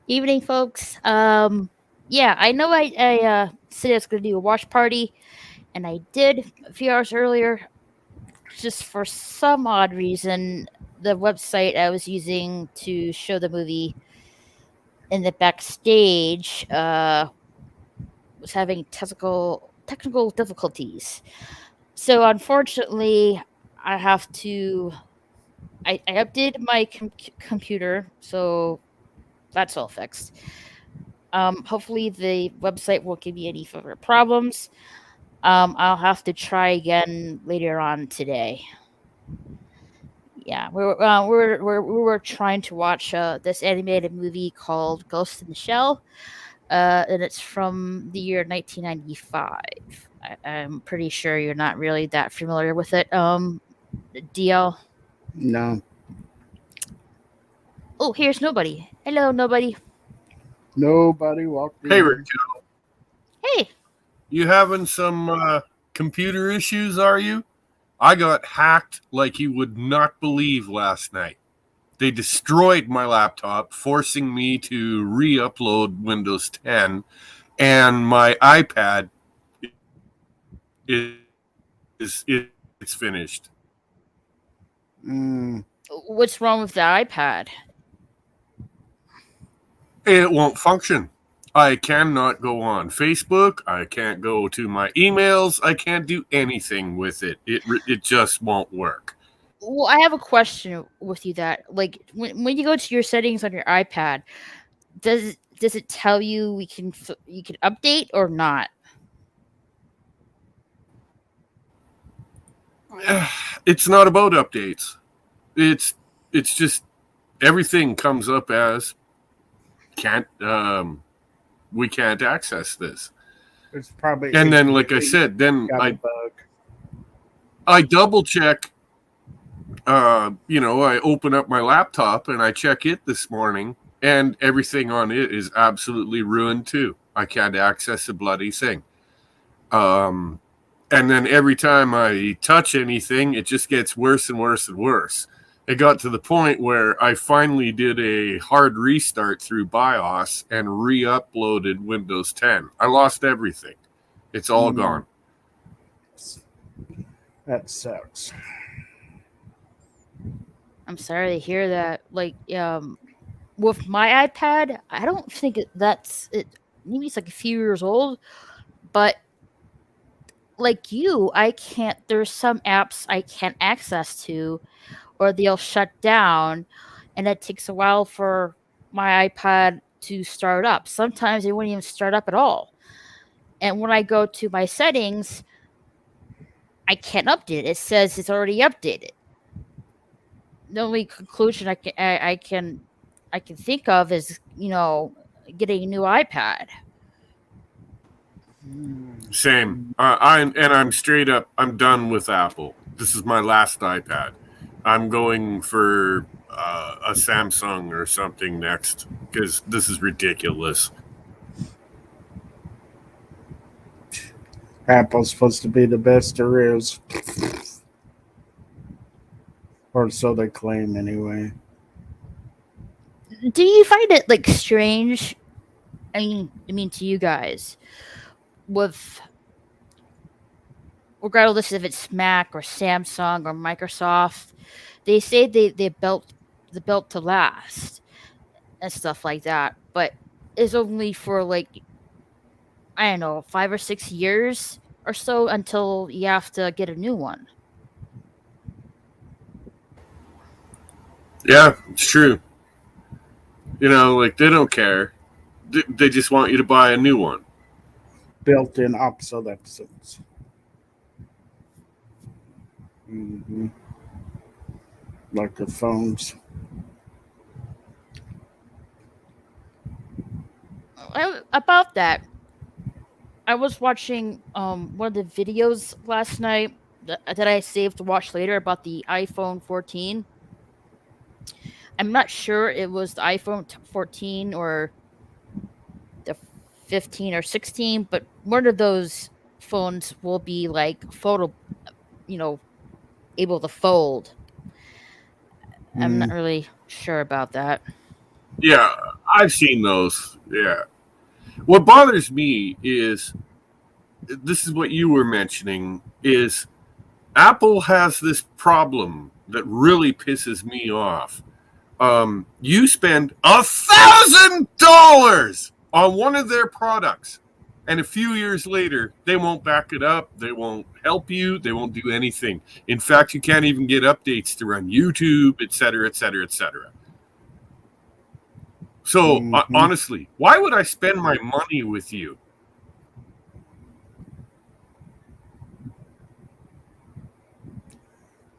Evening, folks. Yeah, I know I said I was going to do a watch party, and I did a few hours earlier. Just for some odd reason, the website I was using to show the movie in the backstage was having technical difficulties. So unfortunately, I have to. I updated my computer, so that's all fixed. Hopefully the website won't give me any further problems. I'll have to try again later on today. Yeah, we were trying to watch this animated movie called Ghost in the Shell, and it's from the year 1995. I'm pretty sure you're not really that familiar with it, DL. No, Oh, here's nobody. Hello, nobody. nobody walked Hey, in. Raquel, Hey, you having some computer issues, are you? I got hacked like you would not believe last night. They destroyed my laptop, forcing me to re upload Windows 10, and my iPad it's finished. Mm, what's wrong with the iPad? It won't function. I cannot go on Facebook. I can't go to my emails. I can't do anything with it. It just won't work. Well, I have a question with you that like when you go to your settings on your iPad, does it tell you you can update or not? It's not about updates. It's it's just everything comes up as can't we can't access this. it's probably And then like I HTTP said, then got a I bug. I double check I open up my laptop and I check it this morning and everything on it is absolutely ruined too. I can't access a bloody thing. Um and then every time I touch anything, it just gets worse and worse and worse. It got to the point where I finally did a hard restart through BIOS and re-uploaded Windows 10. I lost everything. It's all Mm, gone. that sucks. I'm sorry to hear that. Like, with my iPad, I don't think that's it. Maybe it's like a few years old, but like you, I can't. There's some apps I can't access to, or they'll shut down, and it takes a while for my iPad to start up. Sometimes it won't even start up at all. And when I go to my settings, I can't update it. It says it's already updated. The only conclusion I can think of is getting a new iPad. Mm, Same. I'm straight up. I'm done with Apple. This is my last iPad. I'm going for a Samsung or something next because this is ridiculous. Apple's supposed to be the best there is, or so they claim anyway. Do you find it like strange? I mean to you guys, with regardless if it's Mac or Samsung or Microsoft, they say they built the built to last and stuff like that, but it's only for like I don't know 5 or 6 years or so until you have to get a new one. Yeah, it's true. Like they don't care. They just want you to buy a new one. Built-in obsolescence. Hmm. Like the phones. About that, I was watching one of the videos last night that I saved to watch later about the iPhone 14. I'm not sure it was the iPhone 14 or the 15 or 16, but one of those phones will be like you know, able to fold. I'm not Mm, really sure about that. Yeah, I've seen those. Yeah. What bothers me is this is what you were mentioning is Apple has this problem that really pisses me off. You spend $1,000 on one of their products, and a few years later, they won't back it up. They won't help you. They won't do anything. In fact, you can't even get updates to run YouTube, et cetera, et cetera, et cetera. So, honestly, why would I spend my money with you?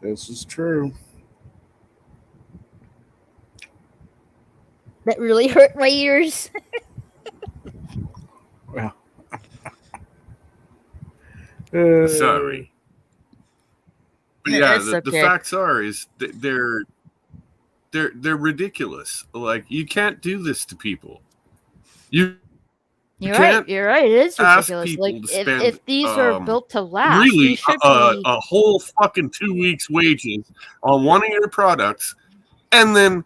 This is true. That really hurt my ears. Well, Sorry. But yeah, the facts are is that they're ridiculous. Like, you can't do this to people. You're right. You're right. It is ridiculous. People Like to spend, if these are built to last, really they should be a whole fucking 2 weeks' wages on one of your products, and then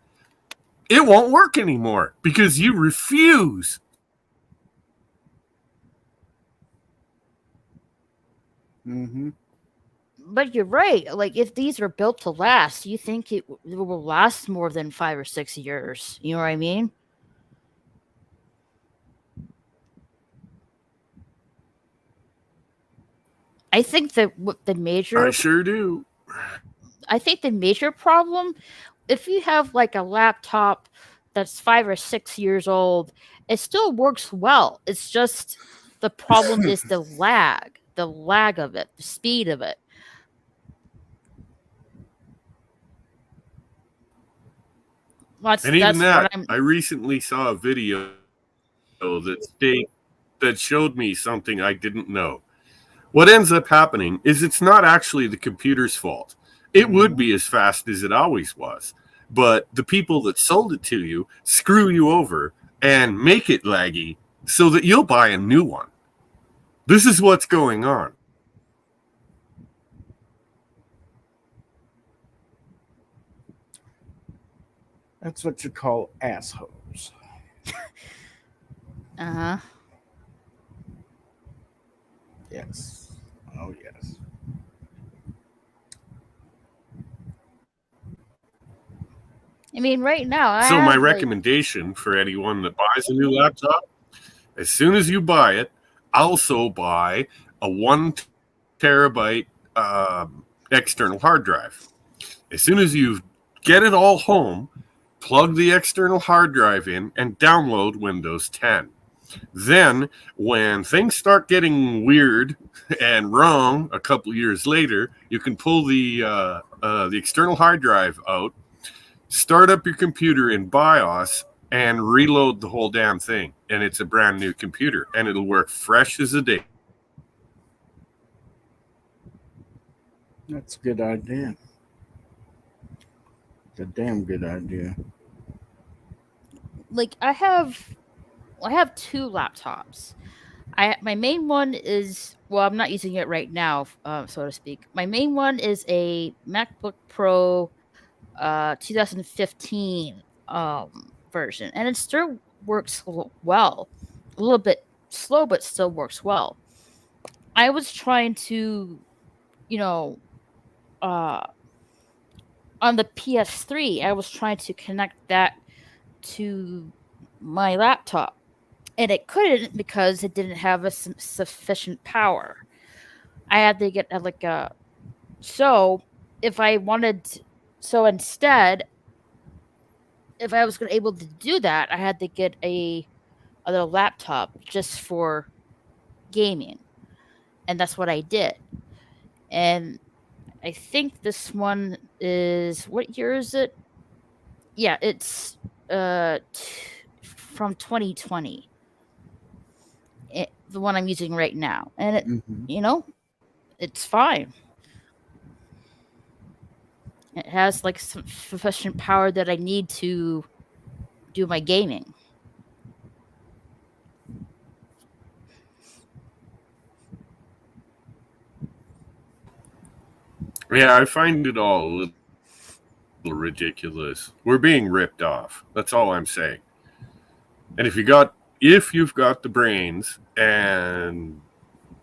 it won't work anymore because you refuse. But you're right. Like if these are built to last, you think it will last more than 5 or 6 years. You know what I mean? I think that what the major I sure do. I think the major problem, if you have like a laptop that's 5 or 6 years old, it still works well. It's just the problem is the lag of it, the speed of it. And even that, I recently saw a video that showed me something I didn't know. What ends up happening is it's not actually the computer's fault. It would be as fast as it always was. But the people that sold it to you screw you over and make it laggy so that you'll buy a new one. This is what's going on. That's what you call assholes. Uh-huh. Yes. Oh, yes. I mean, right now, So my recommendation for anyone that buys a new laptop, as soon as you buy it, also buy a 1 terabyte external hard drive. As soon as you get it all home, plug the external hard drive in and download Windows 10. Then, when things start getting weird and wrong a couple years later, you can pull the external hard drive out, start up your computer in BIOS, and reload the whole damn thing. And it's a brand new computer, and it'll work fresh as a day. That's a good idea. It's a damn good idea. Like I have 2 laptops. My main one is, well, I'm not using it right now, so to speak. My main one is a MacBook Pro 2015 version, and it still works well. A little bit slow, but still works well. I was trying to, on the PS3, I was trying to connect that to my laptop, and it couldn't because it didn't have sufficient power. I had to get so if I wanted so instead, if I was able to do that, I had to get other laptop just for gaming, and that's what I did. And I think this one is, what year is it? Yeah, it's from 2020. The one I'm using right now, and it it's fine. It has like sufficient power that I need to do my gaming. Yeah, I find it all a little ridiculous. We're being ripped off. That's all I'm saying. And if you've got the brains and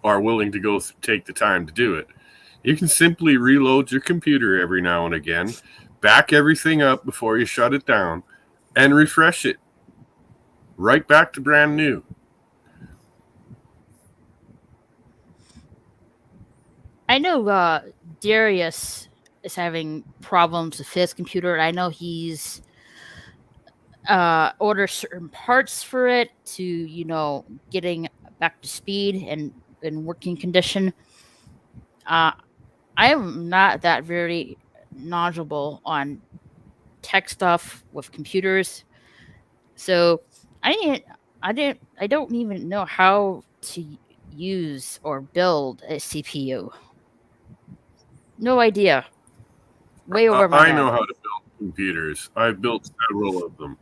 are willing to go take the time to do it, you can simply reload your computer every now and again, back everything up before you shut it down, and refresh it right back to brand new. I know Darius is having problems with his computer. I know he's ordered certain parts for it to, getting back to speed and in working condition. I am not that very knowledgeable on tech stuff with computers, so I don't even know how to use or build a CPU. No idea. Way over my I head. know how to build computers. I've built several of them.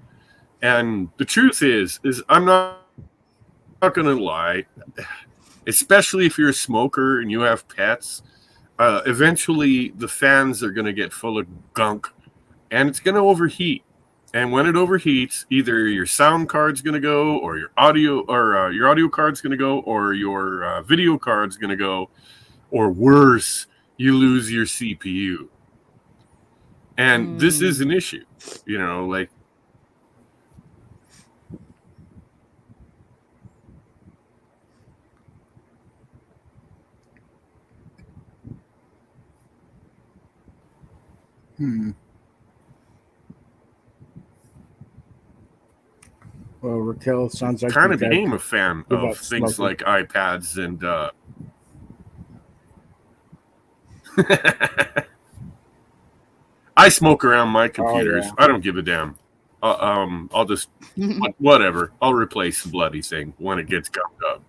And the truth is I'm not going to lie, especially if you're a smoker and you have pets, eventually the fans are going to get full of gunk and it's going to overheat. And when it overheats, either your sound card's going to go, or your audio card's going to go, or your video card's going to go, or worse, you lose your CPU. And this is an issue, like. Well, Raquel, sounds like kind of became a fan of things smoking, like iPads and I smoke around my computers. Oh, yeah. I don't give a damn. I'll just whatever. I'll replace the bloody thing when it gets gummed up.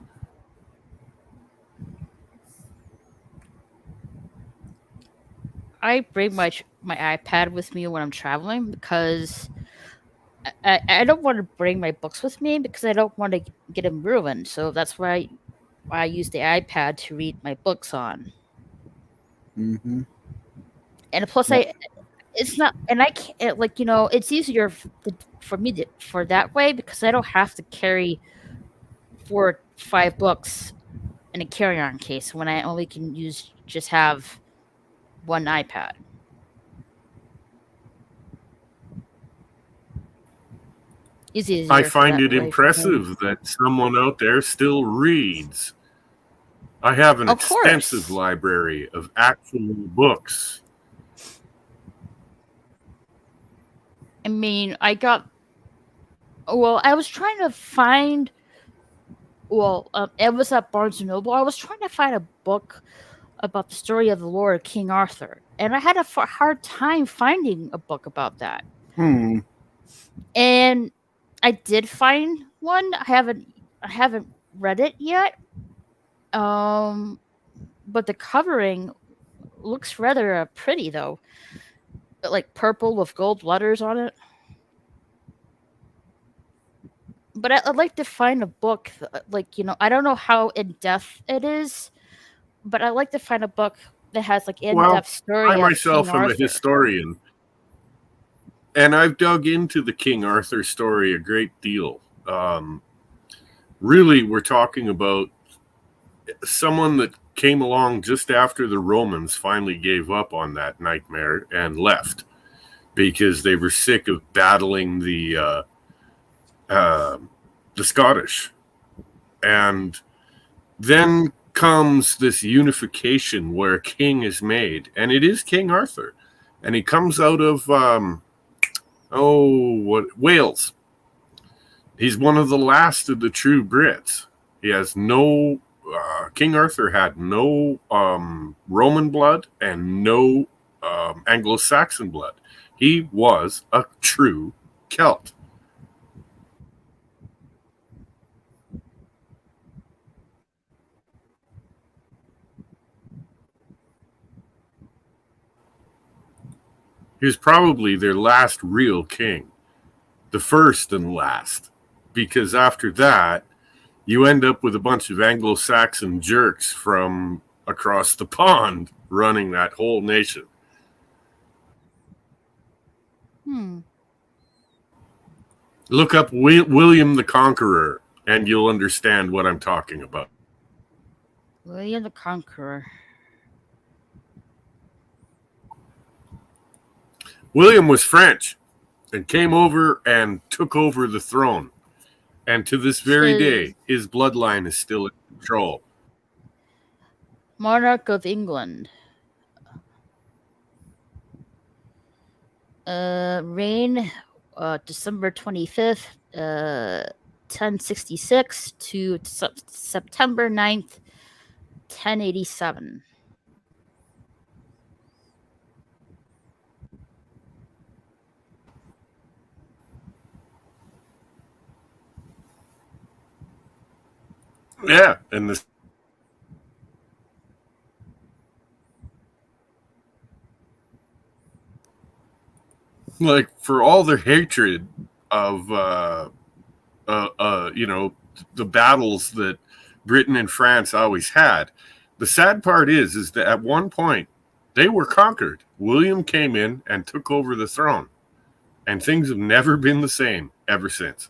I bring my iPad with me when I'm traveling because I don't want to bring my books with me because I don't want to get them ruined. So that's why I use the iPad to read my books on. Mm-hmm. And plus, it's not, and I can't, it's easier for me for that way because I don't have to carry 4 or 5 books in a carry-on case when I only can just have one iPad. I find it impressive that someone out there still reads. I have an extensive library of actual books. I mean, I was trying to find, it was at Barnes & Noble. I was trying to find a book about the story of the Lord King Arthur, and I had a hard time finding a book about that. And I did find one. I haven't read it yet. But the covering looks rather pretty though, like purple with gold letters on it. But I'd like to find a book, I don't know how in depth it is, but I'd like to find a book that has in-depth story. I myself am a historian. And I've dug into the King Arthur story a great deal. Really, we're talking about someone that came along just after the Romans finally gave up on that nightmare and left because they were sick of battling the Scottish. And then comes this unification where a king is made, and it is King Arthur. And he comes out of Wales. He's one of the last of the true Brits. He has no King Arthur had no Roman blood and no Anglo-Saxon blood. He was a true Celt. He was probably their last real king, the first and last, because after that, you end up with a bunch of Anglo-Saxon jerks from across the pond running that whole nation. Look up William the Conqueror, and you'll understand what I'm talking about. William the Conqueror. William was French and came over and took over the throne. And to this very day, his bloodline is still in control. Monarch of England. Reign December 25th, 1066 to September 9th, 1087. Yeah, and this like for all their hatred of the battles that Britain and France always had. The sad part is that at one point they were conquered. William came in and took over the throne, and things have never been the same ever since.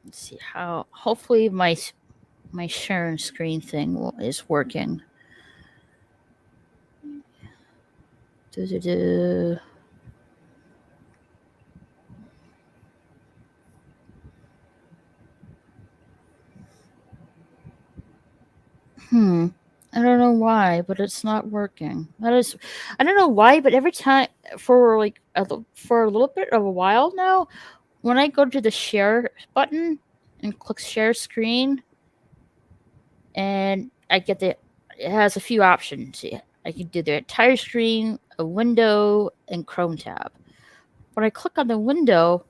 Let's see how. Hopefully, my sharing screen thing is working. I don't know why, but it's not working. I don't know why, but every time for a little bit of a while now, when I go to the share button and click share screen, and I get it has a few options. I can do the entire screen, a window, and Chrome tab. When I click on the window,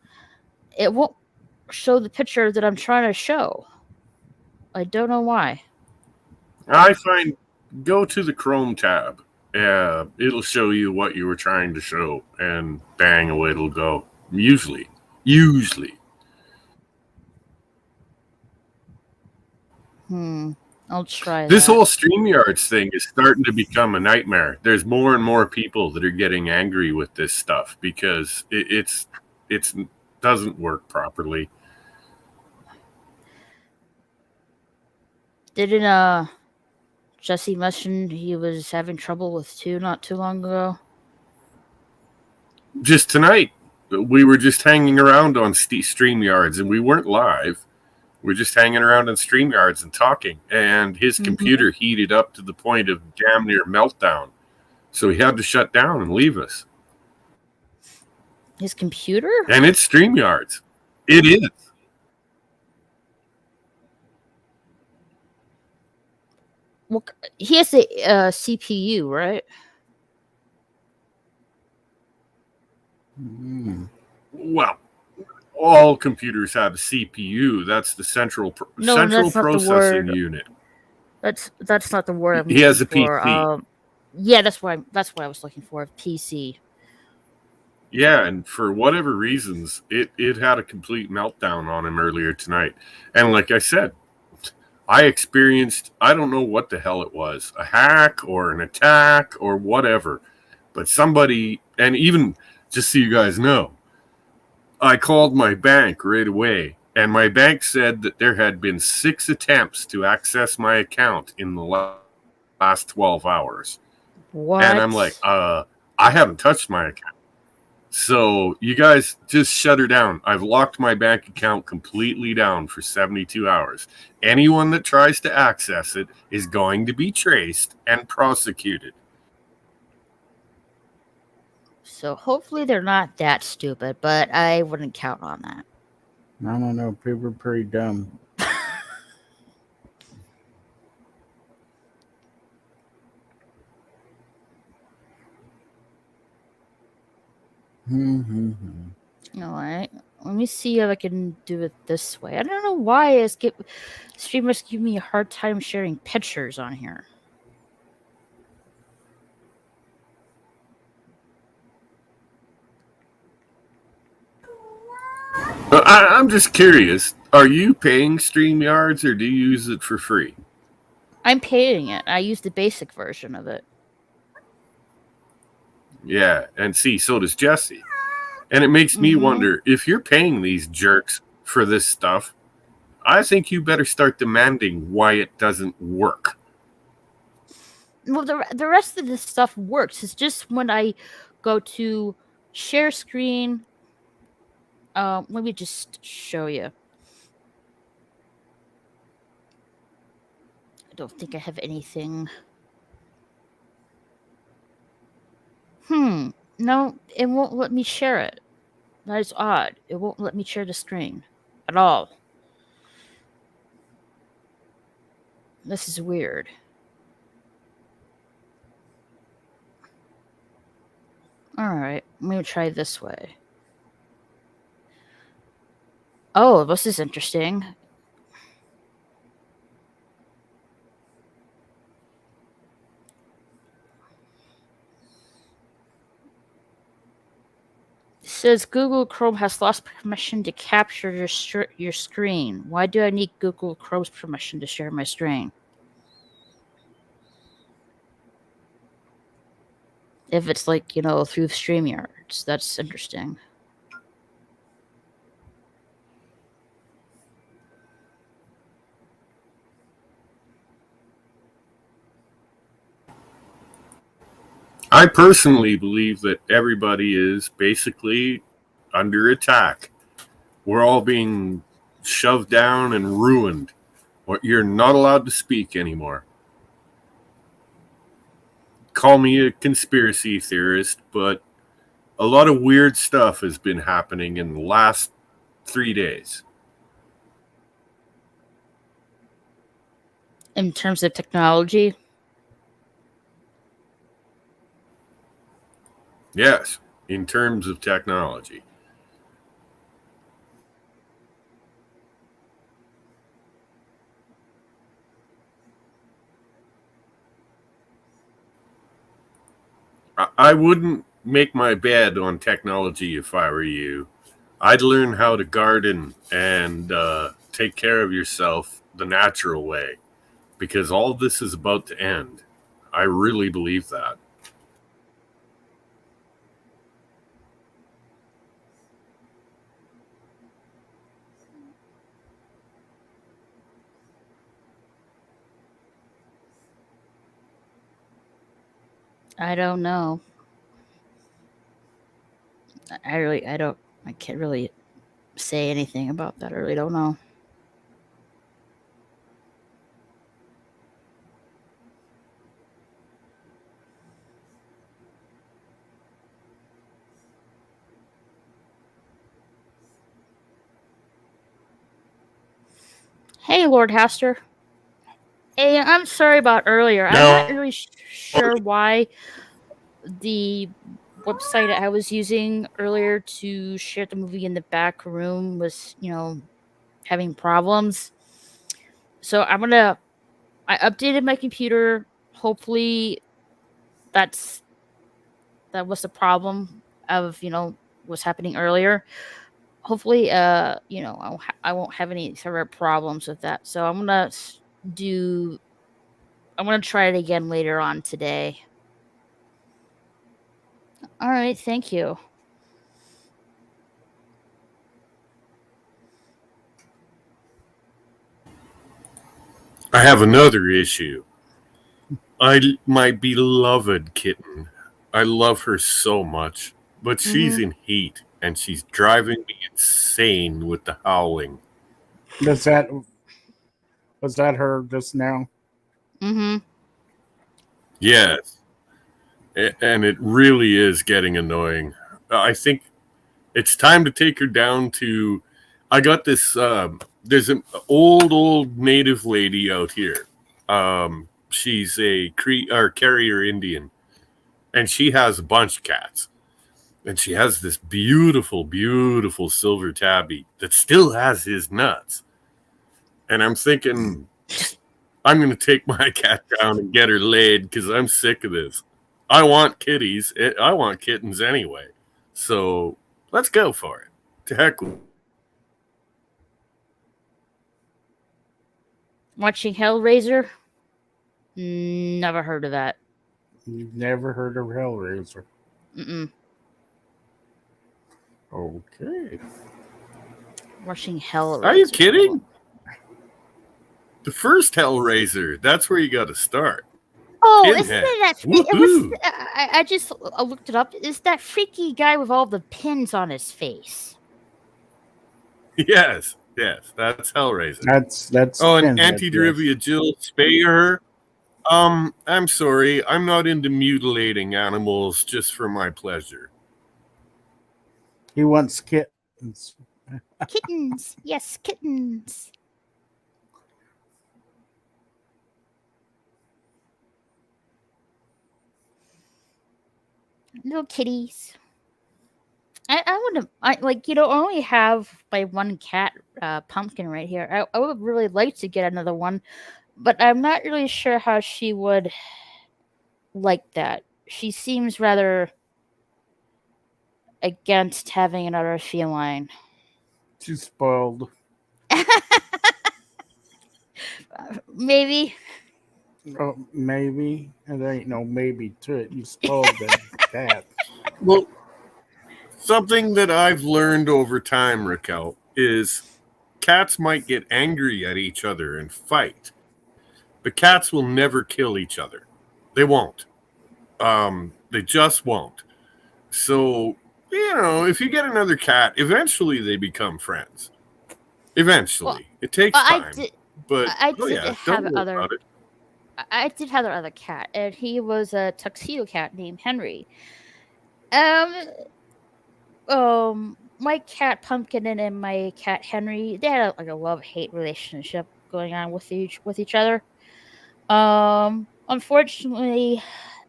it won't show the picture that I'm trying to show. I don't know why. I find go to the Chrome tab. It'll show you what you were trying to show, and bang, away it'll go. Usually. I'll try this that. whole StreamYards thing is starting to become a nightmare. There's more and more people that are getting angry with this stuff because it doesn't work properly. Didn't Jesse mention he was having trouble with two not too long ago? Just tonight, we were just hanging around on StreamYards, and we weren't live. We're just hanging around on StreamYards and talking, and his computer heated up to the point of damn near meltdown. So he had to shut down and leave us. His computer? And it's StreamYards. It is. Well, he has a CPU, right? Well, all computers have a CPU. That's the central processing unit. That's not the word I'm He has a looking for. PC. Yeah, that's why I was looking for, PC. Yeah, and for whatever reasons, it had a complete meltdown on him earlier tonight. And like I said, I experienced, I don't know what the hell it was, a hack or an attack or whatever. But somebody, and even just so you guys know, I called my bank right away, and my bank said that there had been 6 attempts to access my account in the last 12 hours. What? And I'm like, I haven't touched my account. So you guys just shut her down. I've locked my bank account completely down for 72 hours. Anyone that tries to access it is going to be traced and prosecuted. So hopefully they're not that stupid, but I wouldn't count on that. I don't know. People are pretty dumb. All right. Let me see if I can do it this way. I don't know why streamers give me a hard time sharing pictures on here. I'm just curious. Are you paying StreamYards or do you use it for free? I'm paying it. I use the basic version of it. Yeah, and see, so does Jesse. And it makes me wonder, if you're paying these jerks for this stuff, I think you better start demanding why it doesn't work. Well, the rest of this stuff works. It's just when I go to share screen. Let me just show you. I don't think I have anything. No, it won't let me share it. That is odd. It won't let me share the screen at all. This is weird. Alright, I'm gonna try this way. Oh, this is interesting. It says Google Chrome has lost permission to capture your screen. Why do I need Google Chrome's permission to share my screen? If it's like, through StreamYards. That's interesting. I personally believe that everybody is basically under attack. We're all being shoved down and ruined. You're not allowed to speak anymore. Call me a conspiracy theorist, but a lot of weird stuff has been happening in the last 3 days. In terms of technology? Yes, in terms of technology. I wouldn't make my bed on technology if I were you. I'd learn how to garden and take care of yourself the natural way, because all this is about to end. I really believe that. I don't know. I can't really say anything about that. I really don't know. Hey, Lord Haster. Hey, I'm sorry about earlier. I'm not really sure why the website I was using earlier to share the movie in the back room was, having problems. So I updated my computer. Hopefully that was the problem of, what's happening earlier. Hopefully, I won't have any server problems with that. So I'm gonna try it again later on today. All right, thank you. I have another issue. My beloved kitten. I love her so much, but she's in heat and she's driving me insane with the howling. Was that her just now? Yes. And it really is getting annoying. I think it's time to take her down to. I got this. There's an old native lady out here. She's a carrier Indian, and she has a bunch of cats. And she has this beautiful silver tabby that still has his nuts. And I'm thinking, I'm going to take my cat down and get her laid because I'm sick of this. I want kitties. I want kittens anyway. So let's go for it. To heck with Watching Hellraiser? Never heard of that. You've never heard of Hellraiser. Mm-mm. Okay. Watching Hellraiser. Are you kidding? The first Hellraiser. That's where you got to start. Oh, Pinhead. isn't it that? It was. Woohoo. I just looked it up. Is that freaky guy with all the pins on his face? Yes, that's Hellraiser. That's Oh, and Pinhead, Anti-Derivia Jill Speyer. I'm sorry. I'm not into mutilating animals just for my pleasure. He wants kittens. Kittens. Yes, kittens. Little kitties. I only have my one cat, Pumpkin, right here. I would really like to get another one, but I'm not really sure how she would like that. She seems rather against having another feline. She's spoiled. Maybe. Oh, maybe. And there ain't no maybe to it. You spoiled that cat. Well, something that I've learned over time, Raquel, is cats might get angry at each other and fight, but cats will never kill each other. They won't. They just won't. So, if you get another cat, eventually they become friends. Eventually. Well, it takes time. I don't worry about it. I did have another cat, and he was a tuxedo cat named Henry. My cat Pumpkin and my cat Henry, they had a love-hate relationship going on with each other. Unfortunately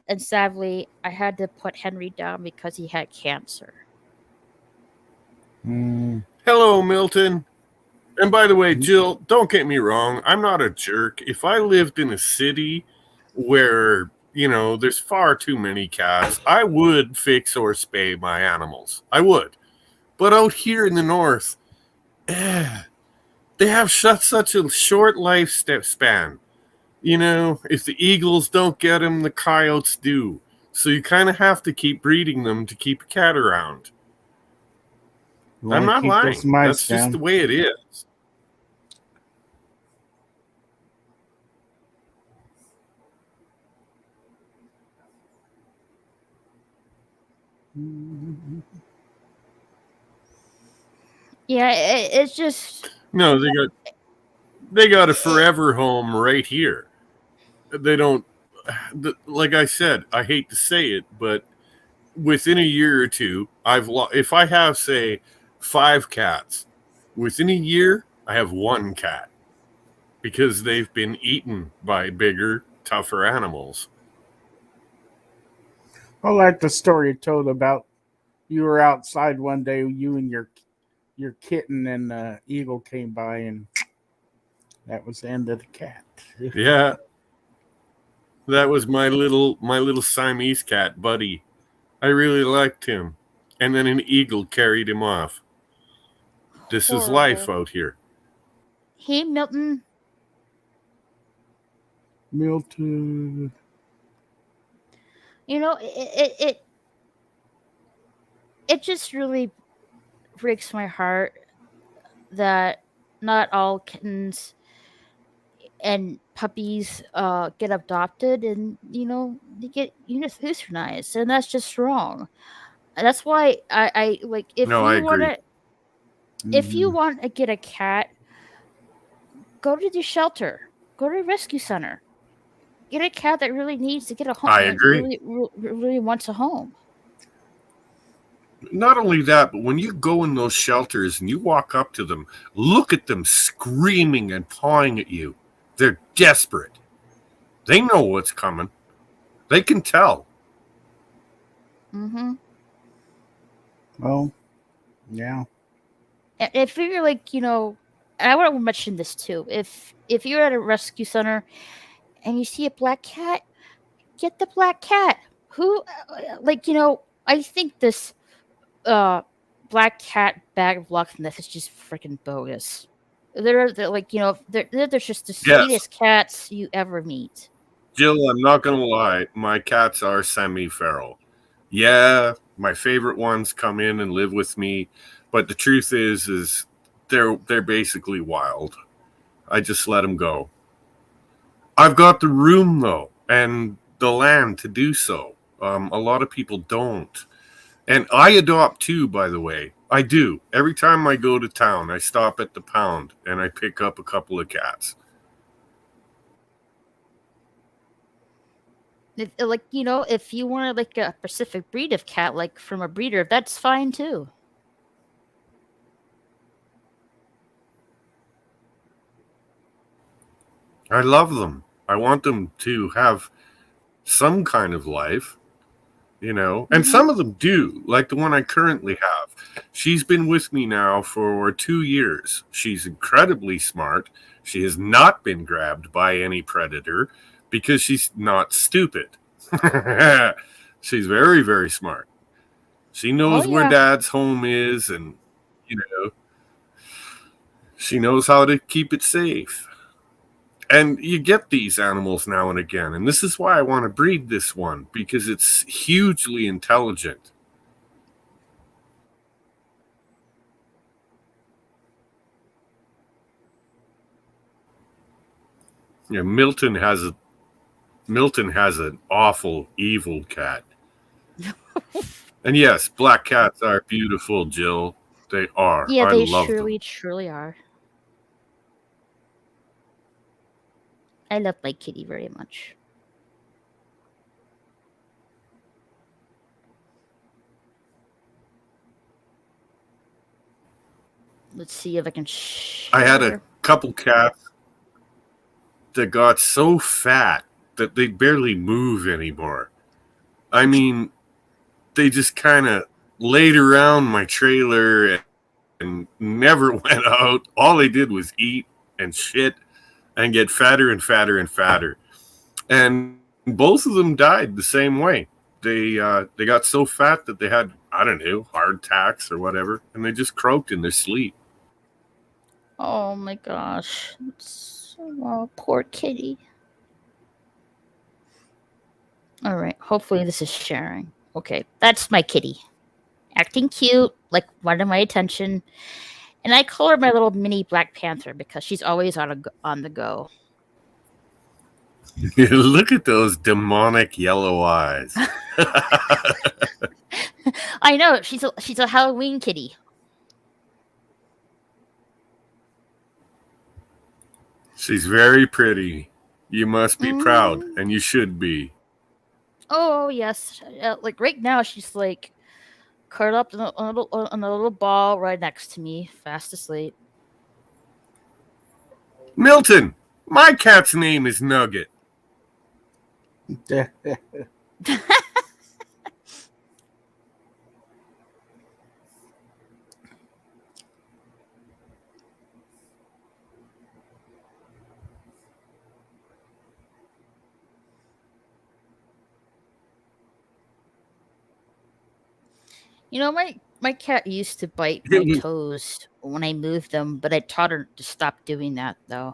and sadly, I had to put Henry down because he had cancer. Hello, Milton. And by the way, Jill, don't get me wrong. I'm not a jerk. If I lived in a city where, there's far too many cats, I would fix or spay my animals. I would. But out here in the north, they have such a short lifespan. If the eagles don't get them, the coyotes do. So you kind of have to keep breeding them to keep a cat around. I'm not lying. That's just the way it is. Yeah, it's just no. They got a forever home right here. They don't. Like I said, I hate to say it, but within a year or two, if I have, say, 5 cats, within a year, I have 1 cat because they've been eaten by bigger, tougher animals. I like the story you told about you were outside one day, you and your kitten, and the eagle came by, and that was the end of the cat. Yeah, that was my little Siamese cat, Buddy. I really liked him, and then an eagle carried him off. This is life out here. Hey, Milton. Milton. It just really breaks my heart that not all kittens and puppies get adopted, and they get euthanized, and that's just wrong. And that's why I like if you want to get a cat, go to the shelter, go to a rescue center, get a cat that really needs to get a home. I agree. Really wants a home. Not only that, but when you go in those shelters and you walk up to them, look at them screaming and pawing at you. They're desperate. They know what's coming. They can tell. Mm-hmm. Well, yeah. And if you're and I want to mention this too. If you're at a rescue center and you see a black cat, get the black cat. Who, I think this black cat bag of luck myth is just freaking bogus. They're like, they're just the Yes, sweetest cats you ever meet. Jill, I'm not going to lie. My cats are semi feral. Yeah, my favorite ones come in and live with me, but the truth is they're basically wild. I just let them go. I've got the room though, and the land to do so. A lot of people don't, and I adopt too. By the way, I do. Every time I go to town, I stop at the pound and I pick up a couple of cats. Like, if you wanted like a specific breed of cat, like from a breeder, that's fine too. I love them. I want them to have some kind of life, and Hmm. some of them do, like the one I currently have. She's been with me now for 2 years. She's incredibly smart. She has not been grabbed by any predator because she's not stupid. She's very, very smart. She Oh knows where yeah. dad's home is, and you know she knows how to keep it safe. And you get these animals now and again, and this is why I want to breed this one, because it's hugely intelligent. Milton has an awful evil cat. And yes, black cats are beautiful, Jill. They are. Yeah, I they love them. surely, truly are. I love my kitty very much. Let's see if I can I had a share. couple cats that got so fat that they barely move anymore. I mean, they just kind of laid around my trailer and never went out. All they did was eat and shit and get fatter and fatter and fatter. And both of them died the same way. They got so fat that they had, I don't know, heart attacks or whatever, and they just croaked in their sleep. Oh my gosh. Oh, poor kitty. All right. Hopefully this is sharing. Okay, that's my kitty. Acting cute, like wanting my attention. And I call her my little mini Black Panther because she's always on the go. Look at those demonic yellow eyes. I know she's a Halloween kitty. She's very pretty. You must be proud, Mm. and you should be. Oh yes, like right now she's like curled up in a little ball right next to me, fast asleep. Milton, my cat's name is Nugget. My cat used to bite my toes when I moved them, but I taught her to stop doing that though.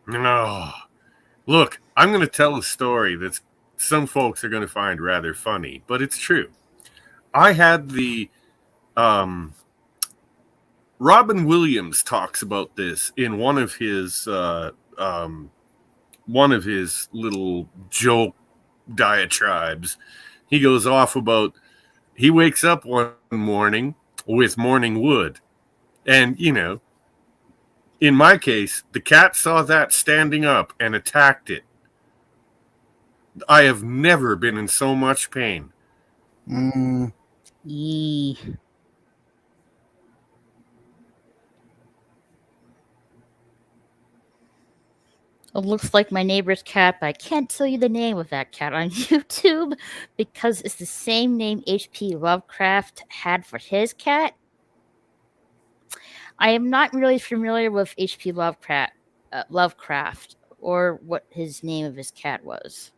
No. Look, I'm going to tell a story that some folks are going to find rather funny, but it's true. I had the um, Robin Williams talks about this in one of his little joke diatribes. He goes off about he wakes up one morning with morning wood, and in my case, the cat saw that standing up and attacked it. I have never been in so much pain. Mm, Yee. It looks like my neighbor's cat, but I can't tell you the name of that cat on YouTube because it's the same name H.P. Lovecraft had for his cat. I am not really familiar with H.P. Lovecraft or what his name of his cat was.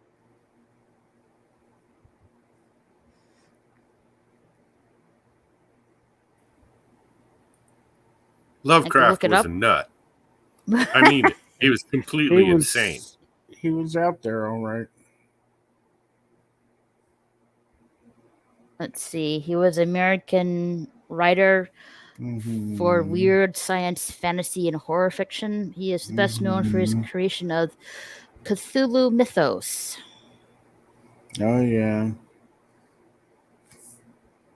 I can look Lovecraft it was up. a nut. I mean it. He was He completely insane. was out there, all right. Let's see. He was an American writer for Mm-hmm. weird science, fantasy, and horror fiction. He is best known for his creation of Cthulhu mythos. Oh yeah.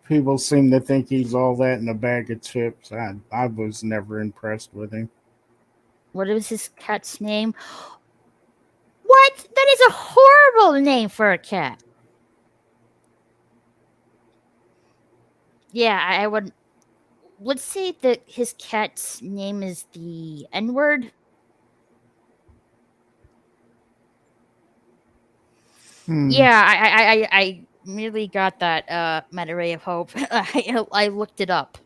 People seem to think he's all that in a bag of chips. I was never impressed with him. What is his cat's name? What? That is a horrible name for a cat. Yeah, I would. Let's say that his cat's name is the N word. Yeah, I merely got that meta ray of hope. I looked it up.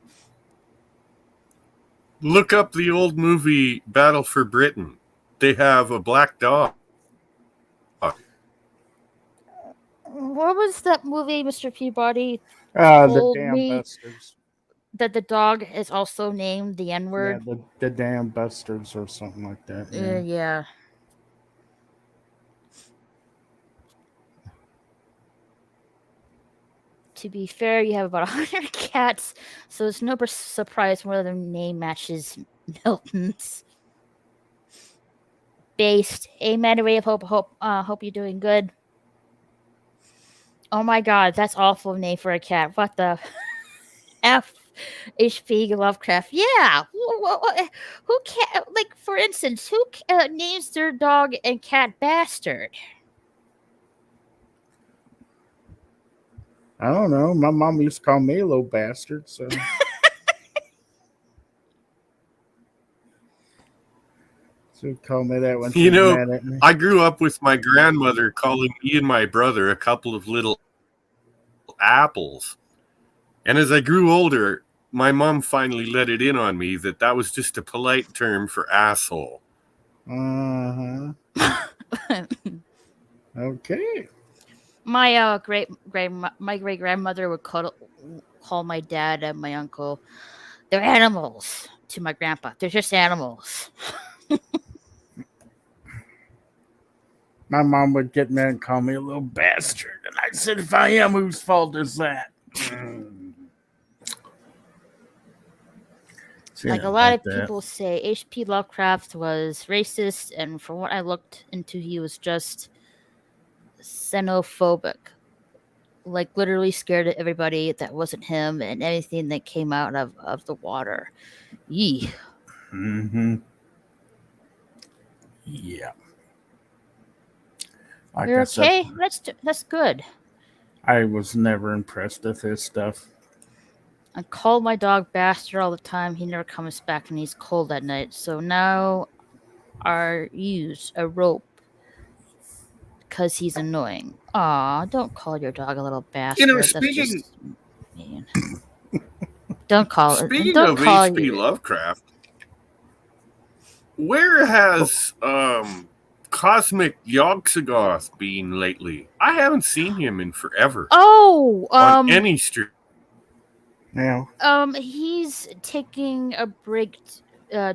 Look up the old movie Battle for Britain. They have a black dog. What was that movie, Mr. Peabody? The Told damn me Busters. that the dog is also named the N Yeah, word. the damn Busters or something like that. Yeah. Yeah. To be fair, you have about 100 cats, so it's no surprise one of them name matches Milton's. Based. Amen. Way of hope you're doing good. Oh my god, that's awful name for a cat. What the F? H.P. Lovecraft. Yeah. Who can like for instance, who names their dog and cat Bastard? I don't know. My mom used to call me a little bastard, so. She'd call me that when You she's know, mad at me. I grew up with my grandmother calling me and my brother a couple of little apples. And as I grew older, my mom finally let it in on me that was just a polite term for asshole. Uh-huh. Okay. My great grandmother would call my dad and my uncle, they're animals to my grandpa. They're just animals. My mom would get mad and call me a little bastard. And I said, if I am, whose fault is that? Like a lot of people say, H.P. Lovecraft was racist, and from what I looked into, he was just xenophobic. Like literally scared of everybody that wasn't him and anything that came out of the water. Yee. Mm-hmm. Yeah. Like You're I okay? said, That's good. I was never impressed with his stuff. I call my dog Bastard all the time. He never comes back and he's cold at night. So now I use a rope because he's annoying. Aw, don't call your dog a little bastard. That's Speaking just mean. Don't call it. speaking Don't of call H.P. you. Lovecraft, where has Cosmic Yogg-Sothoth been lately? I haven't seen him in forever. Oh, on any stream. Now, he's taking a break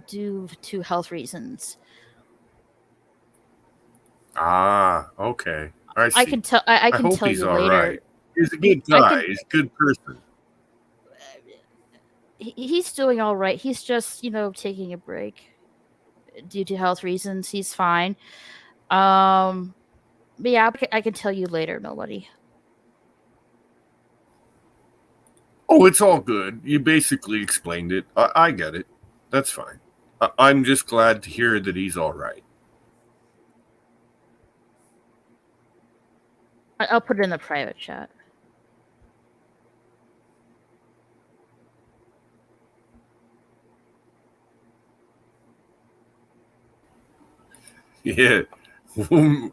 due to health reasons. Ah, okay. I see. I can tell. I can hope tell he's you all later. right. He's a good guy. He's a good person. He's doing all right. He's just, taking a break due to health reasons. He's fine. But yeah, I can tell you later. Nobody. Oh, it's all good. You basically explained it. I get it. That's fine. I'm just glad to hear that he's all right. I'll put it in the private chat. Yeah.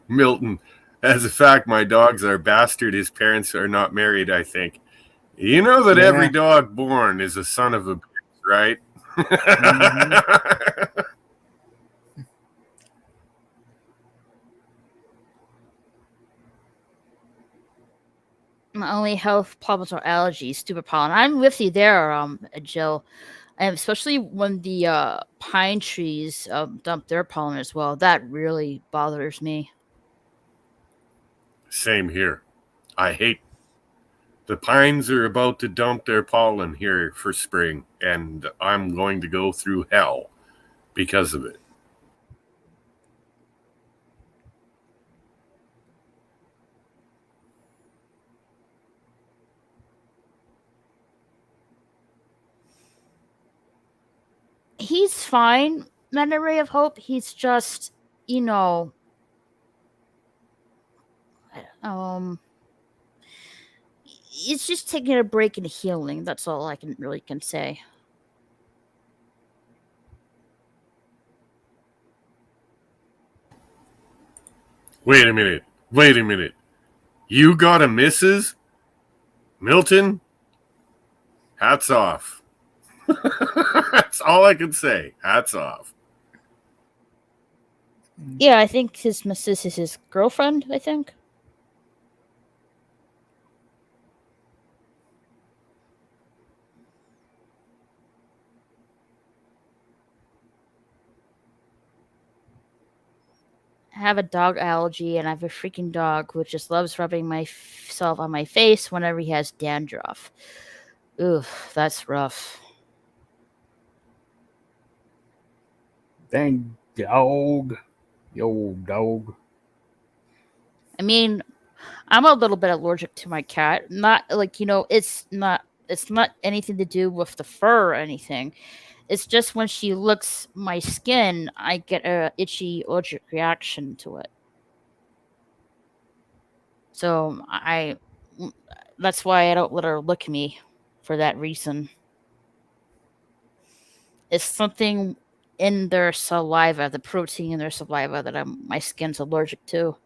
Milton, as a fact, my dogs are bastard. His parents are not married, I think. You know that every dog born is a son of a bitch, right? Mm-hmm. My only health problems are allergies, stupid pollen. I'm with you there, Jill. And especially when the pine trees dump their pollen as well. That really bothers me. Same here. I hate the pines are about to dump their pollen here for spring, and I'm going to go through hell because of it. He's fine, not a ray of hope. He's just, you know, um, it's just taking a break and healing. That's all I can say. Wait a minute. Wait a minute. You got a missus? Milton? Hats off. That's all I can say. Hats off. Yeah, I think his missus is his girlfriend, I think. I have a dog allergy, and I have a freaking dog who just loves rubbing myself on my face whenever he has dandruff. Oof, that's rough. Dang dog. You old dog. I mean, I'm a little bit allergic to my cat. Not like, it's not anything to do with the fur or anything. It's just when she licks my skin, I get a itchy allergic reaction to it. So that's why I don't let her lick me for that reason. It's something in their saliva, the protein in their saliva that my skin's allergic to.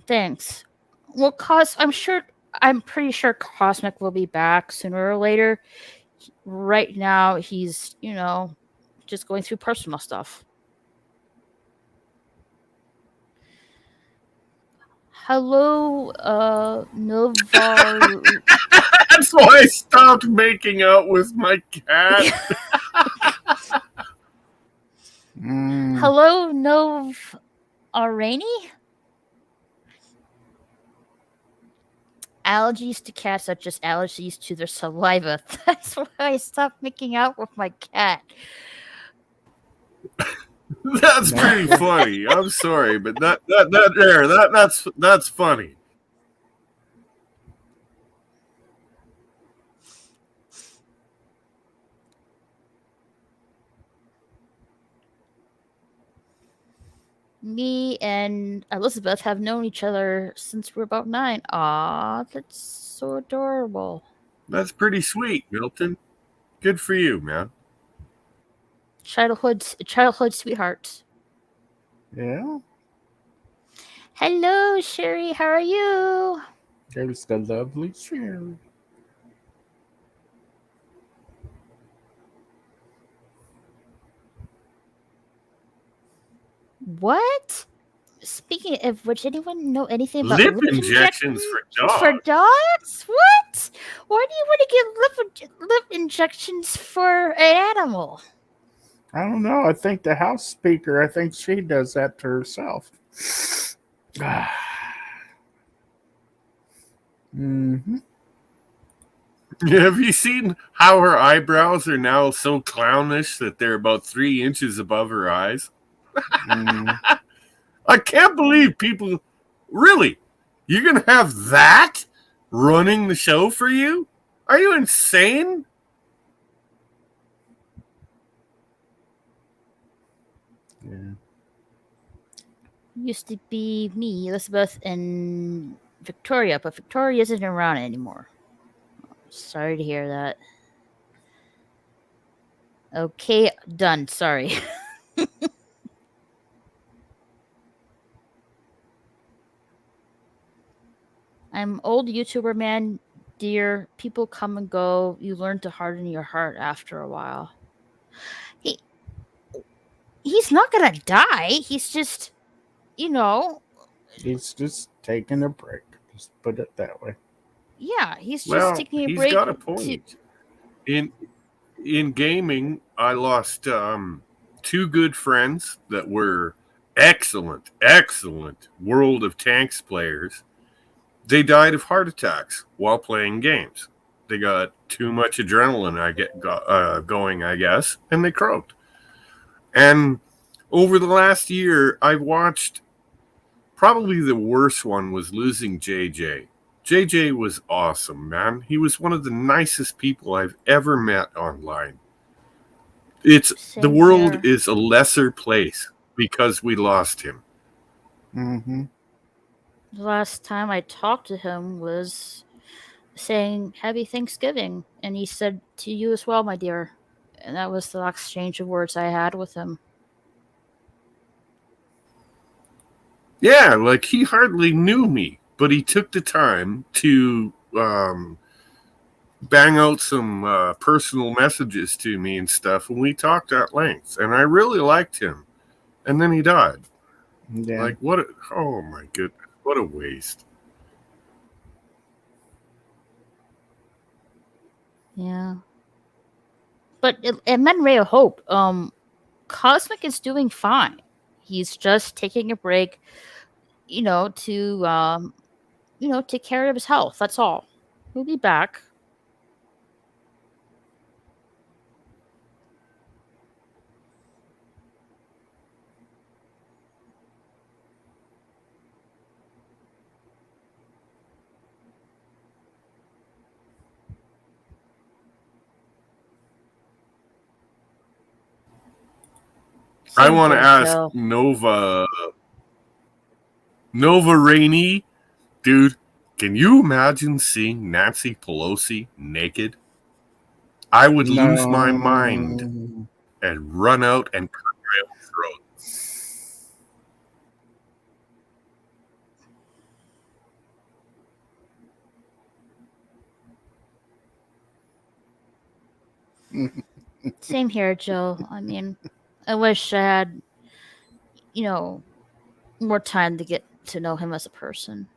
Thanks. Well, I'm pretty sure Cosmic will be back sooner or later. Right now, he's, just going through personal stuff. Hello, Novar. That's why I stopped making out with my cat. Hello, Nov Arani? Allergies to cats are just allergies to their saliva. That's why I stopped making out with my cat. That's pretty funny. I'm sorry, but that's funny. Me and Elizabeth have known each other since we were about 9. Aw, that's so adorable. That's pretty sweet, Milton. Good for you, man. Childhood sweethearts. Yeah. Hello, Sherry. How are you? There's the lovely Sherry. What? Speaking of which, anyone know anything about Lip injections for dogs? For dogs? What? Why do you want to get lip injections for an animal? I don't know. I think the house speaker, I think she does that to herself. Mm-hmm. Have you seen how her eyebrows are now so clownish that they're about 3 inches above her eyes? I can't believe people... Really? You're going to have that running the show for you? Are you insane? Yeah. Used to be me, Elizabeth, and Victoria, but Victoria isn't around anymore. Sorry to hear that. Okay, done. Sorry. I'm old YouTuber man, dear. People come and go. You learn to harden your heart after a while. Hey, he's not gonna die. He's just, you know, He's just taking a break. Just put it that way. yeah, he's just Well, taking a he's got a break to. point. In in gaming, I lost two good friends that were excellent World of Tanks players. They died of heart attacks while playing games. They got too much adrenaline, going, I guess, and they croaked. And over the last year, I've watched probably the worst one was losing JJ. JJ was awesome, man. He was one of the nicest people I've ever met online. It's the Same world here. is a lesser place because we lost him. Mm-hmm. The last time I talked to him was saying Happy Thanksgiving, and he said to you as well, my dear. And that was the exchange of words I had with him. Yeah, like he hardly knew me, but he took the time to bang out some personal messages to me and stuff, and we talked at length, and I really liked him. And then he died. Yeah. Like what? Oh my goodness, what a waste. Yeah. But it meant ray of hope. Cosmic is doing fine. He's just taking a break, to take care of his health. That's all. He'll be back. I Same want to here, ask Joe. Nova Rainey, dude. Can you imagine seeing Nancy Pelosi naked? I would lose my mind No. and run out and cut my own throat. Same here, Joe. I mean, I wish I had, you know, more time to get to know him as a person.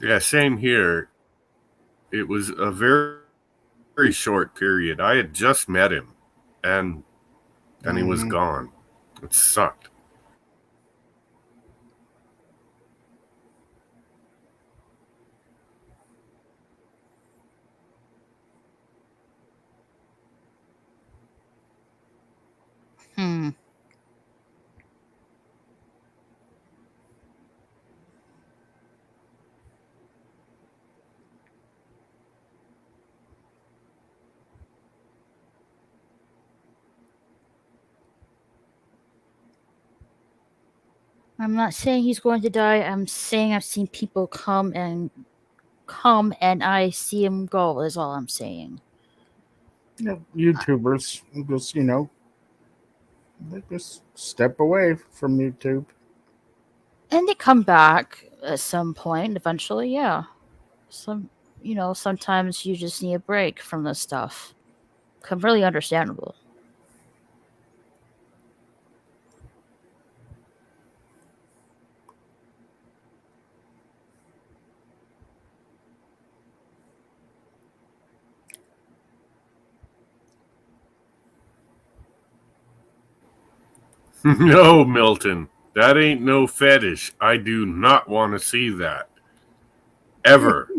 Yeah, same here. It was a very short period. I had just met him, and then he was Mm-hmm. gone. It sucked. Hmm. I'm not saying he's going to die. I'm saying I've seen people come and I see him go is all I'm saying. YouTubers just they just step away from YouTube. And they come back at some point eventually, yeah. Sometimes you just need a break from this stuff. Completely understandable. No, Milton, that ain't no fetish. I do not want to see that ever.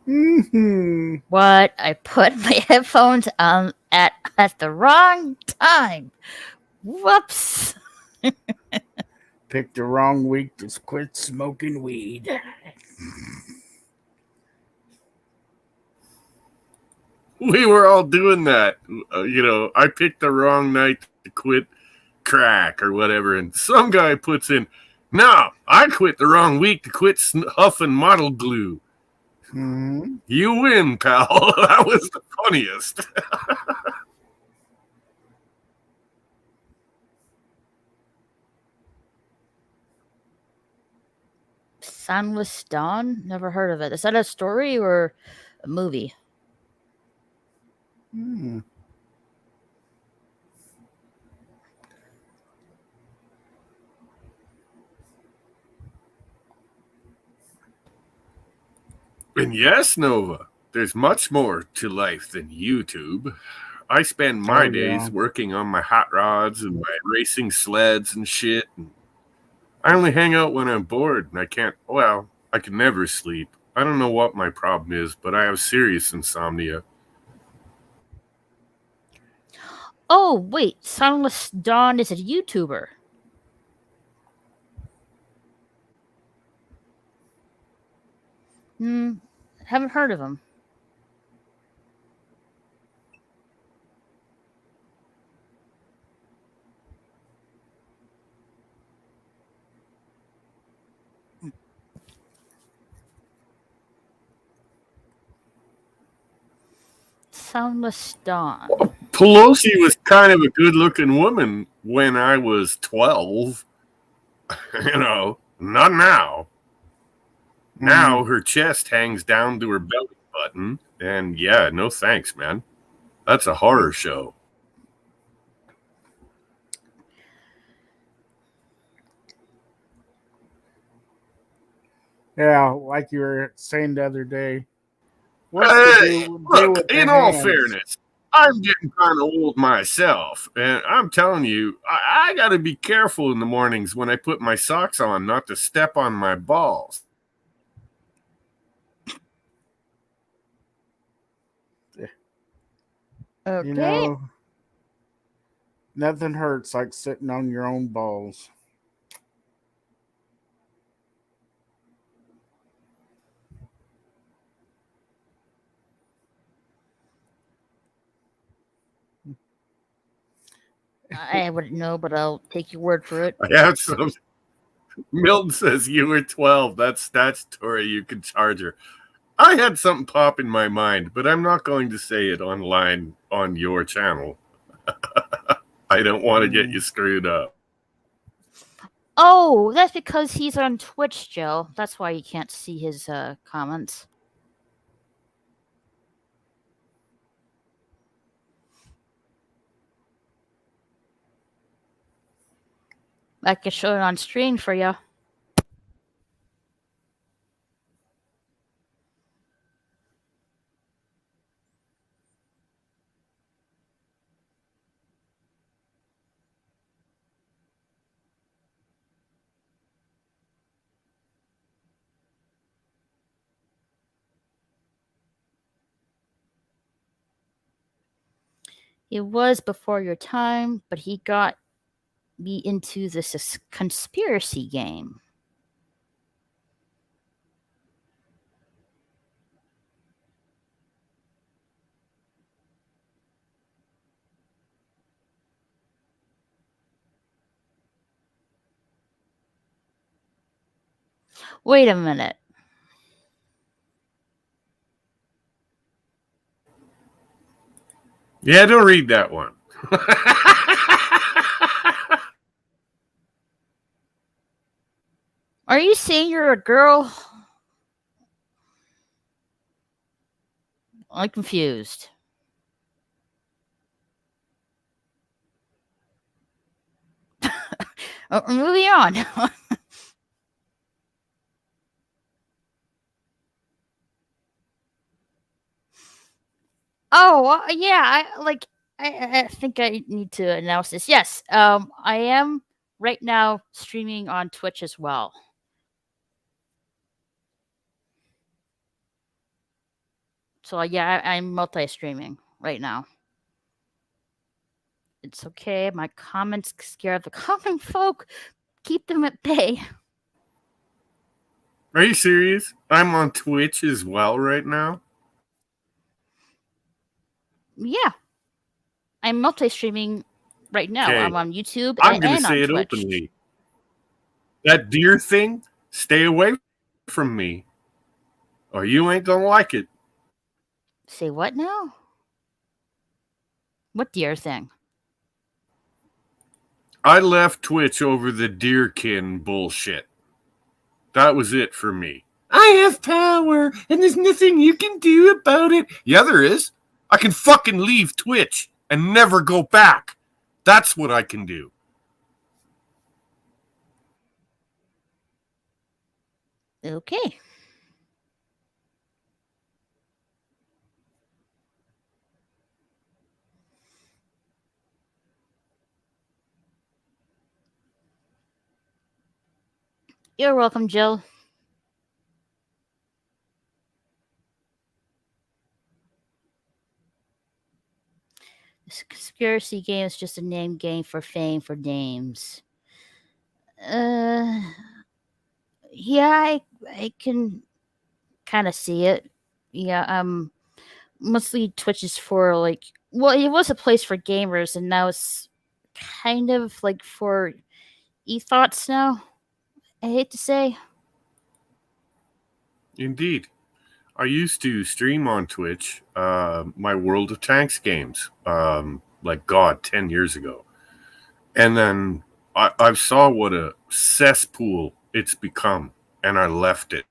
Mm-hmm. What? I put my headphones on at the wrong time. Whoops. Picked the wrong week to quit smoking weed. We were all doing that. I picked the wrong night to quit crack or whatever, and some guy puts in, "No, I quit the wrong week to quit huffing model glue." Mm-hmm. You win, pal. That was the funniest. Sunless Dawn? Never heard of it. Is that a story or movie. Hmm. And yes, Nova, there's much more to life than YouTube. I spend my Oh, days yeah. working on my hot rods and my racing sleds and shit. And I only hang out when I'm bored and I can never sleep. I don't know what my problem is, but I have serious insomnia. Oh, wait. Sunless Dawn is a YouTuber. Haven't heard of him. Soundless Dawn. Pelosi was kind of a good looking woman when I was 12. Not now. Now her chest hangs down to her belly button. And yeah, no thanks, man. That's a horror show. Yeah, like you were saying the other day. What's to do Look, with in the all hands? fairness, I'm getting kind of old myself. And I'm telling you, I got to be careful in the mornings when I put my socks on not to step on my balls. Okay. You know, nothing hurts like sitting on your own balls. I wouldn't know, but I'll take your word for it. I have some. Milton says you were 12. That's statutory. You can charge her. I had something pop in my mind, but I'm not going to say it online on your channel. I don't want to get you screwed up. Oh, that's because he's on Twitch, Joe. That's why you can't see his comments. I can show it on screen for you. It was before your time, but he got me into this conspiracy game. Wait a minute. Yeah, don't read that one. Are you saying you're a girl? I'm confused. Moving on. Oh, yeah. I think I need to announce this. Yes, I am right now streaming on Twitch as well. So yeah, I'm multi-streaming right now. It's okay. My comments scare the common folk. Keep them at bay. Are you serious? I'm on Twitch as well right now. Yeah, I'm multi-streaming right now. Okay. I'm on YouTube I'm going to and say on it Twitch. openly. That deer thing, stay away from me, or you ain't going to like it. Say what now? What deer thing? I left Twitch over the deerkin bullshit. That was it for me. I have power, and there's nothing you can do about it. Yeah, there is. I can fucking leave Twitch and never go back. That's what I can do. Okay. You're welcome, Jill. This conspiracy game is just a name game for fame for names. Uh, yeah, I can kind of see it. Yeah, mostly Twitch is for like, well, it was a place for gamers, and now it's kind of like for e-thoughts now. I hate to say. Indeed. I used to stream on Twitch my World of Tanks games, like God, 10 years ago. And then I saw what a cesspool it's become, and I left it.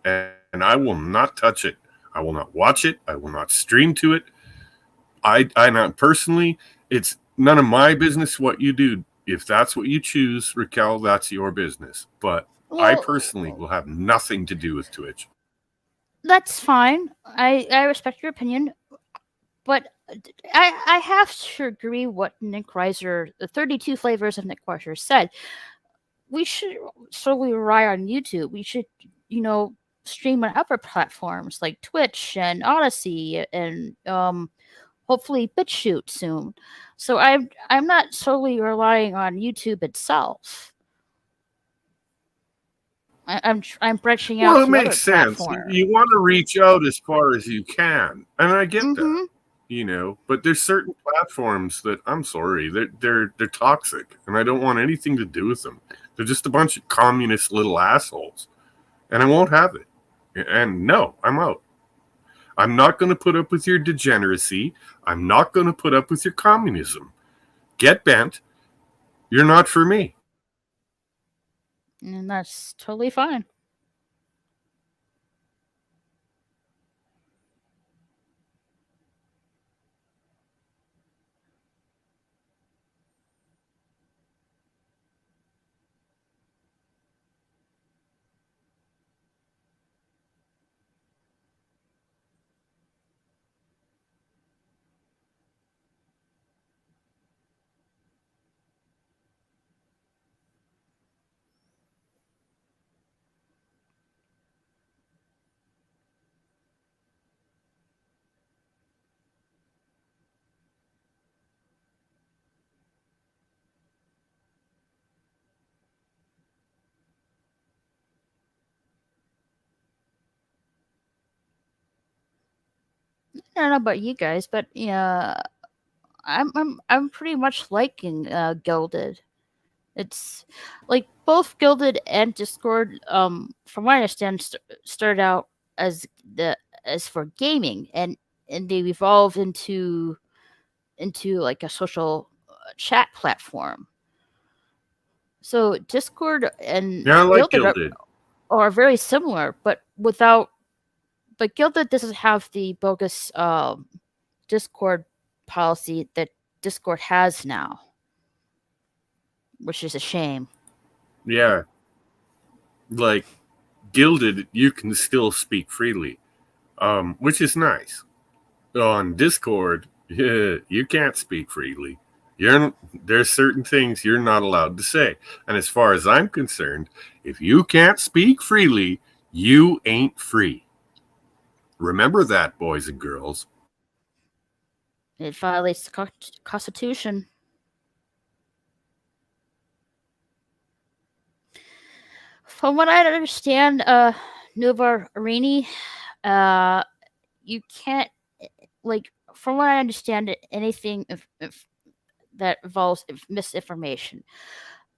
And I will not touch it. I will not watch it. I will not stream to it. I not personally, it's none of my business what you do. If that's what you choose, Raquel, that's your business. But I personally will have nothing to do with Twitch. That's fine. I respect your opinion, but I have to agree what Nick Reiser, the 32 flavors of Nick Reiser said. We should solely rely on YouTube. We should, stream on other platforms like Twitch and Odyssey and hopefully BitChute soon. So I'm not solely relying on YouTube itself. I'm branching out. Well, it to makes other sense. platforms. You want to reach out as far as you can, and I get Mhm. that. But there's certain platforms that I'm sorry, they're toxic, and I don't want anything to do with them. They're just a bunch of communist little assholes, and I won't have it. And no, I'm out. I'm not going to put up with your degeneracy. I'm not going to put up with your communism. Get bent. You're not for me. And that's totally fine. I don't know about you guys, but yeah, I'm pretty much liking Gilded. It's like both Gilded and Discord. From what I understand, started out as the as for gaming, and they evolved into like a social chat platform. So Discord and Yeah, I like Gilded Gilded. are very similar, but without. But Gilded doesn't have the bogus Discord policy that Discord has now, which is a shame. Yeah. Like Gilded, you can still speak freely, which is nice. On Discord, yeah, you can't speak freely. There's certain things you're not allowed to say. And as far as I'm concerned, if you can't speak freely, you ain't free. Remember that, boys and girls. It violates the Constitution. From what I understand, Nova Arini, you can't like. From what I understand, anything if that involves misinformation,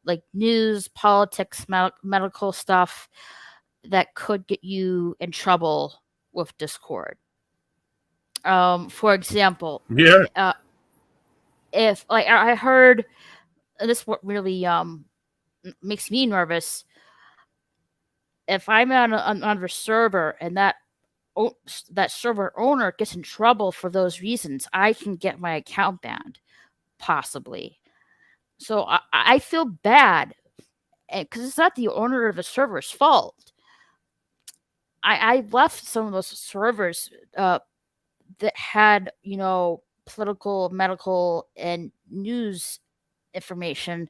like news, politics, medical stuff, that could get you in trouble with Discord. For example, Yeah. if like I heard, this what really makes me nervous. if I'm on a server and that server owner gets in trouble for those reasons, I can get my account banned, possibly. So I feel bad because it's not the owner of the server's fault. I left some of those servers that had, political, medical, and news information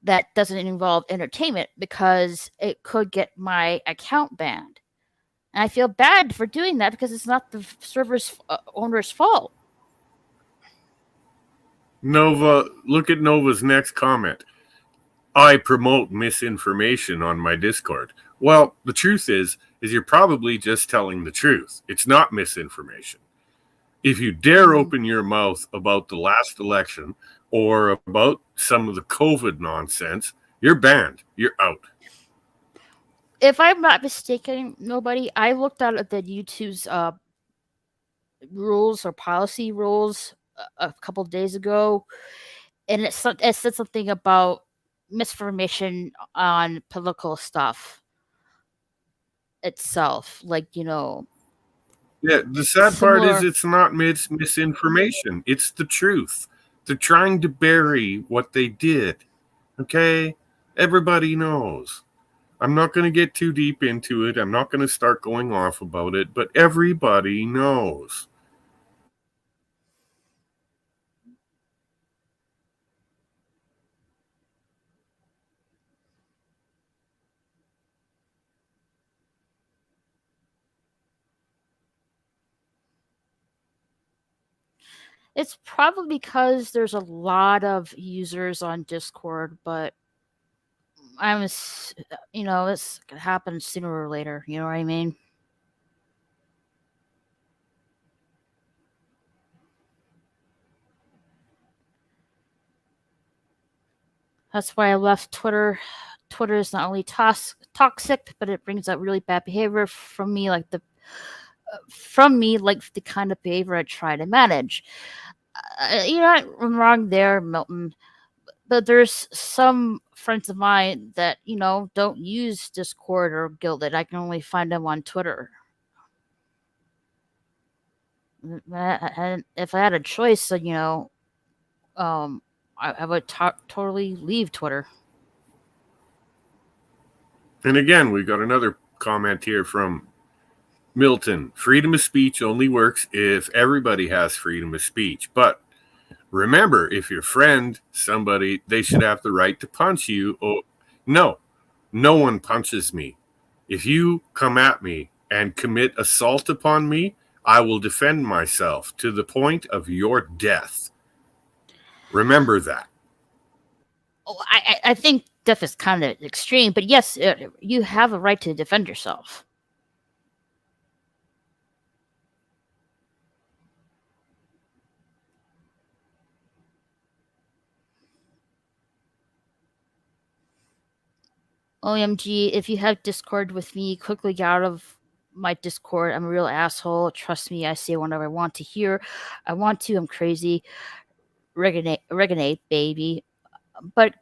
that doesn't involve entertainment because it could get my account banned. And I feel bad for doing that because it's not the server's owner's fault. Nova, look at Nova's next comment. I promote misinformation on my Discord. Well, the truth is you're probably just telling the truth. It's not misinformation. If you dare open your mouth about the last election or about some of the COVID nonsense, you're banned. You're out. If I'm not mistaken, nobody, I looked at the YouTube's rules or policy rules a couple of days ago, and it said something about misinformation on political stuff itself. Like, Yeah, the sad part is it's not misinformation. It's the truth. They're trying to bury what they did. Okay? Everybody knows. I'm not going to get too deep into it. I'm not going to start going off about it, but everybody knows. It's probably because there's a lot of users on Discord, but it's gonna happen sooner or later. You know what I mean? That's why I left Twitter. Twitter is not only toxic, but it brings out really bad behavior from me, like the kind of behavior I try to manage. You're not wrong there, Milton. But there's some friends of mine that don't use Discord or Guilded. I can only find them on Twitter. And if I had a choice, I would totally leave Twitter. And again, we've got another comment here from Milton. Freedom of speech only works if everybody has freedom of speech. But remember, if your friend, somebody, they should have the right to punch you. Oh, no one punches me. If you come at me and commit assault upon me, I will defend myself to the point of your death. Remember that. Oh, I think death is kind of extreme, but yes, you have a right to defend yourself. OMG, if you have Discord with me, quickly get out of my Discord. I'm a real asshole. Trust me, I say whatever I want to hear. I'm crazy. Reganate, baby. But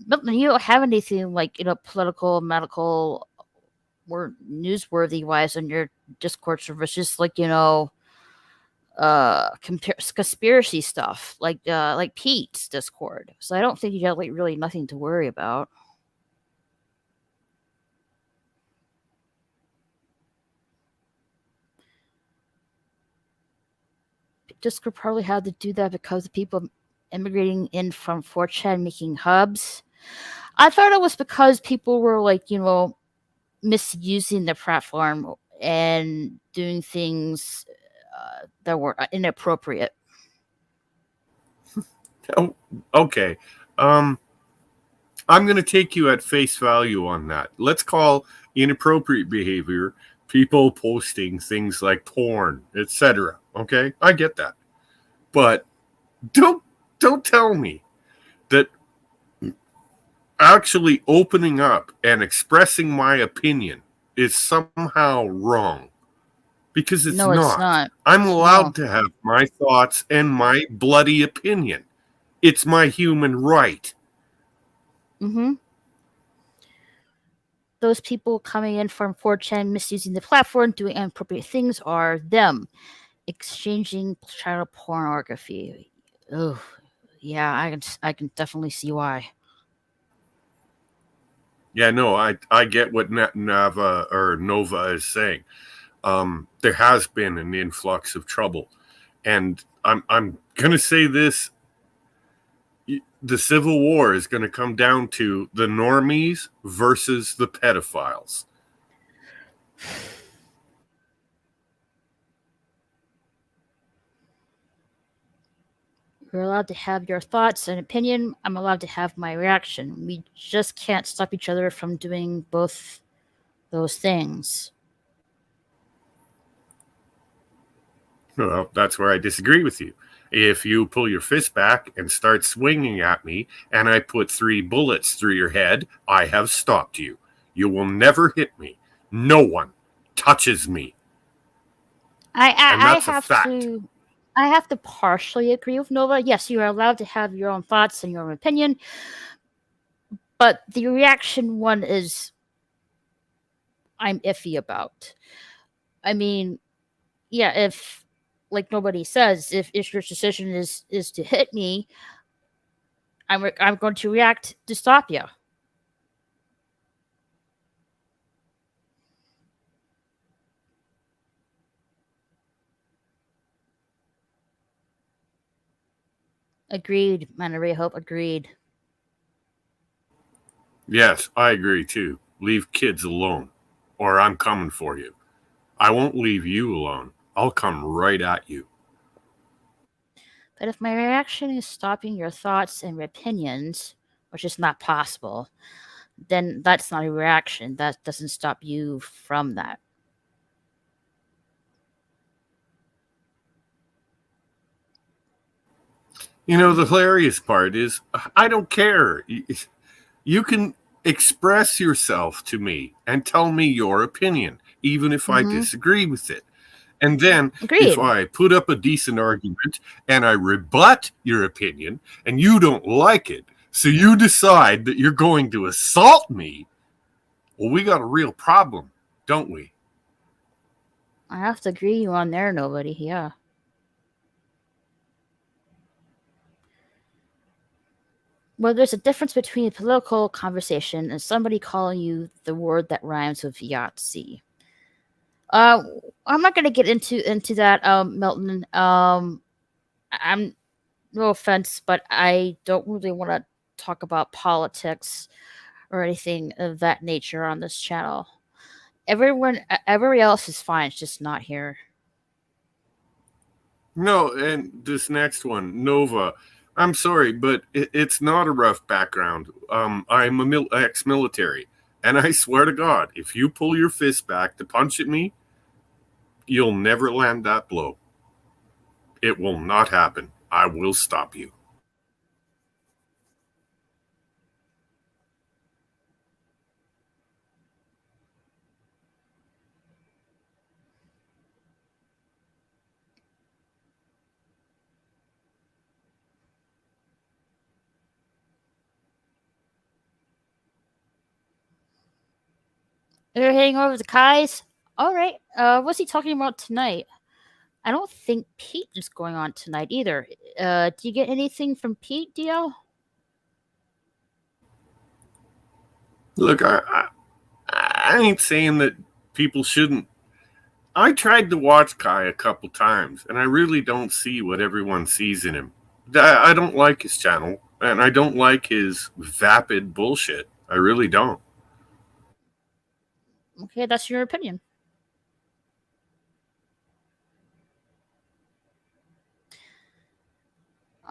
Milton, you don't have anything like, political, medical, or newsworthy wise on your Discord server. It's just like, conspiracy stuff, like Pete's Discord. So I don't think you have like really nothing to worry about. Discord probably had to do that because of people immigrating in from 4chan making hubs. I thought it was because people were like, misusing the platform and doing things that were inappropriate. Oh, okay. I'm going to take you at face value on that. Let's call inappropriate behavior people posting things like porn, etc. Okay, I get that, but don't tell me that actually opening up and expressing my opinion is somehow wrong, because it's not. I'm allowed to have my thoughts and my bloody opinion. It's my human right. Mm-hmm. those people coming in from 4chan misusing the platform, doing inappropriate things are them. Exchanging child pornography. Oh, yeah, I can definitely see why. Yeah, no, I get what Nava or Nova is saying. There has been an influx of trouble, and I'm gonna say this: the Civil War is going to come down to the normies versus the pedophiles. You're allowed to have your thoughts and opinion. I'm allowed to have my reaction. We just can't stop each other from doing both those things. Well, that's where I disagree with you. If you pull your fist back and start swinging at me, and I put 3 bullets through your head, I have stopped you. You will never hit me. No one touches me. I And I, I that's a have fact. to I have to partially agree with Nova. Yes, you are allowed to have your own thoughts and your own opinion, but the reaction one is I'm iffy about. I mean, yeah, if like nobody says, if your decision is to hit me, I'm going to react to stop you. Agreed, Manary Hope. Agreed. Yes, I agree too. Leave kids alone, or I'm coming for you. I won't leave you alone. I'll come right at you. But if my reaction is stopping your thoughts and opinions, which is not possible, then that's not a reaction. That doesn't stop you from that. You know, the hilarious part is I don't care. You can express yourself to me and tell me your opinion, even if I Mm-hmm. disagree with it. And then if Agreed. I put up a decent argument and I rebut your opinion and you don't like it, so you decide that you're going to assault me, well, we got a real problem, don't we? I have to agree you on there, nobody. Yeah. Well, there's a difference between a political conversation and somebody calling you the word that rhymes with Yahtzee. Uh, I'm not gonna get into that, Milton. I'm no offense, but I don't really want to talk about politics or anything of that nature on this channel. Everybody else is fine. It's just not here. No, and this next one, Nova. I'm sorry, but it's not a rough background. I'm a ex-military, and I swear to God, if you pull your fist back to punch at me, you'll never land that blow. It will not happen. I will stop you. You're heading over to Kai's. All right. What's he talking about tonight? I don't think Pete is going on tonight either. Do you get anything from Pete, DL? Look, I ain't saying that people shouldn't. I tried to watch Kai a couple times, and I really don't see what everyone sees in him. I don't like his channel, and I don't like his vapid bullshit. I really don't. Okay, that's your opinion.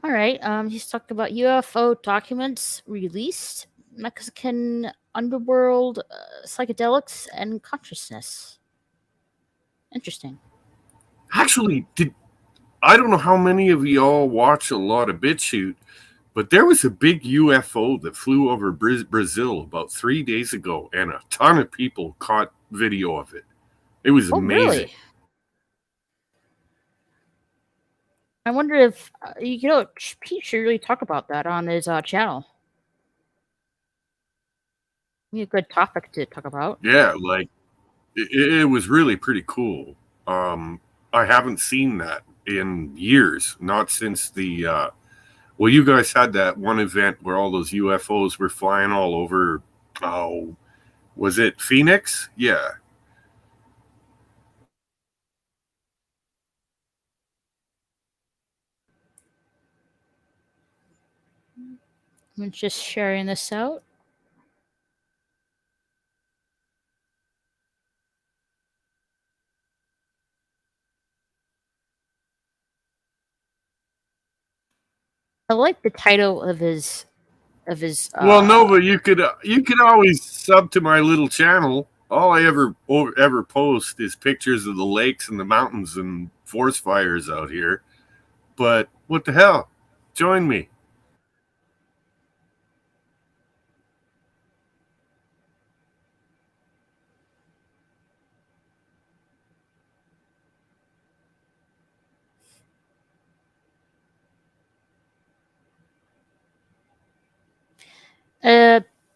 All right. He's talked about UFO documents released, Mexican underworld, psychedelics, and consciousness. Interesting. Actually, I don't know how many of y'all watch a lot of BitChute, but there was a big UFO that flew over Brazil about 3 days ago, and a ton of people caught video of it. It was Oh, amazing. really? I wonder if Pete should really talk about that on his channel. A good topic to talk about. Yeah, like it was really pretty cool. I haven't seen that in years, not since the well, you guys had that one event where all those UFOs were flying all over. Oh, was it Phoenix? Yeah. I'm just sharing this out. I like the title of his Well, Nova, you could always sub to my little channel. All I ever post is pictures of the lakes and the mountains and forest fires out here. But what the hell? Join me.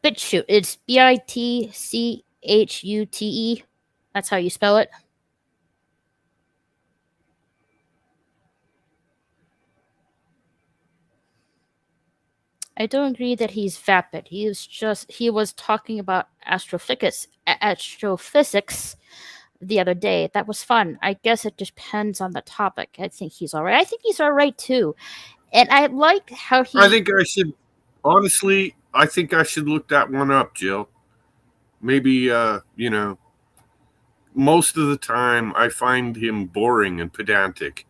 BitChute. It's BITCHUTE. That's how you spell it. I don't agree that he's vapid. He was talking about astrophysics the other day. That was fun. I guess it depends on the topic. I think he's all right. I think he's all right too. And I like how he. I think I should honestly. I think I should look that one up, Jill. Maybe most of the time I find him boring and pedantic.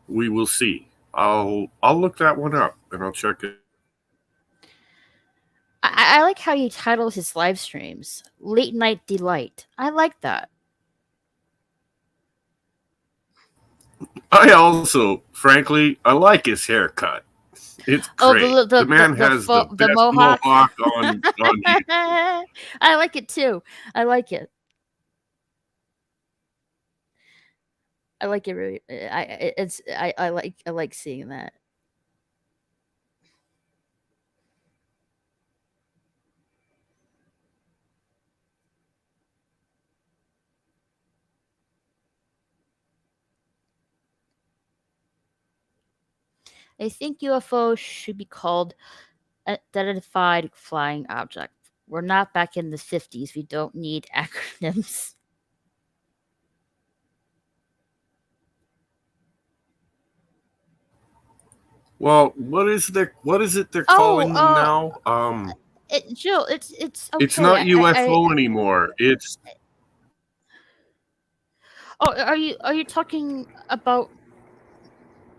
We will see. I'll look that one up and I'll check it. I like how he titles his live streams "Late Night Delight." I like that. I also, frankly, I like his haircut. It's great. The man has the best mohawk on I like it too. I like it. I like it really. I like seeing that. I think UFO should be called identified flying object. We're not back in the 50s. We don't need acronyms. Well, what is it they're calling them now? Jill, it's okay. It's not UFO anymore. It's are you talking about?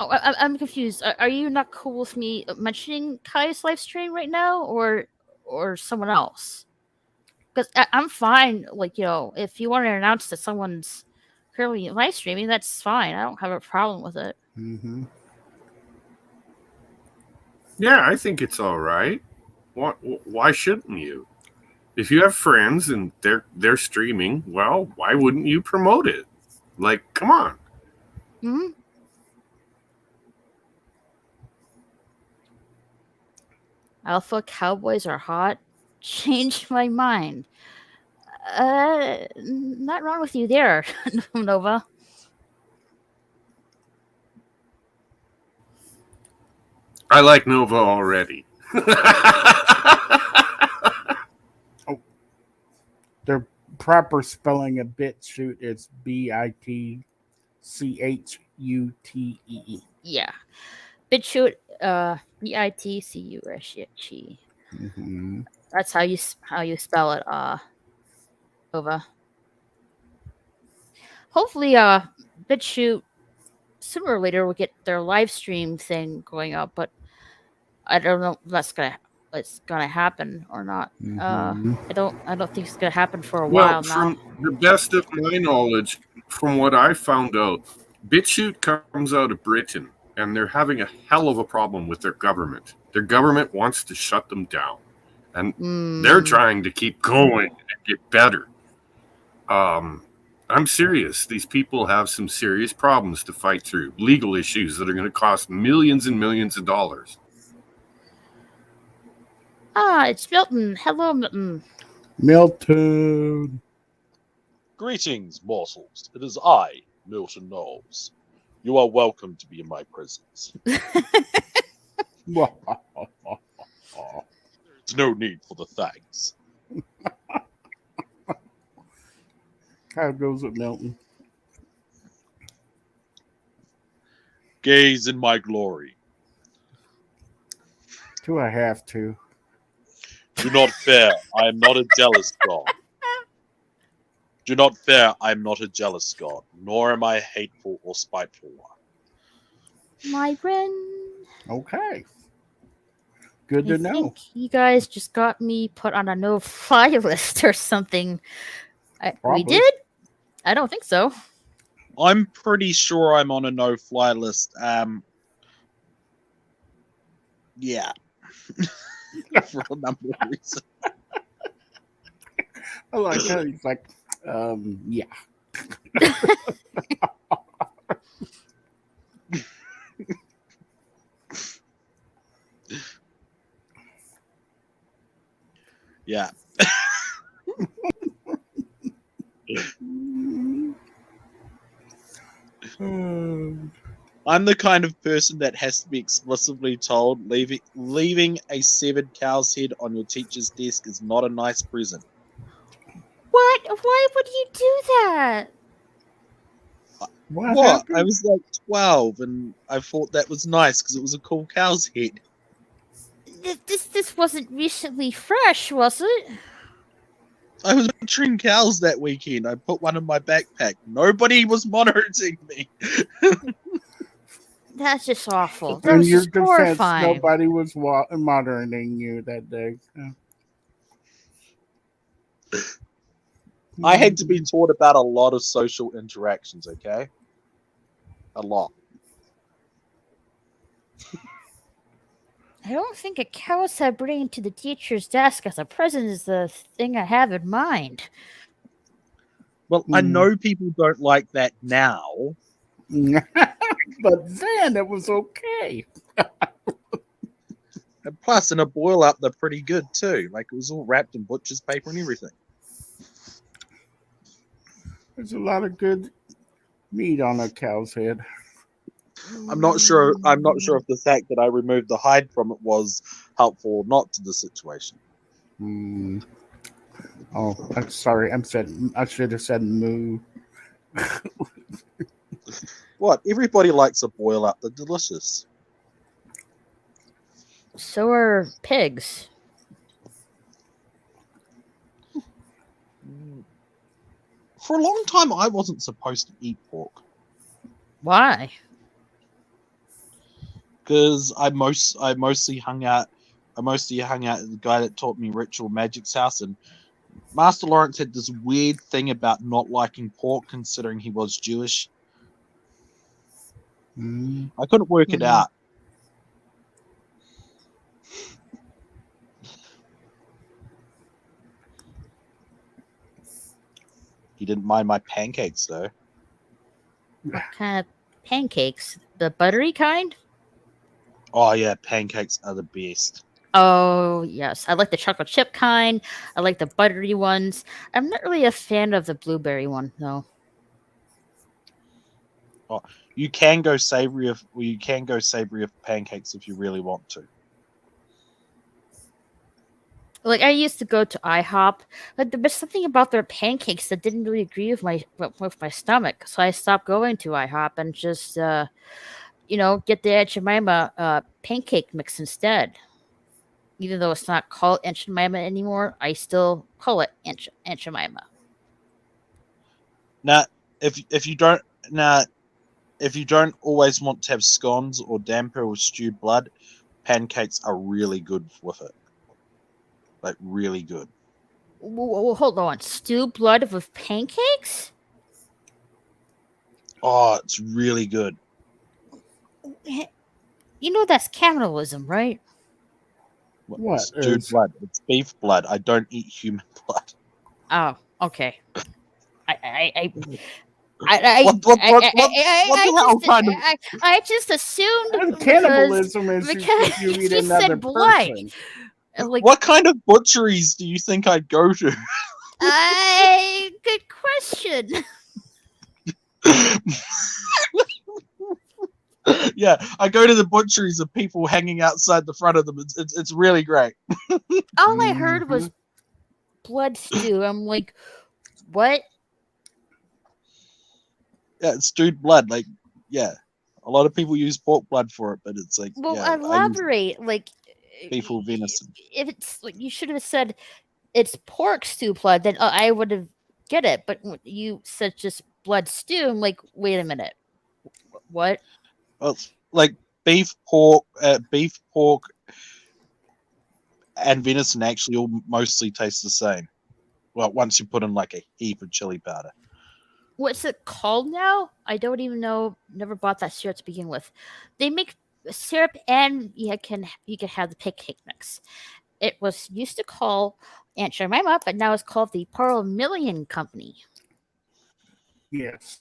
Oh, I'm confused. Are you not cool with me mentioning Kai's live stream right now, or someone else? Because I'm fine. Like, if you want to announce that someone's currently live streaming, that's fine. I don't have a problem with it. Mm-hmm. Yeah, I think it's all right. Why shouldn't you? If you have friends and they're streaming, well, why wouldn't you promote it? Like, come on. Hmm. Alpha cowboys are hot. Changed my mind. Not wrong with you there, Nova. I like Nova already. Oh, their proper spelling of BitChute is BITCHUTE. Yeah, BitChute. BITCUSHE. Mm-hmm. That's how you spell it. Nova. Hopefully, BitChute sooner or later will get their live stream thing going up, but I don't know if that's gonna happen or not. Mm-hmm. I don't think it's gonna happen for a Well, while now. from the best of my knowledge, from what I found out, BitChute comes out of Britain, and they're having a hell of a problem with their government. Their government wants to shut them down, and they're trying to keep going and get better. I'm serious. These people have some serious problems to fight through, legal issues that are going to cost millions and millions of dollars. It's Milton. Hello, Milton. Milton. Greetings, mortals. It is I, Milton Knowles. You are welcome to be in my presence. There's no need for the thanks. How goes it, Milton? Gaze in my glory. Do I have to? Do not fear, I am not a jealous god. Do not fear, I am not a jealous god, nor am I a hateful or spiteful one. Myron. Okay. Good to I know. think you guys just got me put on a no-fly list or something. We Probably. did? I don't think so. I'm pretty sure I'm on a no-fly list. Yeah. For a number of reasons. I like how he's like, yeah. Yeah. I'm the kind of person that has to be explicitly told leaving a severed cow's head on your teacher's desk is not a nice present. What? Why would you do that? What What? happened? I was like 12 and I thought that was nice because it was a cool cow's head. This wasn't recently fresh, was it? I was butchering cows that weekend. I put one in my backpack. Nobody was monitoring me. That's just awful. That In was your just defense, horrifying. nobody was monitoring you that day. I had to be taught about a lot of social interactions, okay? A lot. I don't think a cow's head bringing to the teacher's desk as a present is the thing I have in mind. Well, I know people don't like that now. But then it was okay. And plus, in a boil up, they're pretty good too. Like, it was all wrapped in butcher's paper and everything. There's a lot of good meat on a cow's head. I'm not sure if the fact that I removed the hide from it was helpful or not to the situation. Oh, I'm sorry. I should have said moo. What? Everybody likes a boil up. They're delicious. So are pigs. For a long time, I wasn't supposed to eat pork Why? because I mostly hung out. I mostly hung out at the guy that taught me ritual magic's house, and Master Lawrence had this weird thing about not liking pork, considering he was Jewish. I couldn't work it out. He didn't mind my pancakes, though. What kind of pancakes? The buttery kind? Oh, yeah, pancakes are the best. Oh, yes. I like the chocolate chip kind. I like the buttery ones. I'm not really a fan of the blueberry one, though. You can go savory of pancakes if you really want to. Like, I used to go to IHOP, but there was something about their pancakes that didn't really agree with my stomach. So I stopped going to IHOP and just, get the Aunt Jemima pancake mix instead. Even though it's not called Aunt Jemima anymore, I still call it Aunt Jemima. Now, if you don't always want to have scones or damper with stewed blood, pancakes are really good with it. Like, really good. Well, hold on. Stewed blood with pancakes? Oh, it's really good. You know that's cannibalism, right? What? Stewed blood. It's beef blood. I don't eat human blood. Oh, okay. I just assumed Cannibalism is because you eat you another said blood. person. Like, What kind of butcheries do you think I'd go to? good question. Yeah, I go to the butcheries of people hanging outside the front of them. It's really great. All I heard was blood stew. I'm like, what? Yeah, it's stewed blood. Like, yeah, a lot of people use pork blood for it, but it's like, Well, yeah, I use elaborate. Like, beef or venison. if it's like, you should have said it's pork stew blood, then I would have get it. But when you said just blood stew, I'm like, wait a minute, what? Well, it's like beef, pork, and venison actually all mostly taste the same. Well, once you put in like a heap of chili powder. What's it called now? I don't even know. Never bought that syrup to begin with. They make syrup, and you can have the pancake mix. It was used to call Aunt Jemima, but now it's called the Pearl Million Company. Yes.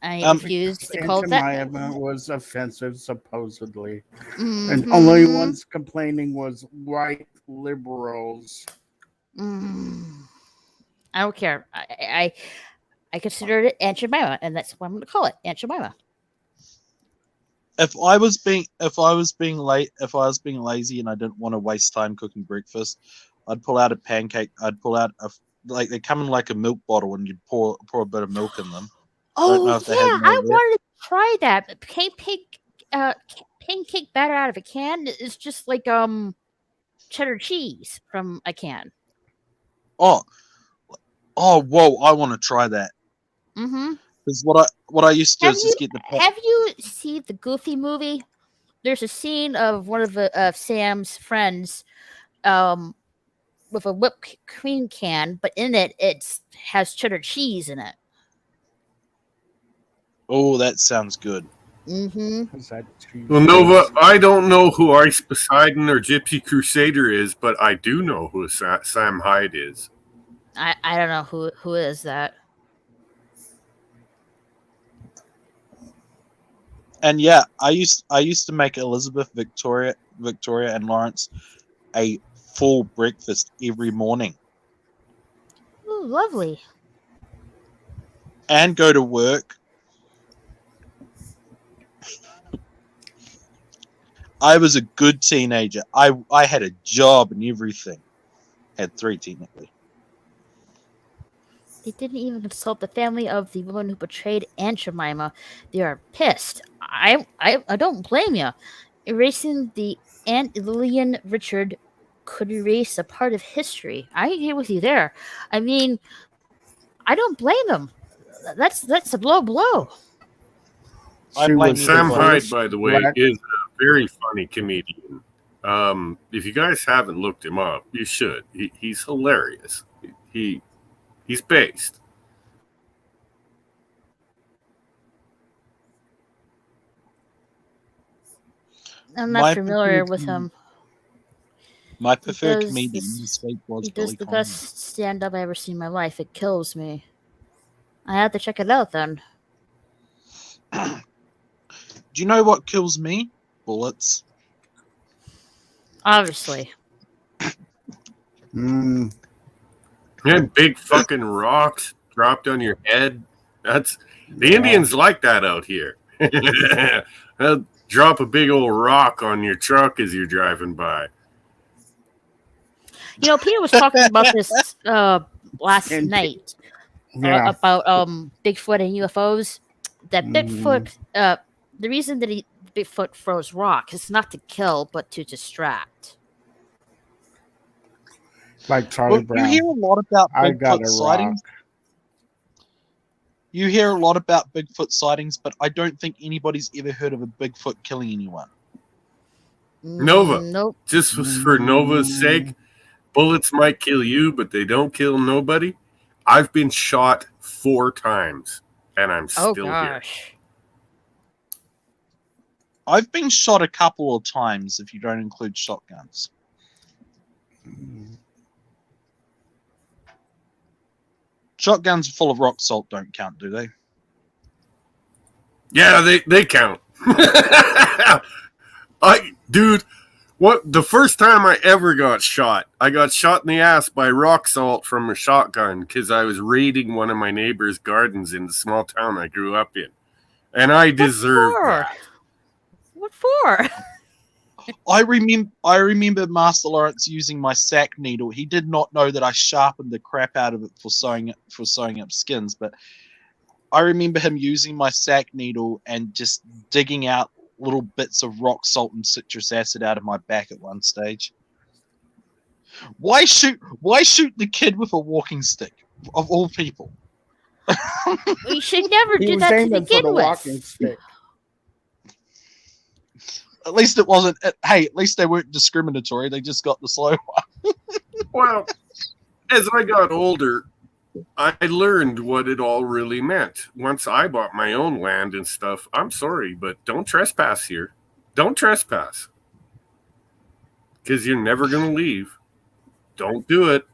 I refuse to call it that. Jemima was offensive, supposedly. Mhm. And only ones complaining was white liberals. I don't care. I consider it Aunt Jemima, and that's what I'm going to call it, Aunt Jemima. If I was being lazy and I didn't want to waste time cooking breakfast, I'd pull out a pancake. I'd pull out like they come in like a milk bottle, and you'd pour a bit of milk in them. Oh know if they yeah, have I milk there. wanted to try that. But pancake batter out of a can is just like cheddar cheese from a can. Oh, whoa! I want to try that. Mm-hmm. Because what I used to do is just get the Have you seen the Goofy movie? There's a scene of one of Sam's friends with a whipped cream can, but in it has cheddar cheese in it. Oh, that sounds good. Mm-hmm. Is that true? Well, Nova, I don't know who Ice Poseidon or Gypsy Crusader is, but I do know who Sam Hyde is. I don't know who is that. And yeah, I used to make Elizabeth, Victoria, and Lawrence a full breakfast every morning, Ooh, lovely. and go to work. I was a good teenager. I had a job and everything. Had 3 technically. They didn't even insult the family of the woman who betrayed Aunt Jemima. They are pissed. I don't blame you. Erasing the Aunt Lillian Richard could erase a part of history. I agree with you there. I mean, I don't blame them. That's a blow. I She blame was you Sam for Hyde, first by the way, black- is a very funny comedian. If you guys haven't looked him up, you should. He's hilarious. He's based. I'm My not familiar preferred with him. My preferred does comedian this- this week was He Billy does the Coleman. best stand-up I ever seen in my life. It kills me. I have to check it out then. Do you know what kills me? Bullets. Obviously. Mm, And big fucking rocks dropped on your head. That's the yeah. Indians like that out here. They'll drop a big old rock on your truck as you're driving by. You know, Peter was talking about this last And- night Yeah. about Bigfoot and UFOs. That Mhm. Bigfoot, the reason that Bigfoot throws rocks is not to kill, but to distract. Like Charlie Well, Brown. you hear a lot about I got Bigfoot a sightings. rock. You hear a lot about Bigfoot sightings, but I don't think anybody's ever heard of a Bigfoot killing anyone. Nova. Nope. Just for Nova's sake, bullets might kill you, but they don't kill nobody. I've been shot 4 times, and I'm Oh still here. gosh. I've been shot a couple of times if you don't include shotguns. Shotguns full of rock salt don't count, do they? Yeah, they count. Dude, The first time I ever got shot, I got shot in the ass by rock salt from a shotgun because I was raiding one of my neighbor's gardens in the small town I grew up in. And I deserved that. What for? I remember Master Lawrence using my sack needle. He did not know that I sharpened the crap out of it for sewing up skins, but I remember him using my sack needle and just digging out little bits of rock salt and citrus acid out of my back at one stage. Why shoot the kid with a walking stick, of all people? We should never He do was that to aiming for begin the with. walking stick. At least it wasn't. Hey, at least they weren't discriminatory. They just got the slow one. Well, as I got older, I learned what it all really meant. Once I bought my own land and stuff, I'm sorry, but don't trespass here. Don't trespass. Because you're never going to leave. Don't do it.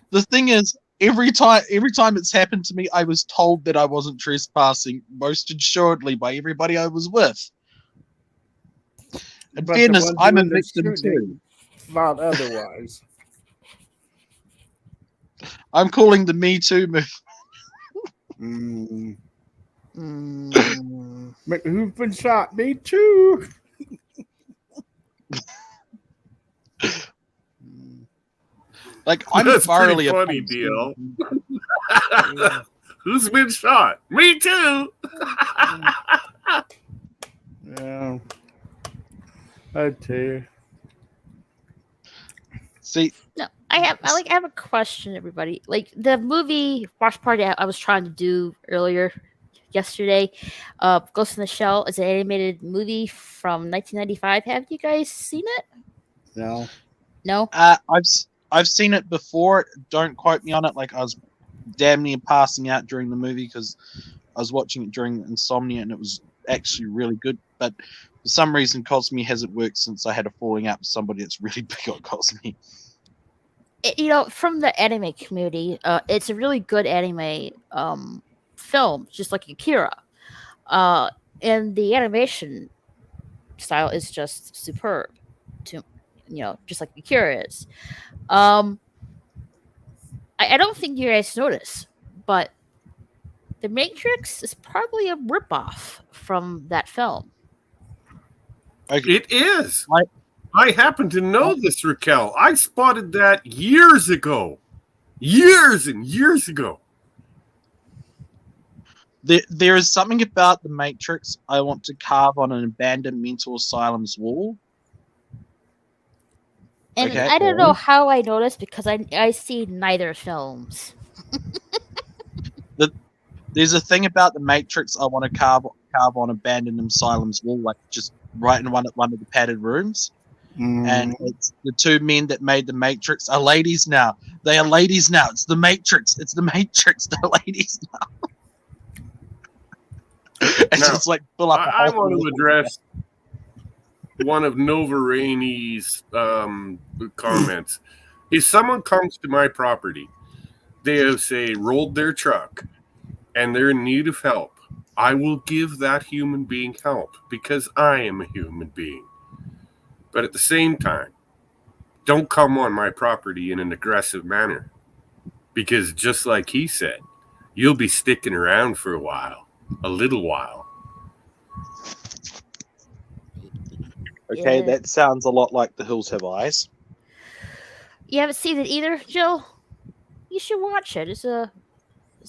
The thing is, every time it's happened to me, I was told that I wasn't trespassing, most assuredly by everybody I was with. In But fairness, the ones I'm a doing the victim shooting too. thought otherwise. I'm calling the Me Too movement. But who's been shot? Me too. Like, I'm That's thoroughly pretty funny, opposed deal. to- Who's been shot? Me too. Yeah. I tell you. See, No, I have a question, everybody. Like the movie watch party I was trying to do earlier yesterday, Ghost in the Shell is an animated movie from 1995. Have you guys seen it? No. No. I've seen it before. Don't quote me on it. Like, I was damn near passing out during the movie because I was watching it during insomnia, and it was actually really good. But for some reason, Cosme hasn't worked since I had a falling out with somebody that's really big on Cosme. From the anime community, it's a really good anime film, just like Akira. And the animation style is just superb, to just like Akira is. I don't think you guys notice, but The Matrix is probably a ripoff from that film. It is. I happen to know this, Raquel. I spotted that years ago. Years and years ago. There is something about the Matrix I want to carve on an abandoned mental asylum's wall. And Okay. I don't know how I noticed because I see neither films. There's a thing about the Matrix I want to carve on abandoned asylum's wall, like just right in one of the padded rooms. And it's the two men that made the Matrix are ladies now. They are ladies now. It's the Matrix. It's the Matrix. They're ladies now. It's Now, just like fill up. I want to address one of Nova Rainey's comments. If someone comes to my property, they have, say, rolled their truck, and they're in need of help, I will give that human being help because I am a human being. But at the same time, don't come on my property in an aggressive manner. Because just like he said, you'll be sticking around for a little while. Okay, Yeah. that sounds a lot like The Hills Have Eyes. You haven't seen it either, Jill? You should watch it. It's a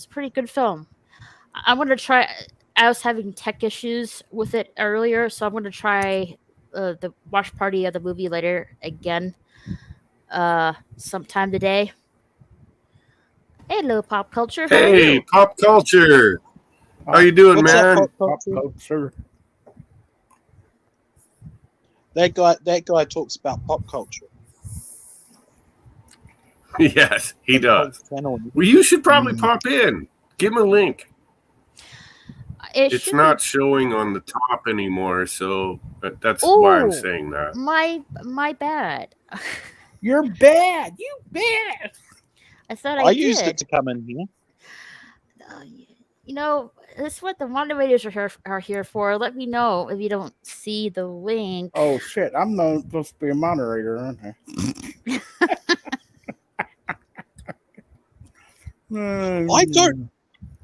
pretty good film. I'm gonna try. I was having tech issues with it earlier, so I'm gonna try the watch party of the movie later again, sometime today. Hello, pop culture. How are Hey, you? pop culture. How you doing, What's man? up, Pop Pop Culture? culture. That guy talks about pop culture. Yes, he does. Channel. Well, you should probably pop in. Give him a link. It's should not be- showing on the top anymore, so that's why I'm Oh. saying that. my bad. You're bad. You bad. I thought I I used did. it to come in here. Uh, You know, that's what the moderators are here for. Let me know if you don't see the link. Oh shit! I'm not supposed to be a moderator, aren't I?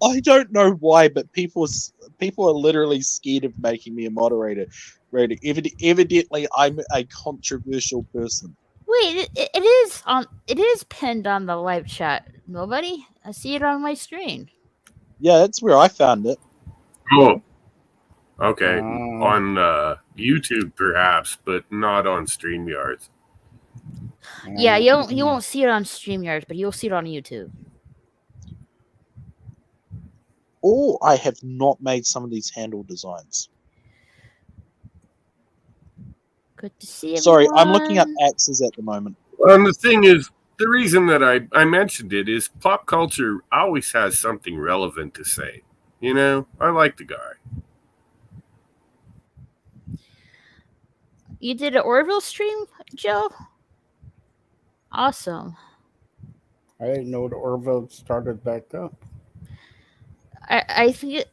I don't know why, but people are literally scared of making me a moderator. Right? Evidently, I'm a controversial person. Wait, it is pinned on the live chat. Nobody? I see it on my screen. Yeah, that's where I found it. Oh, okay. On YouTube, perhaps, but not on StreamYards. Yeah, you won't see it on StreamYards, but you'll see it on YouTube. Or I have not made some of these handle designs. Good to see you. Sorry, I'm looking up axes at the moment. And the thing is, the reason that I mentioned it is pop culture always has something relevant to say. You know, I like the guy. You did an Orville stream, Joe? Awesome. I didn't know the Orville started back up. I think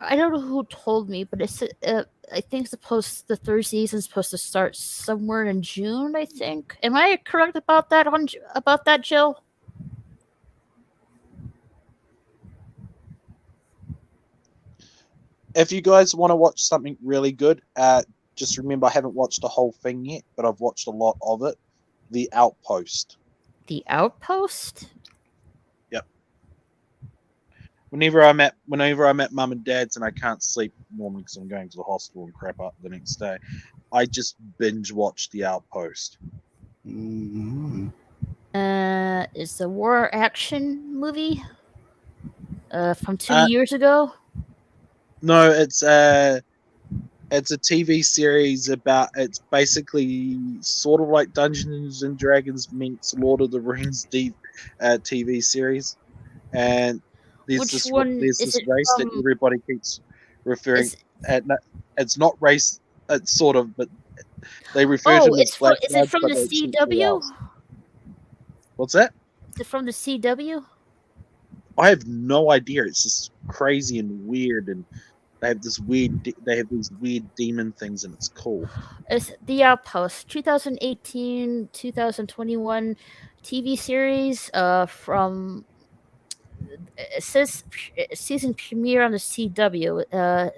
I don't know who told me, but it's I think the third season is supposed to start somewhere in June. I think. Am I correct about that, Jill? If you guys want to watch something really good, just remember I haven't watched the whole thing yet, but I've watched a lot of it. The Outpost. The Outpost. Yep. Whenever I'm at mum and dad's and I can't sleep normally because I'm going to the hospital and crap up the next day, I just binge watch The Outpost. Mm-hmm. It's a war action movie. From 2 years ago. No, it's a TV series about. It's basically sort of like Dungeons and Dragons meets Lord of the Rings TV series, and there's this race that everybody keeps referring. It's not race. It's sort of, but they refer to them as Black. Is it from the CW? What's that? Is it from the CW? I have no idea. It's just crazy and weird, and they have these weird demon things, and it's cool. It's The Outpost, 2018, 2021 TV series. From it says season premiere on the CW.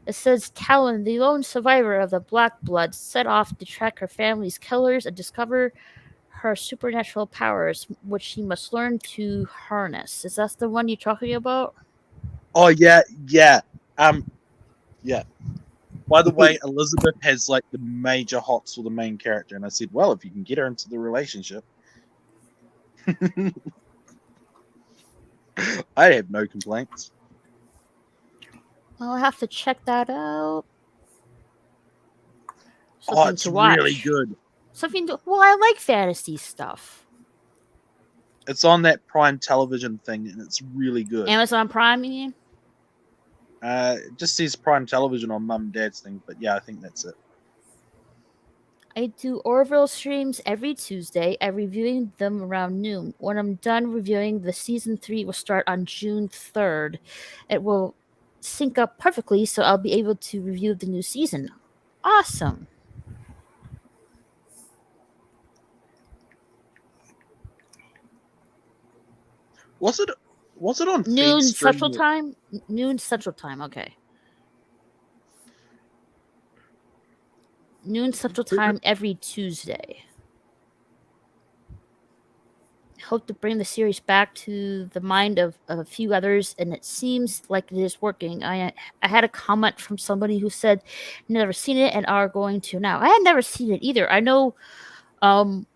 It says Talon, the lone survivor of the Black Bloods, set off to track her family's killers and discover her supernatural powers, which she must learn to harness. Is that the one you're talking about? Oh yeah. Yeah. By the way, Elizabeth has like the major hots for the main character, and I said, well, if you can get her into the relationship, I have no complaints. I'll have to check that out. It's really good. Well, I like fantasy stuff. It's on that Prime Television thing, and it's really good. Amazon Prime, you mean? It just says Prime Television on Mum and Dad's thing, but yeah, I think that's it. I do Orville streams every Tuesday. I'm reviewing them around noon. When I'm done reviewing, the season 3 will start on June 3rd. It will sync up perfectly, so I'll be able to review the new season. Awesome. Was it on noon Central Time? Noon Central Time, okay. Noon Central Time every Tuesday. Hope to bring the series back to the mind of a few others, and it seems like it is working. I had a comment from somebody who said never seen it and are going to now. I had never seen it either. I know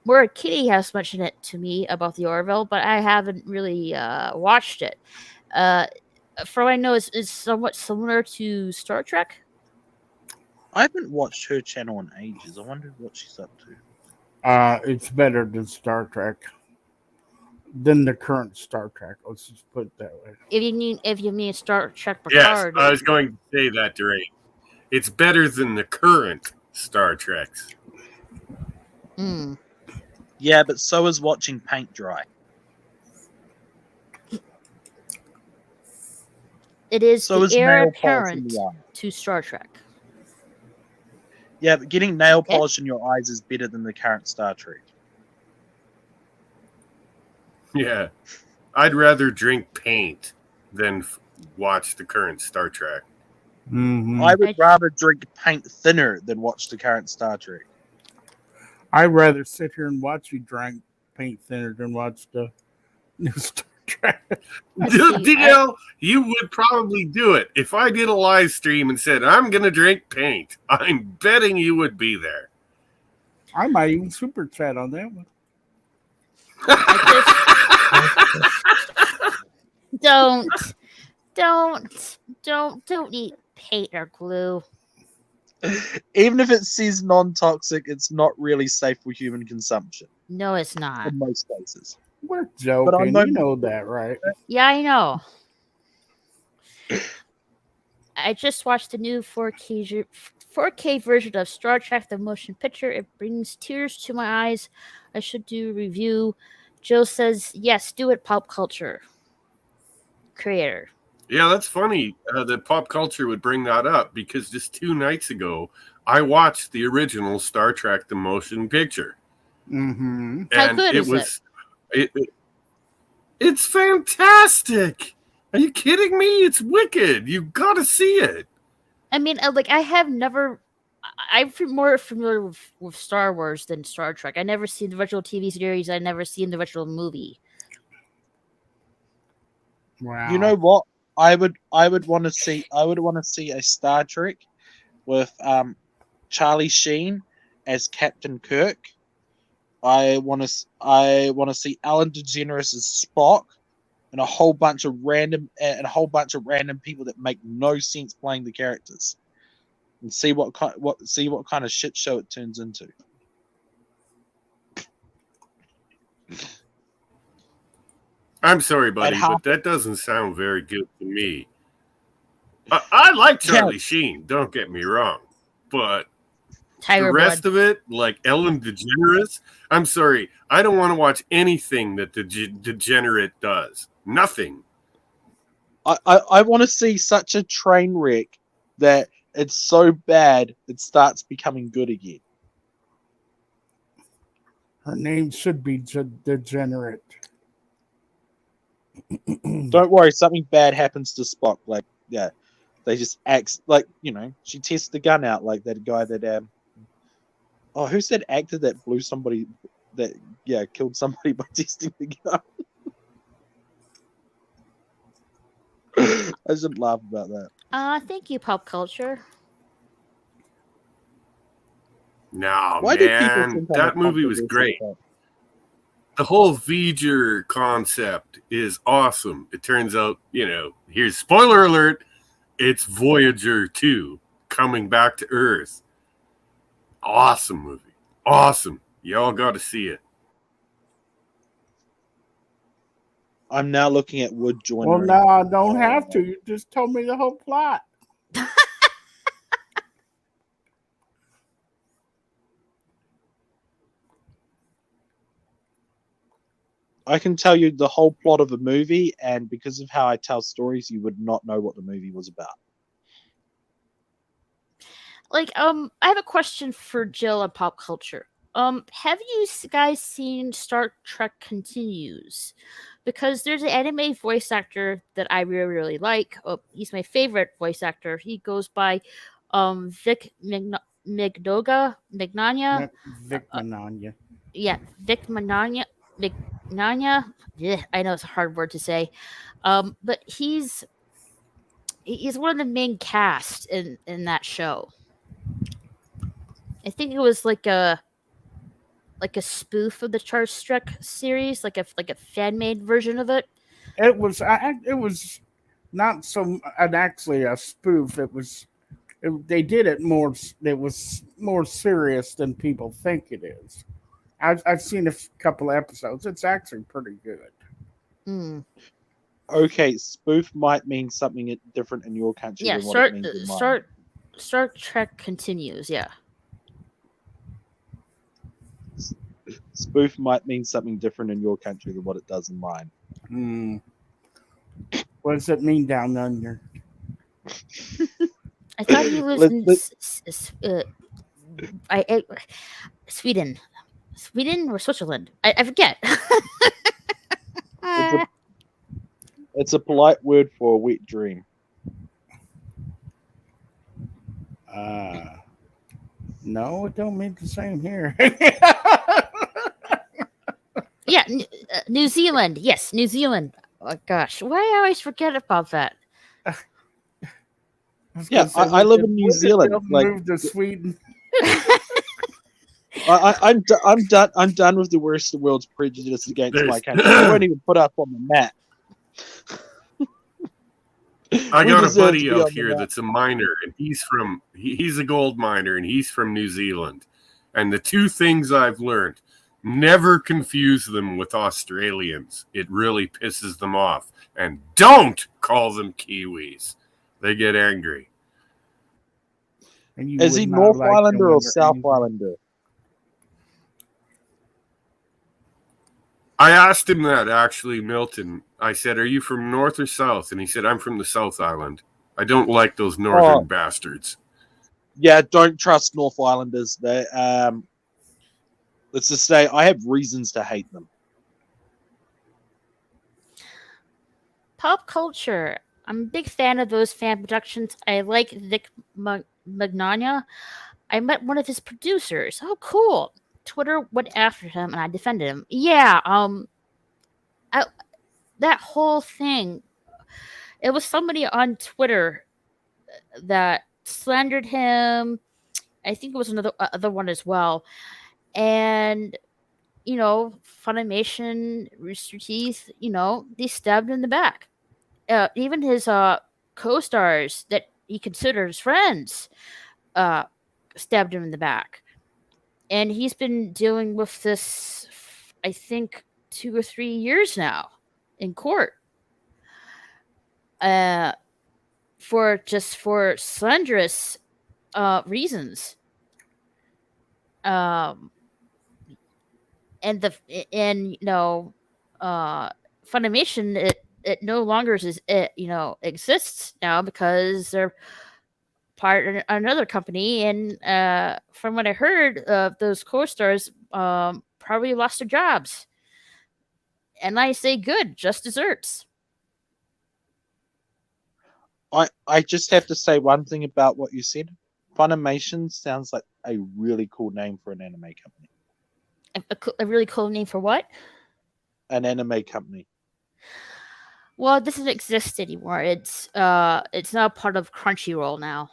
where Kitty has mentioned it to me about the Orville, but I haven't really watched it. For what I know, it's somewhat similar to Star Trek. I haven't watched her channel in ages. I wonder what she's up to. It's better than Star Trek. Than the current Star Trek. Let's just put it that way. If you mean Star Trek Picard. Yes, I was going to say that, Doreen. It's better than the current Star Treks. Yeah, but so is watching paint dry. It is So the is heir nail polish in apparent the eye. to Star Trek. Yeah, but getting nail Okay. polish in your eyes is better than the current Star Trek. Yeah. I'd rather drink paint than watch the current Star Trek. Mm-hmm. I would rather drink paint thinner than watch the current Star Trek. I'd rather sit here and watch you drink paint thinner than watch the new Star Trek. Let's see, DL, you would probably do it. If I did a live stream and said, I'm going to drink paint, I'm betting you would be there. I might even super chat on that one. Don't eat paint or glue. Even if it says non-toxic, it's not really safe for human consumption No, it's not. in most cases. We're joking. know- You know that, right? Yeah, I know. I just watched the new 4K version of Star Trek: The Motion Picture. It brings tears to my eyes. I should do a review. Joe says, yes, do it, pop culture creator. Yeah, that's funny that pop culture would bring that up because just 2 nights ago, I watched the original Star Trek: The Motion Picture. Mm-hmm. How And good it is was, it's fantastic. Are you kidding me? It's wicked. You got to see it. I mean, I have never. I'm more familiar with Star Wars than Star Trek. I never seen the original TV series. I never seen the original movie. Wow. You know what? I would want to see. I would want to see a Star Trek with Charlie Sheen as Captain Kirk. I want to see Ellen DeGeneres as Spock, and a whole bunch of random people that make no sense playing the characters, and see what kind of shit show it turns into. I'm sorry, buddy, but that doesn't sound very good to me. I like Charlie Sheen, don't get me wrong, but Tiger the rest Blood. of it, like Ellen DeGeneres, I'm sorry, I don't want to watch anything that the degenerate does. Nothing. I want to see such a train wreck that it's so bad it starts becoming good again. Her name should be Degenerate. Don't worry, something bad happens to Spock. Like, yeah, they just act like, she tests the gun out like that guy that who's that actor that blew somebody killed somebody by testing the gun? I shouldn't laugh about that. Thank you, pop culture. No, Why do people man, think I'm that a movie was great. controversial The whole V'ger concept is awesome. It turns out, here's spoiler alert, it's Voyager 2 coming back to Earth. Awesome movie. Awesome. Y'all got to see it. I'm now looking at wood joinery. Well, no, I don't have to. You just told me the whole plot. I can tell you the whole plot of a movie, and because of how I tell stories, you would not know what the movie was about. I have a question for Jill on pop culture. Have you guys seen Star Trek Continues? Because there's an anime voice actor that I really, really like. Oh, he's my favorite voice actor. He goes by Vic Mignogna. Vic Manania. Yeah, Vic Mignogna. Yeah, I know it's a hard word to say. But he's one of the main cast in that show. I think it was like a spoof of the Star Trek series, like a fan made version of it. It was not so actually a spoof. They did it more. It was more serious than people think it is. I've seen a couple of episodes. It's actually pretty good. Okay, spoof might mean something different in your country than what it means in mine. Star Trek Continues, yeah. Spoof might mean something different in your country than what it does in mine. What does it mean down under? I thought he was in Sweden. Sweden or Switzerland? I forget. It's a polite word for a wet dream. No, it don't mean the same here. Yeah, New Zealand. Yes, New Zealand. Oh gosh, why I always forget about that? Yeah, I live in New Zealand. Like, Move to Sweden. I'm done. I'm done with the worst of the world's prejudice against my country. I won't even put up on the map. I We got a deserve buddy to be out on the here map. that's a miner, and he's a gold miner, and he's from New Zealand. And the two things I've learned: never confuse them with Australians. It really pisses them off. And don't call them Kiwis. They get angry. And you Is would he not North like them Islander when or they're South angry. Islander? I asked him that, actually, Milton. I said, are you from North or South? And he said, I'm from the South Island. I don't like those northern bastards. Yeah, don't trust North Islanders. They let's just say I have reasons to hate them. Pop culture. I'm a big fan of those fan productions. I like Nick Magnolia. I met one of his producers. Oh, cool. Twitter went after him, and I defended him. Yeah. That whole thing. It was somebody on Twitter that slandered him. I think it was another other one as well. And Funimation, Rooster Teeth, they stabbed him in the back. Even his co-stars that he considers friends stabbed him in the back. And he's been dealing with this, I think, 2 or 3 years now in court. For slanderous reasons. Funimation, it no longer exists now because they're part of another company, and from what I heard, those co-stars probably lost their jobs. And I say good, just desserts. I just have to say one thing about what you said. Funimation sounds like a really cool name for an anime company. A really cool name for what? An anime company. Well, it doesn't exist anymore. It's now part of Crunchyroll now.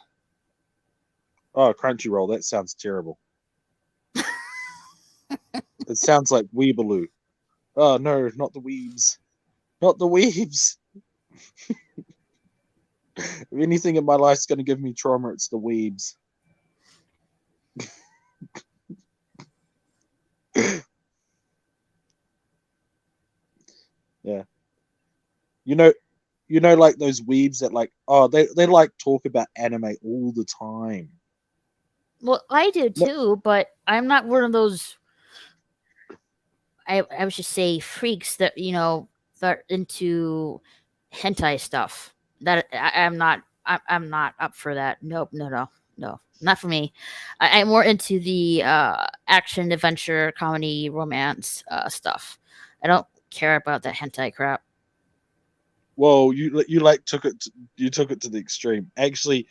Oh, Crunchyroll. That sounds terrible. It sounds like Weebaloo. Oh no, not the weebs. Not the weebs. If anything in my life's going to give me trauma, it's the weebs. Yeah. You know, like those weebs that they like talk about anime all the time. Well, I do too, but I'm not one of those. I would just say freaks that that are into hentai stuff. That I'm not. I'm not up for that. Nope. No. Not for me. I'm more into the action, adventure, comedy, romance stuff. I don't care about that hentai crap. Well, you took it to the extreme. Actually,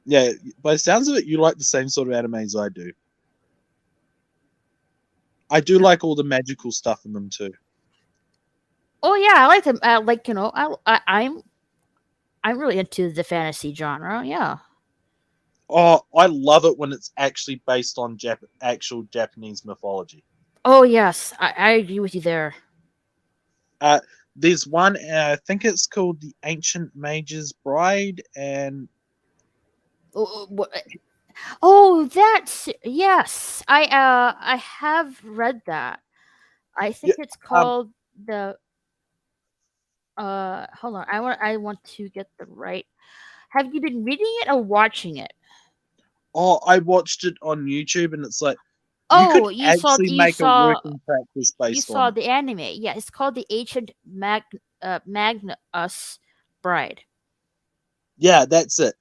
yeah. By the sounds of it, you like the same sort of animes I do. I do like all the magical stuff in them too. Oh yeah, I like them. I'm really into the fantasy genre. Yeah. Oh, I love it when it's actually based on actual Japanese mythology. Oh yes, I agree with you there. There's one, I think it's called The Ancient Mage's Bride, and oh, that's yes. I have read that. I think it's called the. Hold on. I want to get the right. Have you been reading it or watching it? Oh, I watched it on YouTube, and it's like You saw a working practice based on. You saw the anime. Yeah, it's called The Ancient Magnus Bride. Yeah, that's it.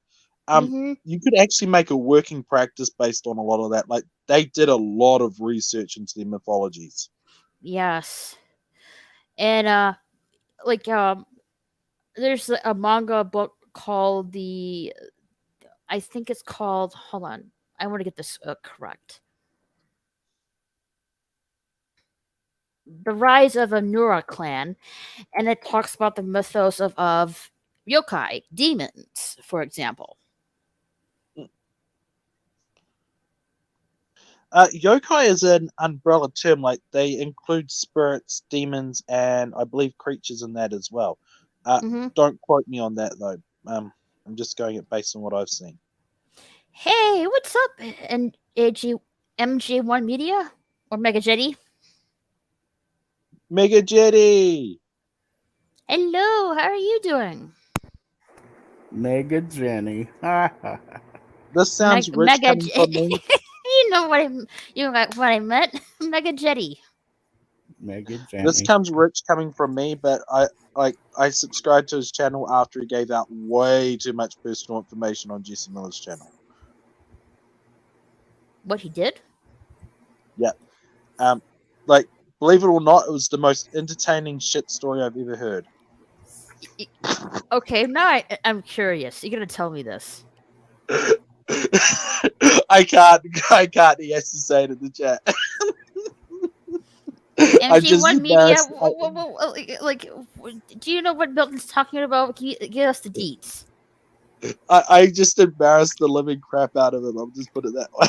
Mm-hmm. You could actually make a working practice based on a lot of that. Like they did a lot of research into their mythologies. Yes. And like there's a manga book called I think it's called, hold on, I want to get this correct. The Rise of a Nura Clan, and it talks about the mythos of yokai, demons, for example. Yokai is an umbrella term. Like they include spirits, demons, and I believe creatures in that as well. Hmm. Don't quote me on that though. I'm just going it based on what I've seen. Hey, what's up? And MG1 Media or Mega Jetty? Mega Jetty. Hello, how are you doing? Mega Jenny. This sounds rich Mega coming from me. you know what what I meant? Mega Jetty. Mega This Jenny. comes rich coming from me, but I subscribed to his channel after he gave out way too much personal information on Jesse Miller's channel. What he did? Yeah. Like believe it or not, it was the most entertaining shit story I've ever heard. Okay, now I'm curious. You're gonna tell me this. I can't. He has to say it in the chat. I'm just MG1 Media, embarrassed. like, do you know what Milton's talking about? Give us the deets. I just embarrassed the living crap out of him. I'll just put it that way.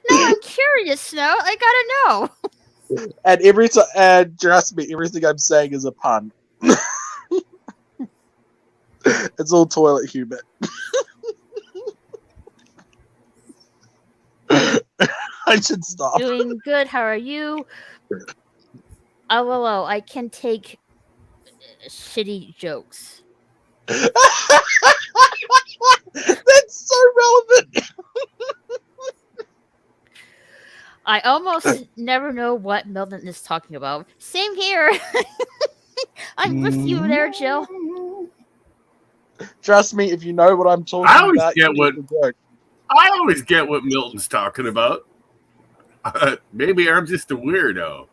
No, I'm curious, Snow. I gotta know. And every time, and trust me, everything I'm saying is a pun. It's all toilet humor. I should stop. Doing good. How are you? LOL. I can take shitty jokes. That's so relevant. I almost never know what Milton is talking about. Same here. I'm with you there, Jill. Trust me, if you know what I'm talking I always about, get you what get the joke. I always get what Milton's talking about. Maybe I'm just a weirdo.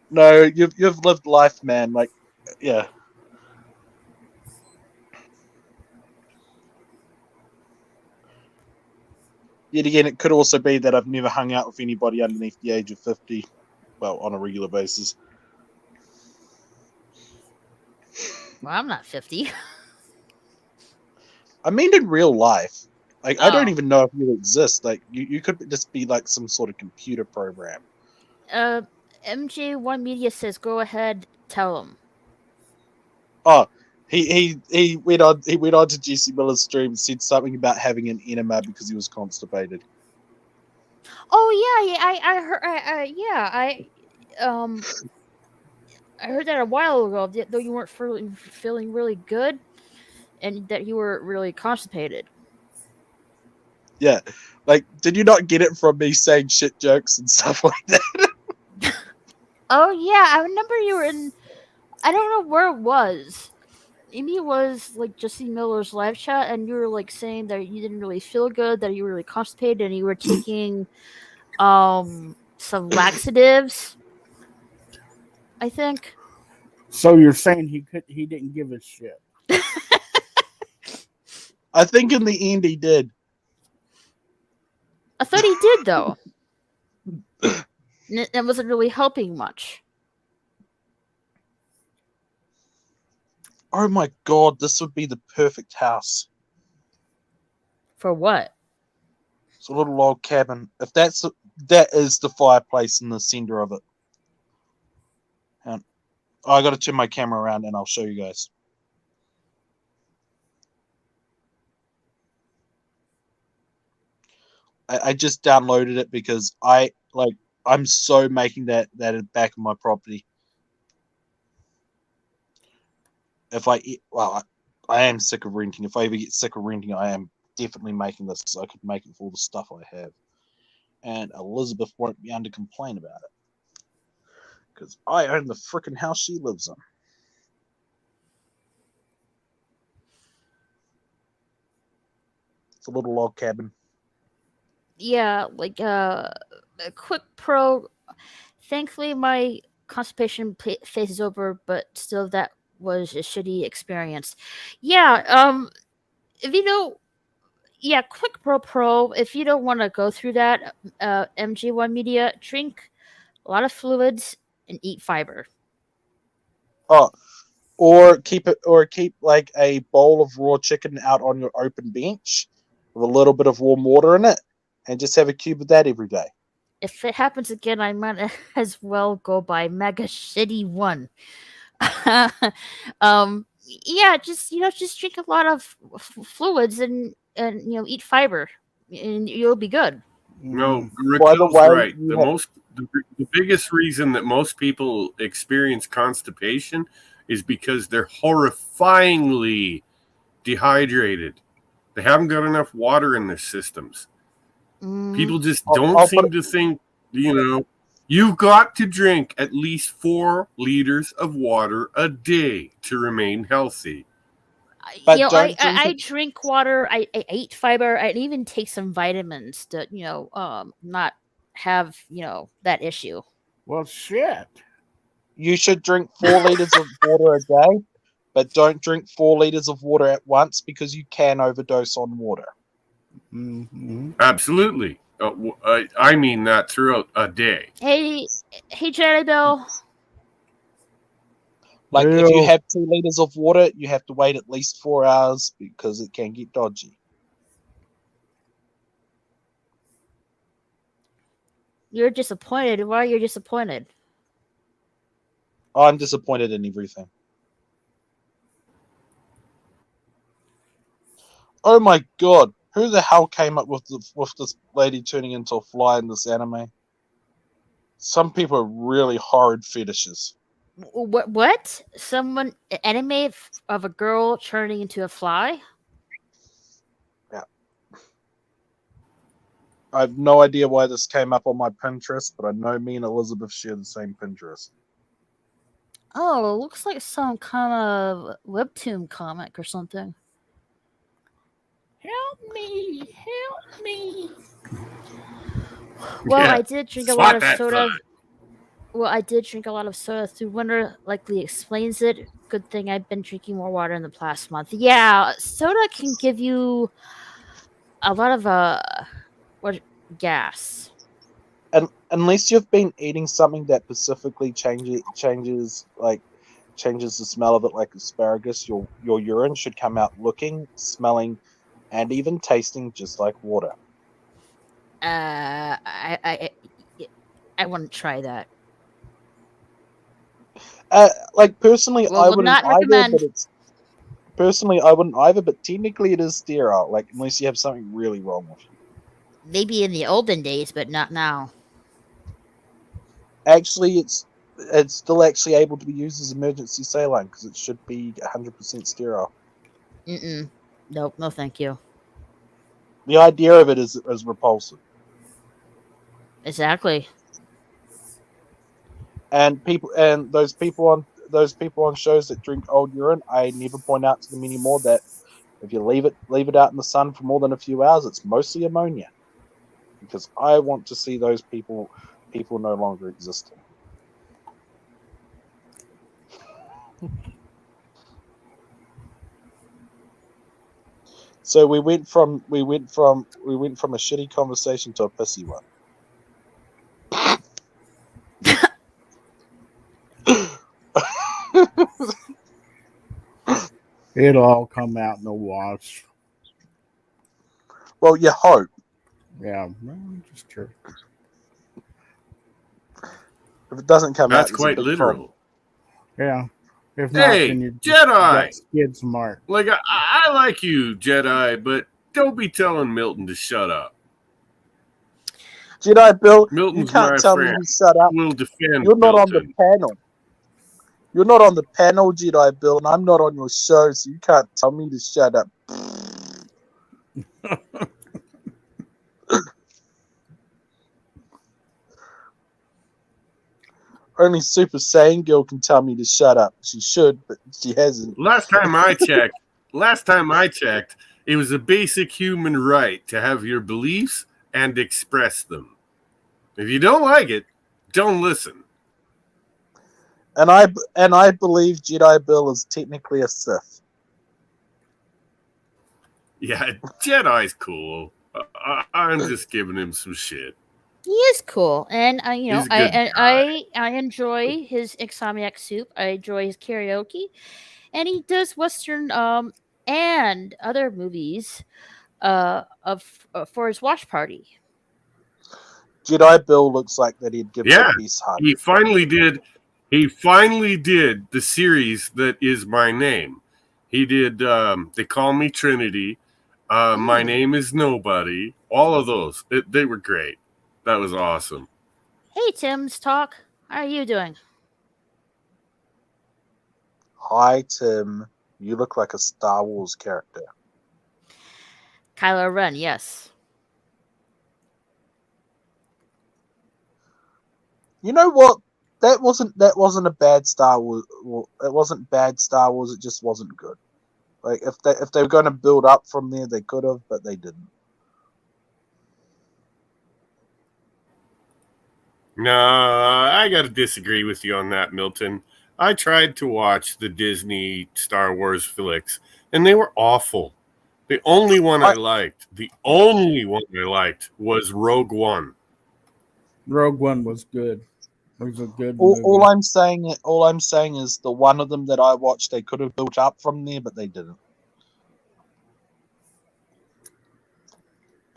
No, you've lived life, man. Like, yeah. Yet again, it could also be that I've never hung out with anybody underneath the age of 50, well, on a regular basis. Well, I'm not 50. I mean, in real life. Like, I don't Oh. even know if you exist. Like, you could just be like some sort of computer program. MJ1 Media says, go ahead, tell him. Oh, he went on to Jesse Miller's stream and said something about having an enema because he was constipated. Oh yeah, I heard. I heard that a while ago. Though you weren't feeling really good, and that you were really constipated. Yeah, like, did you not get it from me saying shit jokes and stuff like that? Oh yeah, I remember you were in. I don't know where it was. Maybe it was like Jesse Miller's live chat, and you were like saying that you didn't really feel good, that you were really constipated, and you were taking some laxatives. I think. So you're saying he didn't give a shit? I think in the end he did. I thought he did though. That wasn't really helping much. Oh my god, this would be the perfect house. For what? It's a little log cabin. If that is the fireplace in the center of it. And I got to turn my camera around and I'll show you guys. I just downloaded it because I'm so making that back in my property. If I am sick of renting. If I ever get sick of renting, I am definitely making this so I could make it for all the stuff I have. And Elizabeth won't be under complain about it. Because I own the freaking house she lives in. It's a little log cabin. Yeah, like a quick pro. Thankfully, my constipation phase is over, but still, that was a shitty experience. Yeah, if you know, yeah, quick pro. If you don't want to go through that, MG1 media, drink a lot of fluids and eat fiber. Oh, or keep like a bowl of raw chicken out on your open bench with a little bit of warm water in it, and just have a cube of that every day. If it happens again, I might as well go by mega shitty one. Yeah, just drink a lot of fluids and eat fiber, and you'll be good. No, By the Raquel's way, right. you have- The biggest reason that most people experience constipation is because they're horrifyingly dehydrated. They haven't got enough water in their systems. People just don't seem to think, you've got to drink at least 4 liters of water a day to remain healthy. But I drink water. I eat fiber. I even take some vitamins to not have that issue. Well, shit. you should drink 4 liters of water a day, but don't drink 4 liters of water at once because you can overdose on water. Mm-hmm. Absolutely. I mean that throughout a day. Hey, Jerry Bill. Like if Ew. you have 2 liters of water, you have to wait at least 4 hours because it can get dodgy. You're disappointed. Why are you disappointed? I'm disappointed in everything. Oh my god! Who the hell came up with this lady turning into a fly in this anime? Some people are really horrid fetishes. What? Someone anime of a girl turning into a fly? Yeah. I have no idea why this came up on my Pinterest, but I know me and Elizabeth share the same Pinterest. Oh, it looks like some kind of webtoon comic or something. Help me! Help me! Well, Yeah. I did drink a Swat lot of that soda. fly. Well, I did drink a lot of soda through winter. Likely explains it. Good thing I've been drinking more water in the past month. Yeah, soda can give you a lot of gas. And unless you've been eating something that specifically changes the smell of it, like asparagus, your urine should come out looking, smelling, and even tasting just like water. I want to try that. Like personally, Well, I would wouldn't not either. recommend. But personally, I wouldn't either. But technically, it is sterile. Like unless you have something really wrong with you. Maybe in the olden days, but not now. Actually, it's still actually able to be used as emergency saline because it should be 100% sterile. Nope, no thank you. The idea of it is repulsive. Exactly. And those people on shows that drink old urine, I never point out to them anymore that if you leave it out in the sun for more than a few hours, it's mostly ammonia. Because I want to see those people no longer existing. So we went from a shitty conversation to a pissy one. It'll all come out in the wash. Well, you hope. Yeah, well, just true. If it doesn't come out, That's it's quite a big literal. problem. Yeah. If not, Hey, then you Jedi! got skid smart. Like, I like you, Jedi, but don't be telling Milton to shut up. Jedi Bill, Milton's you can't my tell me friend. to shut up. We'll defend You're not on the Milton. panel. You're not on the panel, Jedi Bill, and I'm not on your show, so you can't tell me to shut up. Only Super Saiyan Girl can tell me to shut up. She should, but she hasn't. Last time I checked, It was a basic human right to have your beliefs and express them. If you don't like it, don't listen. And I believe Jedi Bill is technically a Sith. Yeah, Jedi's cool. I'm just giving him some shit. He is cool, and He's a good guy. I enjoy his Insomniac soup. I enjoy his karaoke, and he does Western and other movies of for his watch party. Jedi Bill looks like that he'd give Yeah, the best hug. he finally did. He finally did the series that is my name. He did. They Call Me Trinity. My Name Is Nobody. All of those. They were great. That was awesome. Hey, Tim's talk. How are you doing? Hi, Tim. You look like a Star Wars character. Kylo Ren, yes. You know what? That wasn't a bad Star Wars. Well, it wasn't bad Star Wars. It just wasn't good. Like if they were going to build up from there, they could have, but they didn't. No, I got to disagree with you on that, Milton. I tried to watch the Disney Star Wars flicks, and they were awful. The only one I liked was Rogue One. Rogue One was good. It was a good movie. All I'm saying is the one of them that I watched, they could have built up from there, but they didn't.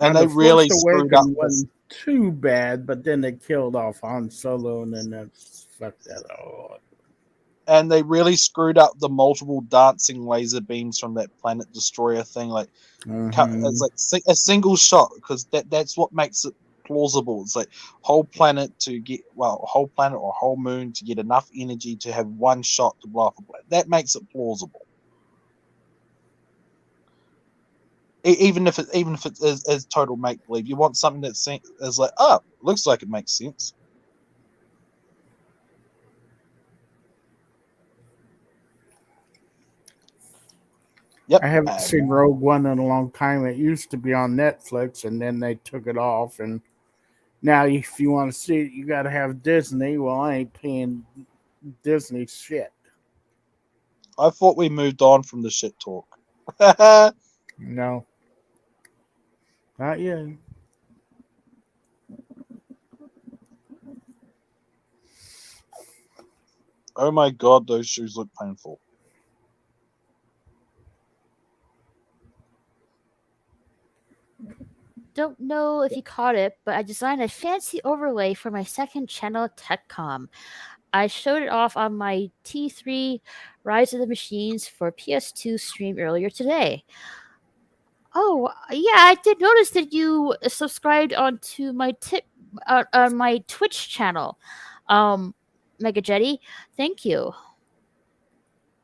And they really screwed up. Wasn't too bad, but then they killed off Han Solo, and then that's fucked that all. And they really screwed up the multiple dancing laser beams from that planet destroyer thing. Like it's like a single shot, because that's what makes it plausible. It's like whole planet or whole moon to get enough energy to have one shot to blow up a planet. That makes it plausible. Even if it is total make believe, you want something that is like, oh, looks like it makes sense. Yep. I haven't seen Rogue One in a long time. It used to be on Netflix, and then they took it off. And now, if you want to see it, you got to have Disney. Well, I ain't paying Disney shit. I thought we moved on from the shit talk. No, not yet. Oh my god, those shoes look painful. Don't know if you caught it, but I designed a fancy overlay for my second channel, TechCom. I showed it off on my T3 Rise of the Machines for PS2 stream earlier today. Oh, yeah, I did notice that you subscribed onto my on my Twitch channel. Mega Jetty, thank you.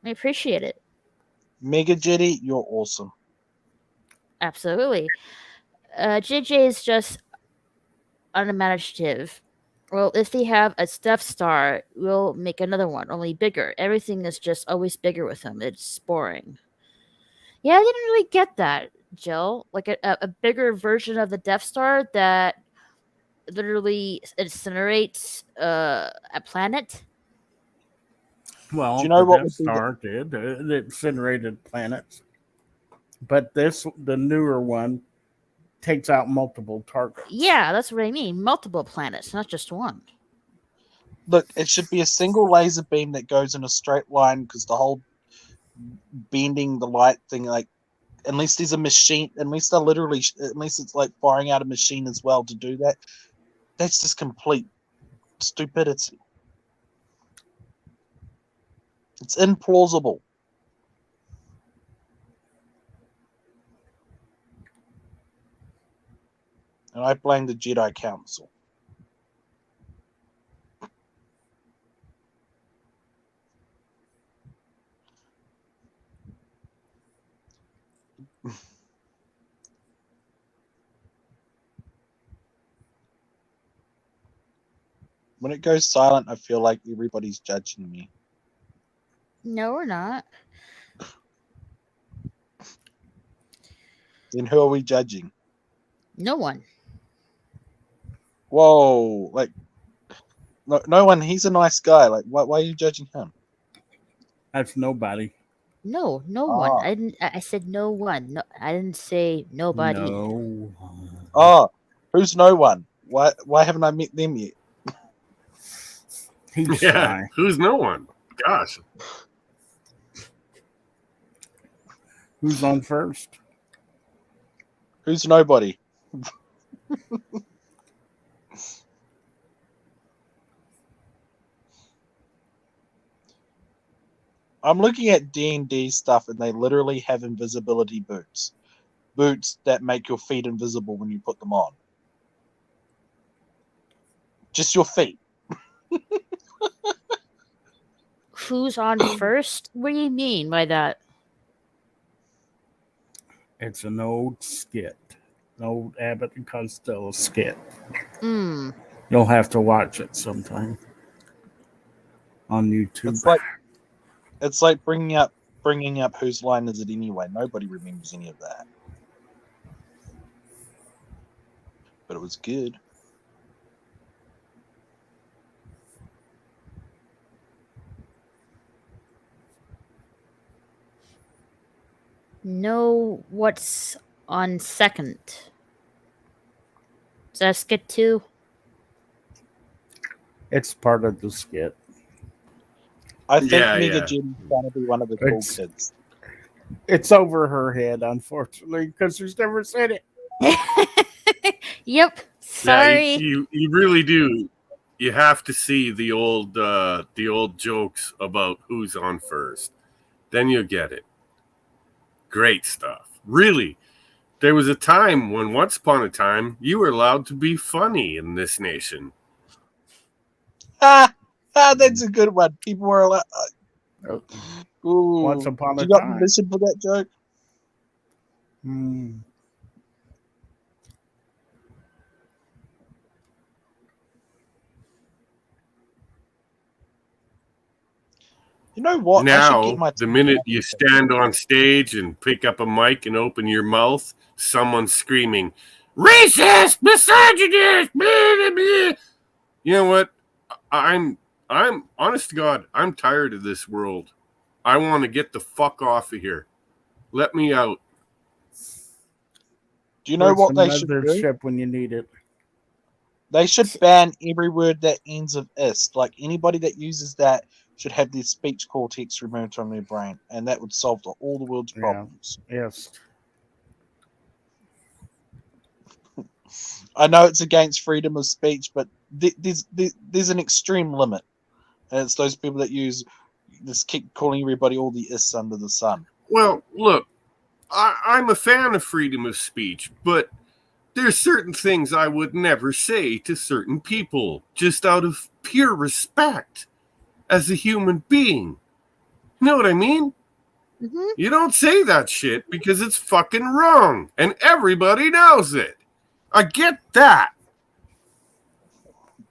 I appreciate it. Mega Jetty, you're awesome. Absolutely. JJ is just unimaginative. Well, if they have a Death Star, we'll make another one, only bigger. Everything is just always bigger with him. It's boring. Yeah, I didn't really get that, Jill. Like a bigger version of the Death Star that literally incinerates a planet. Well, do you know what Death Star did? It incinerated planets. But the newer one, takes out multiple targets. Yeah, that's what I mean. Multiple planets, not just one. Look, it should be a single laser beam that goes in a straight line, because the whole bending the light thing, like, unless there's a machine, unless it's like firing out a machine as well to do that, that's just complete stupidity. It's implausible. And I blame the Jedi Council. When it goes silent, I feel like everybody's judging me. No, we're not. Then who are we judging? No one. Whoa, like no one. He's a nice guy. Like, why are you judging him? That's nobody. No, no one. Oh, I didn't. I said no one. No, I didn't say nobody. No. who's no one? Why haven't I met them yet? He's Yeah, shy. who's no one? Gosh. Who's on first? Who's nobody? I'm looking at D&D stuff, and they literally have invisibility boots. Boots that make your feet invisible when you put them on. Just your feet. Who's on first? What do you mean by that? It's an old skit. An old Abbott and Costello skit. Hmm. You'll have to watch it sometime on YouTube. It's like bringing up whose line is it anyway. Nobody remembers any of that. But it was good. Know what's on second? Is that skit 2? It's part of the skit. I think Yeah, Mega yeah. Jen's trying to be one of the cool It's- kids. It's over her head, unfortunately, because she's never said it. Yep. Yeah, Sorry. you really do. You have to see the old jokes about who's on first. Then you get it. Great stuff. Really. There was a time when once upon a time you were allowed to be funny in this nation. That's a good one. People were allowed. Ooh. Once upon a You got time. permission for that joke? Hmm. You know what? I should Now, get my the minute you stand on stage and pick up a mic and open your mouth, someone's screaming, "Racist, misogynist!" Blah, blah, blah. You know what? I'm honest to God, I'm tired of this world. I want to get the fuck off of here. Let me out. Do you know what they should do? Mothership when you need it. They should ban every word that ends of ist. Like anybody that uses that should have their speech cortex removed from their brain, and that would solve all the world's Yeah. problems. Yes. I know it's against freedom of speech, but there's an extreme limit, and it's those people that keep calling everybody all the ists under the sun. Well, look, I'm a fan of freedom of speech, but there's certain things I would never say to certain people just out of pure respect as a human being. You know what I mean? Mhm. You don't say that shit because it's fucking wrong, and everybody knows it. I get that.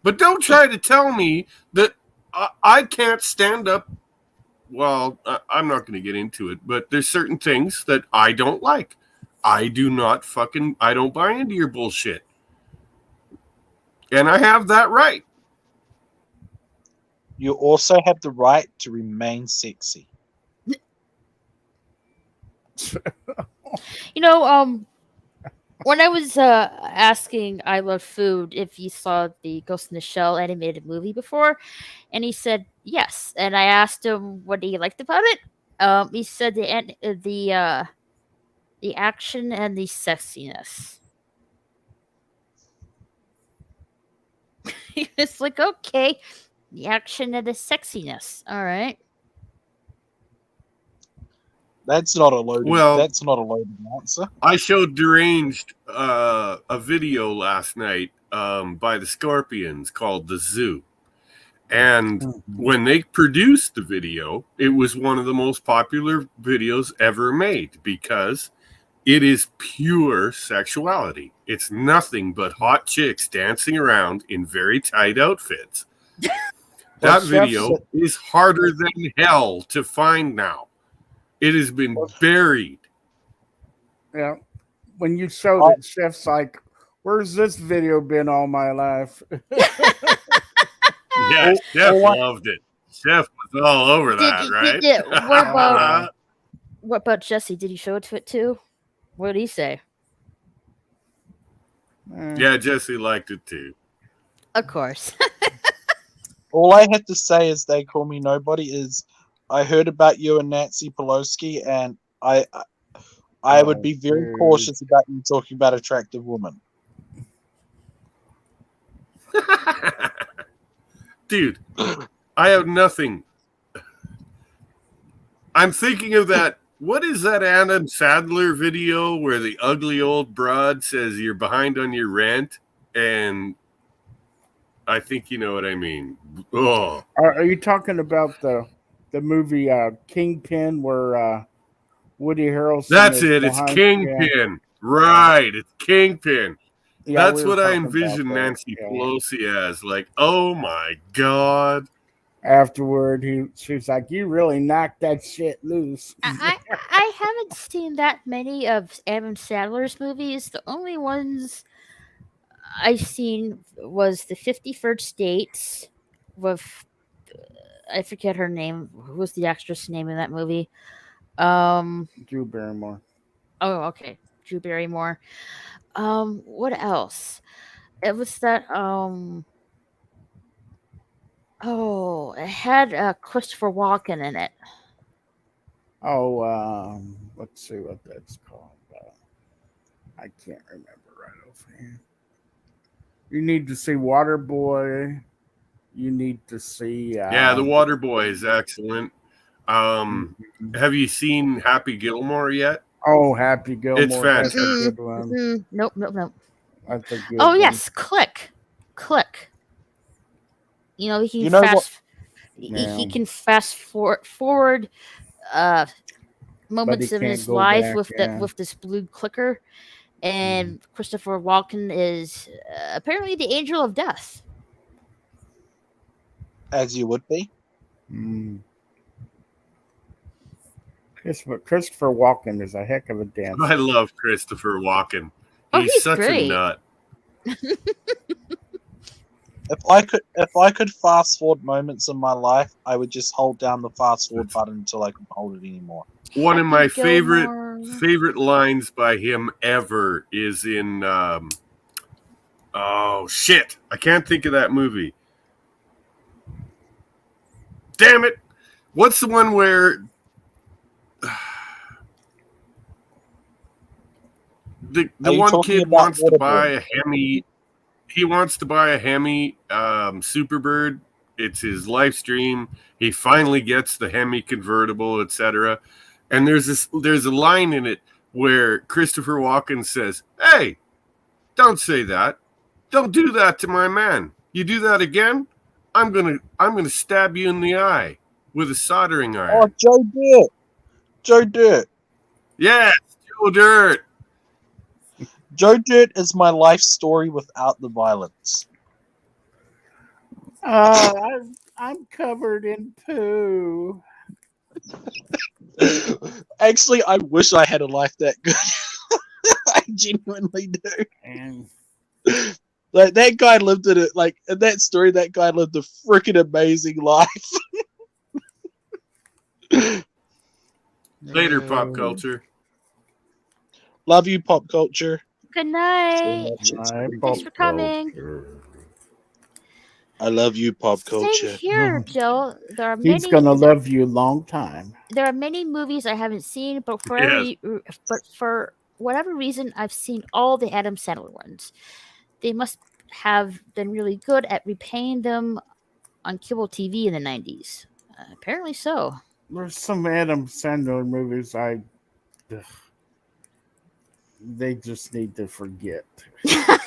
But don't try to tell me that I can't stand up. Well, I'm not going to get into it, but there's certain things that I don't like. I don't buy into your bullshit. And I have that right. You also have the right to remain sexy. You know, when I was asking I Love Food if he saw the Ghost in the Shell animated movie before, and he said yes. And I asked him what he liked about it. He said the action and the sexiness. He was like, okay, the action and the sexiness. All right. That's not a loaded. Well- That's not a loaded answer. I showed Deranged a video last night by the Scorpions called The Zoo. And when they produced the video, it was one of the most popular videos ever made because it is pure sexuality. It's nothing but hot chicks dancing around in very tight outfits. That video is harder than hell to find now. It has been buried. Yeah. when you showed it, Chef's like, "Where's this video been all my life?" Yeah, Chef loved it. Chef was all over that, right? What about Jesse? Did he show it to it too? What did he say? Yeah, Jesse liked it too. Of course. All I had to say is they call me nobody is I heard about you and Nancy Pelosi, and I would be very cautious about you talking about attractive women. Dude, I have nothing. I'm thinking of that. What is that Adam Sandler video where the ugly old broad says you're behind on your rent? And I think you know what I mean. Oh, Are you talking about the movie Kingpin where Woody Harrelson? That's it. It's Kingpin. Yeah. Right. It's Kingpin. Yeah, that's what I envision Nancy Pelosi as. Like, oh my God. Afterward, she was like, "You really knocked that shit loose." I haven't seen that many of Adam Sandler's movies. The only ones I've seen was the 51st Dates with I forget her name. Who was the actress name in that movie? Drew Barrymore. Oh, okay. Drew Barrymore. What else? It was that it had Christopher Walken in it. Oh, let's see what that's called. I can't remember right offhand. You need to see Waterboy. You need to see. Yeah, the Waterboy is excellent. Have you seen Happy Gilmore yet? Oh, Happy Gilmore. It's fantastic. Nope. That's a good Oh one. yes, Click. You know, he can fast forward moments of his life with this blue clicker, and Christopher Walken is apparently the angel of death. As you would be. Christopher Walken is a heck of a dancer. I love Christopher Walken. He's such great. a nut. If I could fast forward moments in my life, I would just hold down the fast forward button until I couldn't hold it anymore. One of my favorite lines by him ever is in oh shit, I can't think of that movie. Damn it. What's the one where the one kid wants to buy a Hemi? He wants to buy a Hemi Superbird. It's his life dream. He finally gets the Hemi convertible, etc. And there's a line in it where Christopher Walken says, "Hey, don't say that. Don't do that to my man. You do that again, I'm gonna stab you in the eye with a soldering iron." Oh, Joe Dirt. Yes, Joe Dirt. Joe Dirt is my life story without the violence. I'm covered in poo. Actually, I wish I had a life that good. I genuinely do. And like that guy lived in it. Like in that story, that guy lived a freaking amazing life. Later, pop culture. Love you, pop culture. Good night. Thanks for coming. I love you, pop culture. Same here, Joe. He's gonna love you a long time. There are many movies I haven't seen, but for whatever reason, I've seen all the Adam Sandler ones. They must have been really good at repaying them on cable TV in the 90s. Apparently so. There's some Adam Sandler movies they just need to forget.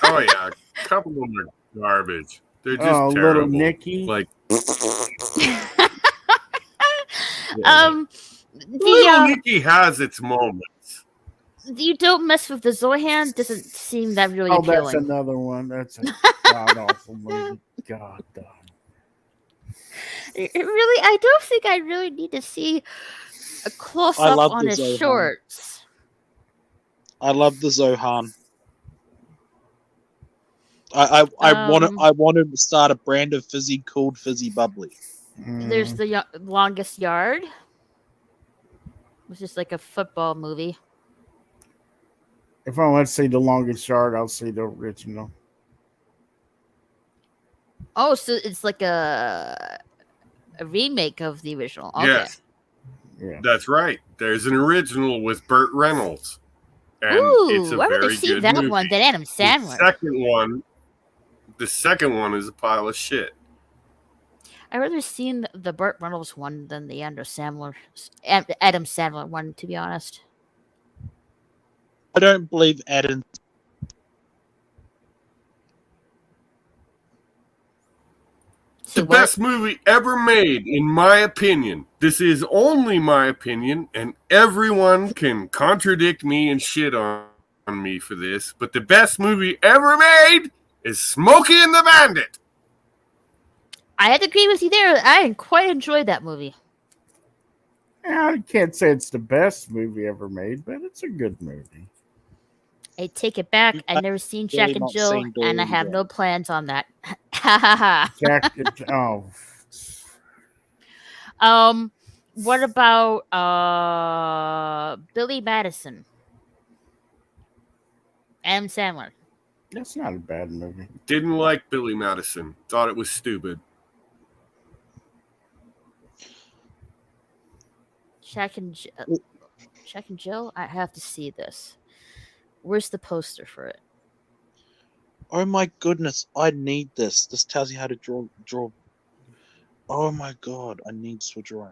Oh yeah, a couple of them are garbage. They're just terrible. Little Nicky. Like Little Nicky has its moments. You Don't Mess with the Zohan doesn't seem that really appealing. Oh, that's another one. That's a god awful movie. God damn. I don't think I really need to see a close up on his shorts. I love the Zohan. I want to start a brand of fizzy called Fizzy Bubbly. There's the Longest Yard, which is like a football movie. If I want to see The Longest Yard, I'll see the original. Oh, so it's like a remake of the original. Okay. Yes, Yeah. that's right. There's an original with Burt Reynolds, and it's a Ooh, I'd rather very see good that movie. one than Adam Sandler. The second one is a pile of shit. I'd rather seen the Burt Reynolds one than the Adam Sandler one, to be honest. I don't believe Adam. The best movie ever made, in my opinion. This is only my opinion, and everyone can contradict me and shit on me for this, but the best movie ever made is Smokey and the Bandit. I had to agree with you there. I quite enjoyed that movie. I can't say it's the best movie ever made, but it's a good movie. I take it back. I've never seen really Jack and not Jill, seen and I Dorian have Gray. no plans on that. Ha ha Oh, ha. What about Billy Madison? Adam Sandler. that's not a bad movie. Didn't like Billy Madison. Thought it was stupid. Jack and Jill. I have to see this. Where's the poster for it? Oh my goodness, I need this. This tells you how to draw. Oh my god, I need to draw.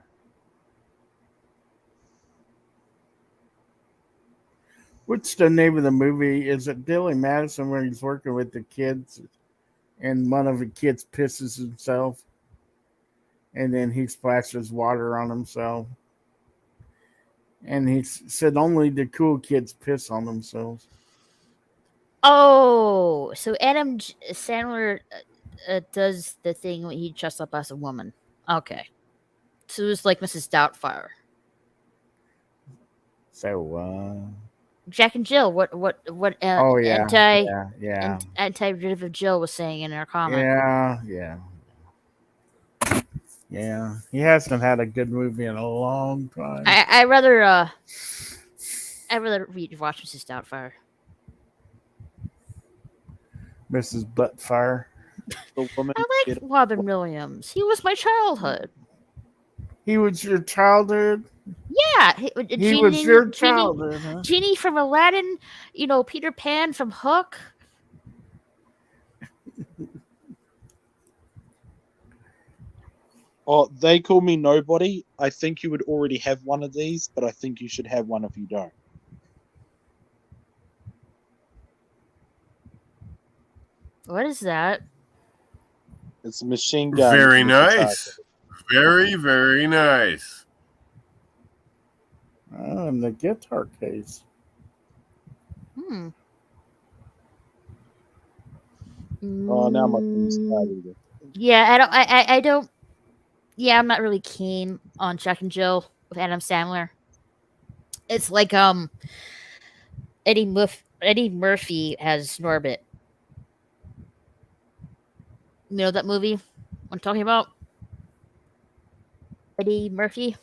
What's the name of the movie? Is it Billy Madison where he's working with the kids and one of the kids pisses himself and then he splashes water on himself? And he said only the cool kids piss on themselves. Oh, so Adam Sandler does the thing when he dresses up as a woman. Okay. So it was like Mrs. Doubtfire. So, Jack and Jill. What? oh yeah, Anti-derivative Jill was saying in her comment. Yeah. He hasn't had a good movie in a long time. I rather watch Mrs. Doubtfire. Mrs. Buttfire. The woman. I like Robin Williams. He was my childhood. He was your childhood. Yeah, He was your childhood. Huh? Genie from Aladdin. Peter Pan from Hook. Oh, they call me nobody. I think you would already have one of these, but I think you should have one if you don't. What is that? It's a machine gun. Very with a guitar. nice. Very, very nice. Oh, and the guitar case. Hmm. Oh, now my thing's excited. Yeah, I don't. Yeah, I'm not really keen on Jack and Jill with Adam Sandler. It's like Eddie Murphy as Norbit. You know that movie I'm talking about? Eddie Murphy.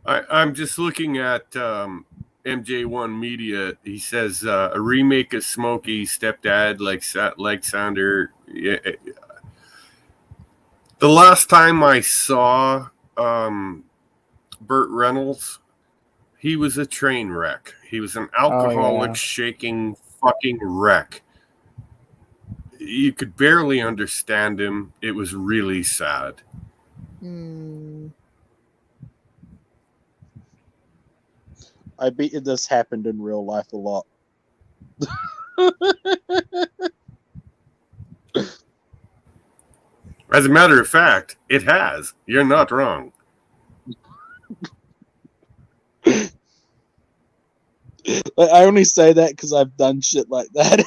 I'm just looking at MJ1 Media. He says a remake of Smokey stepdad like Sander. Yeah. The last time I saw Burt Reynolds, he was a train wreck. He was an alcoholic, shaking fucking wreck. You could barely understand him. It was really sad. I bet you this happened in real life a lot. As a matter of fact, it has. You're not wrong. I only say that because I've done shit like that.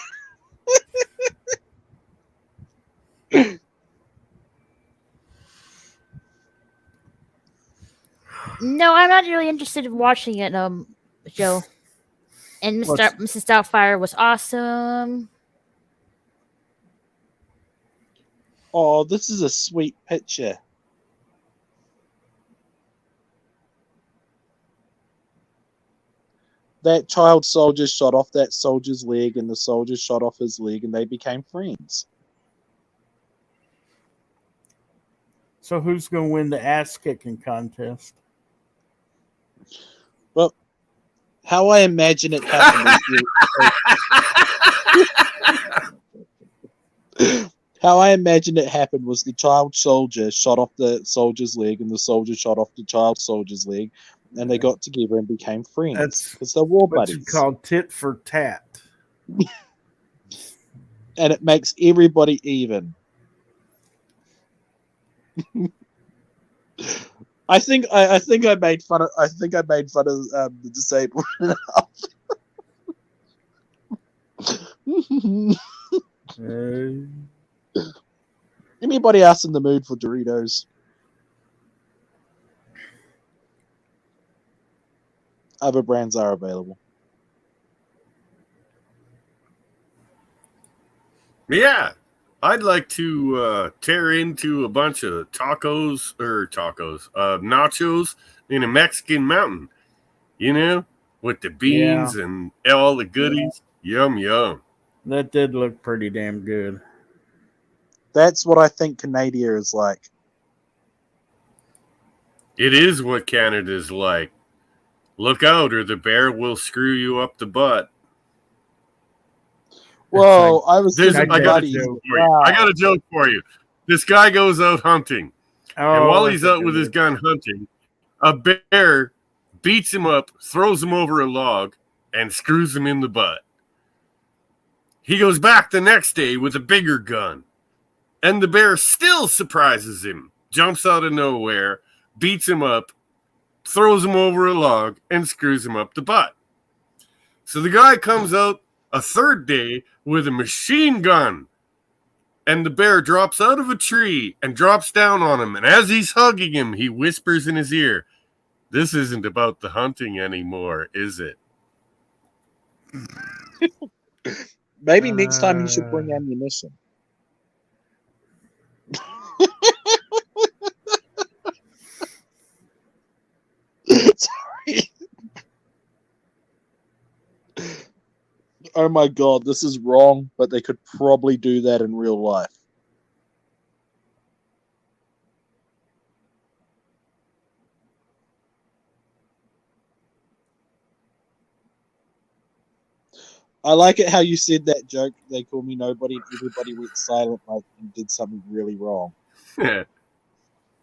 No, I'm not really interested in watching it, Joe. And Mrs. Doubtfire was awesome. Oh, this is a sweet picture. That child soldier shot off that soldier's leg, and the soldier shot off his leg, and they became friends. So who's going to win the ass kicking contest? Well, how I imagine it happened how I imagine it happened was the child soldier shot off the soldier's leg, and the soldier shot off the child soldier's leg, and they got together and became friends because they're war What you buddies. call tit for tat. And it makes everybody even. I think I made fun of the disabled enough. Anybody else in the mood for Doritos? Other brands are available. Yeah, I'd like to tear into a bunch of nachos in a Mexican mountain, with the beans and all the goodies. Yum, yum. That did look pretty damn good. That's what I think Canada is like. It is what Canada's like. Look out, or the bear will screw you up the butt. Whoa, I was I got a joke for you. This guy goes out hunting. And while he's out with his gun hunting, a bear beats him up, throws him over a log, and screws him in the butt. He goes back the next day with a bigger gun. And the bear still surprises him, jumps out of nowhere, beats him up, throws him over a log, and screws him up the butt. So the guy comes out a third day with a machine gun. And the bear drops out of a tree and drops down on him. And as he's hugging him, he whispers in his ear, "This isn't about the hunting anymore, is it?" Maybe next time you should bring ammunition. Sorry. Oh my god, this is wrong, but they could probably do that in real life. I like it how you said that joke. They call me nobody, and everybody went silent like you did something really wrong. Yeah.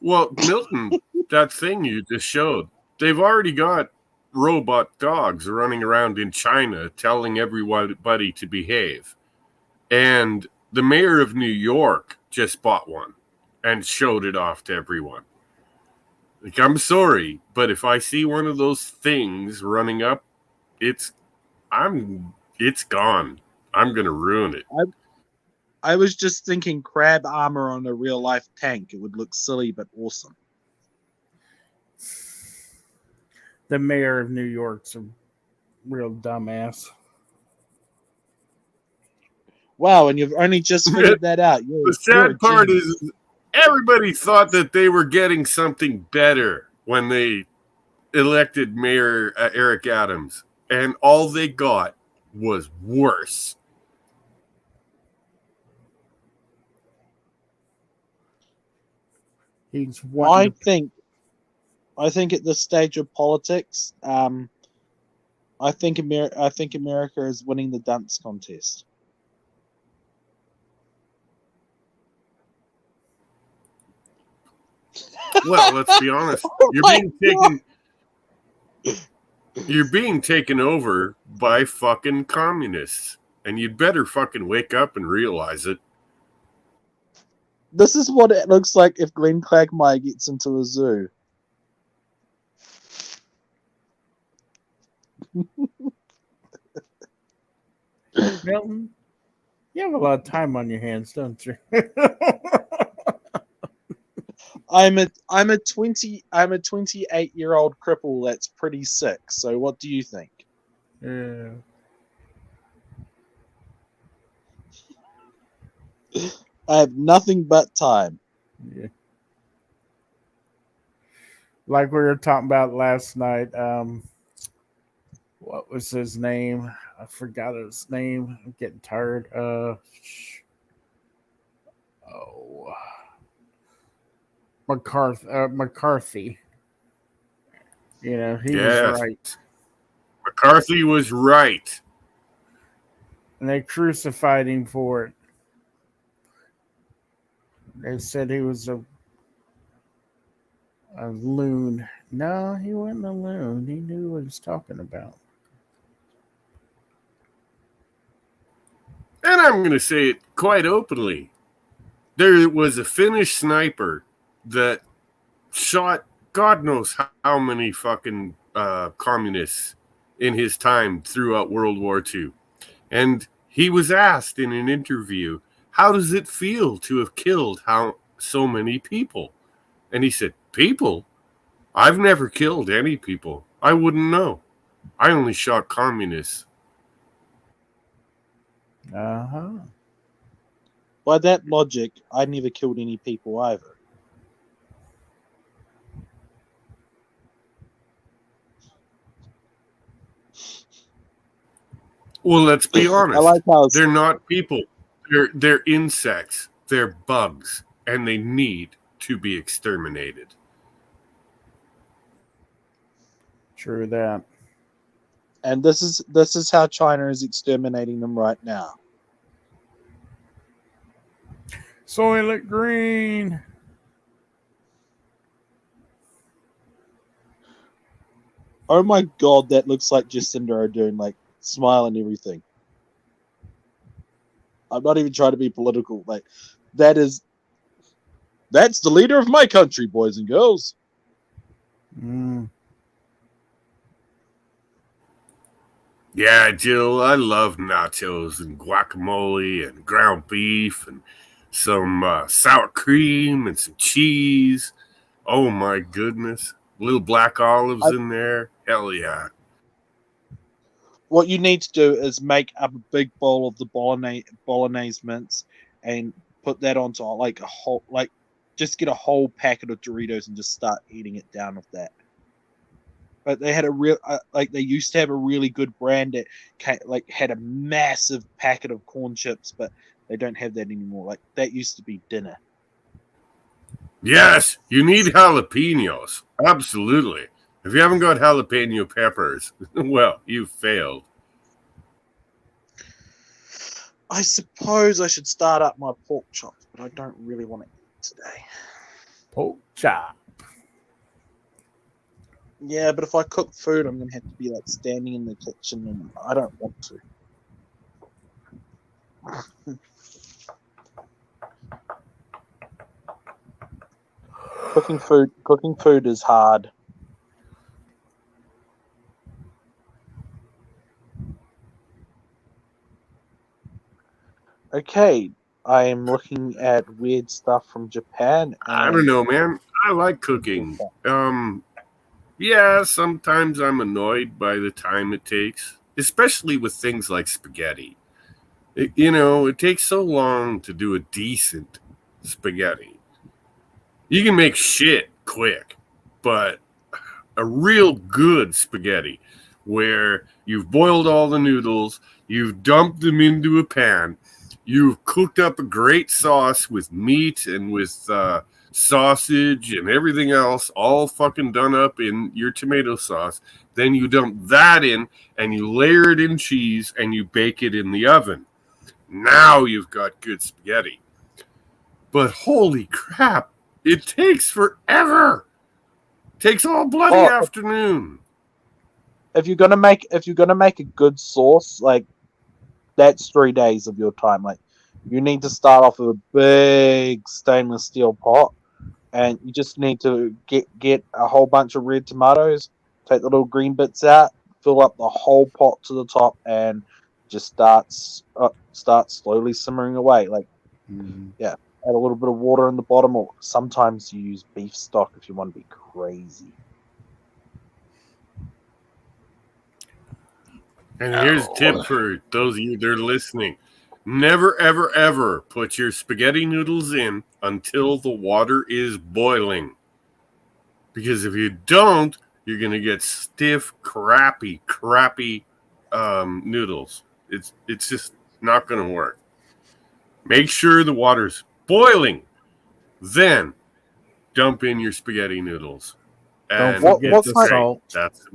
Well, Milton, that thing you just showed, they've already got robot dogs running around in China telling everybody to behave. And the mayor of New York just bought one and showed it off to everyone. Like, I'm sorry, but if I see one of those things running up, it's gone. I'm going to ruin it. I was just thinking crab armor on a real life tank. It would look silly but awesome. The mayor of New York's a real dumbass. Wow, and you've only just figured that out. The sad part is everybody thought that they were getting something better when they elected Mayor Eric Adams, and all they got was worse. I think at this stage of politics, I think America is winning the dance contest. Well, let's be honest. You're being taken over by fucking communists, and you'd better fucking wake up and realize it. This is what it looks like if Glenn Quagmire gets into a zoo. Milton, you have a lot of time on your hands, don't you? I'm a 28-year-old cripple that's pretty sick. So what do you think? Yeah. I have nothing but time. Yeah. Like we were talking about last night. What was his name? I forgot his name. I'm getting tired. Oh, McCarthy. You know, he was Yes. right. McCarthy was right. And they crucified him for it. They said he was a loon. No, he wasn't a loon. He knew what he was talking about. And I'm going to say it quite openly. There was a Finnish sniper that shot God knows how many fucking communists in his time throughout World War II. And he was asked in an interview, how does it feel to have killed so many people? And he said, people? I've never killed any people. I wouldn't know. I only shot communists. Uh-huh. By that logic, I never killed any people either. Well, let's be honest. I like how They're not people. They're insects. They're bugs. And they need to be exterminated. True that. and this is how China is exterminating them right now. Soylent Green. Oh my god, that looks like Jacinda Ardern, like smile and everything. I'm not even trying to be political. Like that's the leader of my country, boys and girls. Mm. Yeah, Jill, I love nachos and guacamole and ground beef and some sour cream and some cheese. Oh my goodness. Little black olives in there. Hell yeah. What you need to do is make up a big bowl of the bolognese mince and put that onto like a whole, like just get a whole packet of Doritos and just start eating it down with that. But they had a real like they used to have a really good brand that had a massive packet of corn chips, but they don't have that anymore. Like that used to be dinner. Yes, you need jalapenos. Absolutely. If you haven't got jalapeno peppers, well, you failed. I suppose I should start up my pork chops, but I don't really want to eat today. Pork chop. Yeah, but if I cook food, I'm going to have to be like standing in the kitchen, and I don't want to. Cooking food is hard. Okay, I am looking at weird stuff from Japan. I don't know, man. I like cooking. Yeah, sometimes I'm annoyed by the time it takes, especially with things like spaghetti. It takes so long to do a decent spaghetti. You can make shit quick, but a real good spaghetti where you've boiled all the noodles, you've dumped them into a pan, you've cooked up a great sauce with meat and with sausage and everything else, all fucking done up in your tomato sauce. Then you dump that in and you layer it in cheese and you bake it in the oven. Now you've got good spaghetti. But holy crap, it takes forever. It takes all bloody afternoon. If you're gonna make a good sauce, like that's 3 days of your time. Like you need to start off with a big stainless steel pot, and you just need to get a whole bunch of red tomatoes, take the little green bits out, fill up the whole pot to the top, and just start slowly simmering away. Like, yeah, Add a little bit of water in the bottom, or sometimes you use beef stock if you want to be crazy. And here's a tip for those of you that are listening. Never, ever, ever put your spaghetti noodles in until the water is boiling. Because if you don't, you're going to get stiff, crappy noodles. It's just not going to work. Make sure the water's boiling. Then dump in your spaghetti noodles. Don't And forget what the kind- salt. That's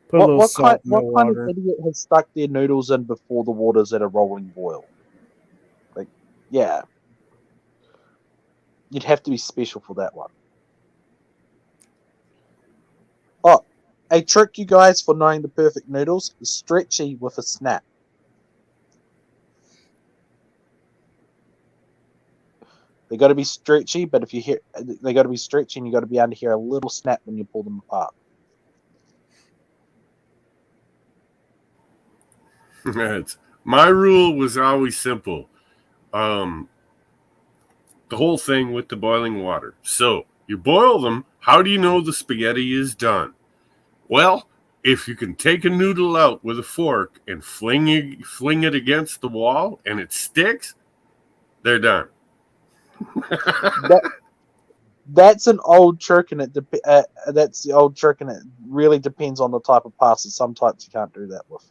Put a little salt in the what kind of water. idiot has stuck their noodles in before the water's at a rolling boil? Like, yeah. You'd have to be special for that one. Oh, a trick, you guys, for knowing the perfect noodles is stretchy with a snap. They got to be stretchy, but if you hear, they got to be stretchy, and you got to be able to hear a little snap when you pull them apart. My rule was always simple. The whole thing with the boiling water. So you boil them. How do you know the spaghetti is done? Well, if you can take a noodle out with a fork and fling it against the wall and it sticks, they're done. That's an old trick, and that's the old trick, and it really depends on the type of pasta. Some types you can't do that with.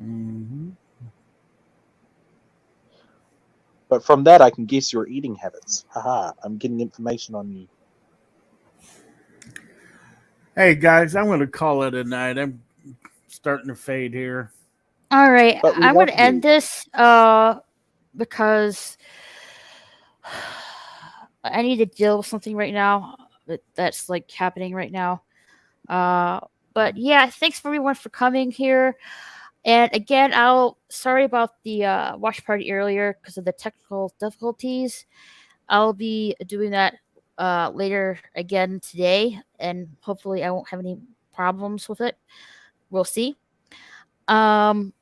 Mm-hmm. But from that, I can guess your eating habits. Haha, I'm getting information on you. Hey guys, I'm going to call it a night. I'm starting to fade here. All right, But we I'm love going to end you. this because I need to deal with something right now that's like happening right now. But yeah, thanks for everyone for coming here. And again, sorry about the watch party earlier because of the technical difficulties. I'll be doing that later again today, and hopefully I won't have any problems with it. We'll see. But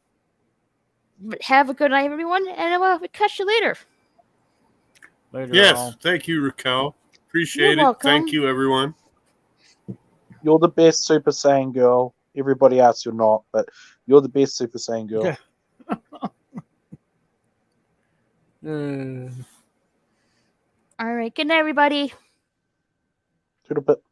have a good night, everyone, and we'll catch you later. Later, Yes, all. thank you, Raquel. Appreciate You're it. welcome. Thank you, everyone. You're the best Super Saiyan girl. Everybody else, you're not, but you're the best Super Saiyan girl. Yeah. All right, good night, everybody. Toodle pip.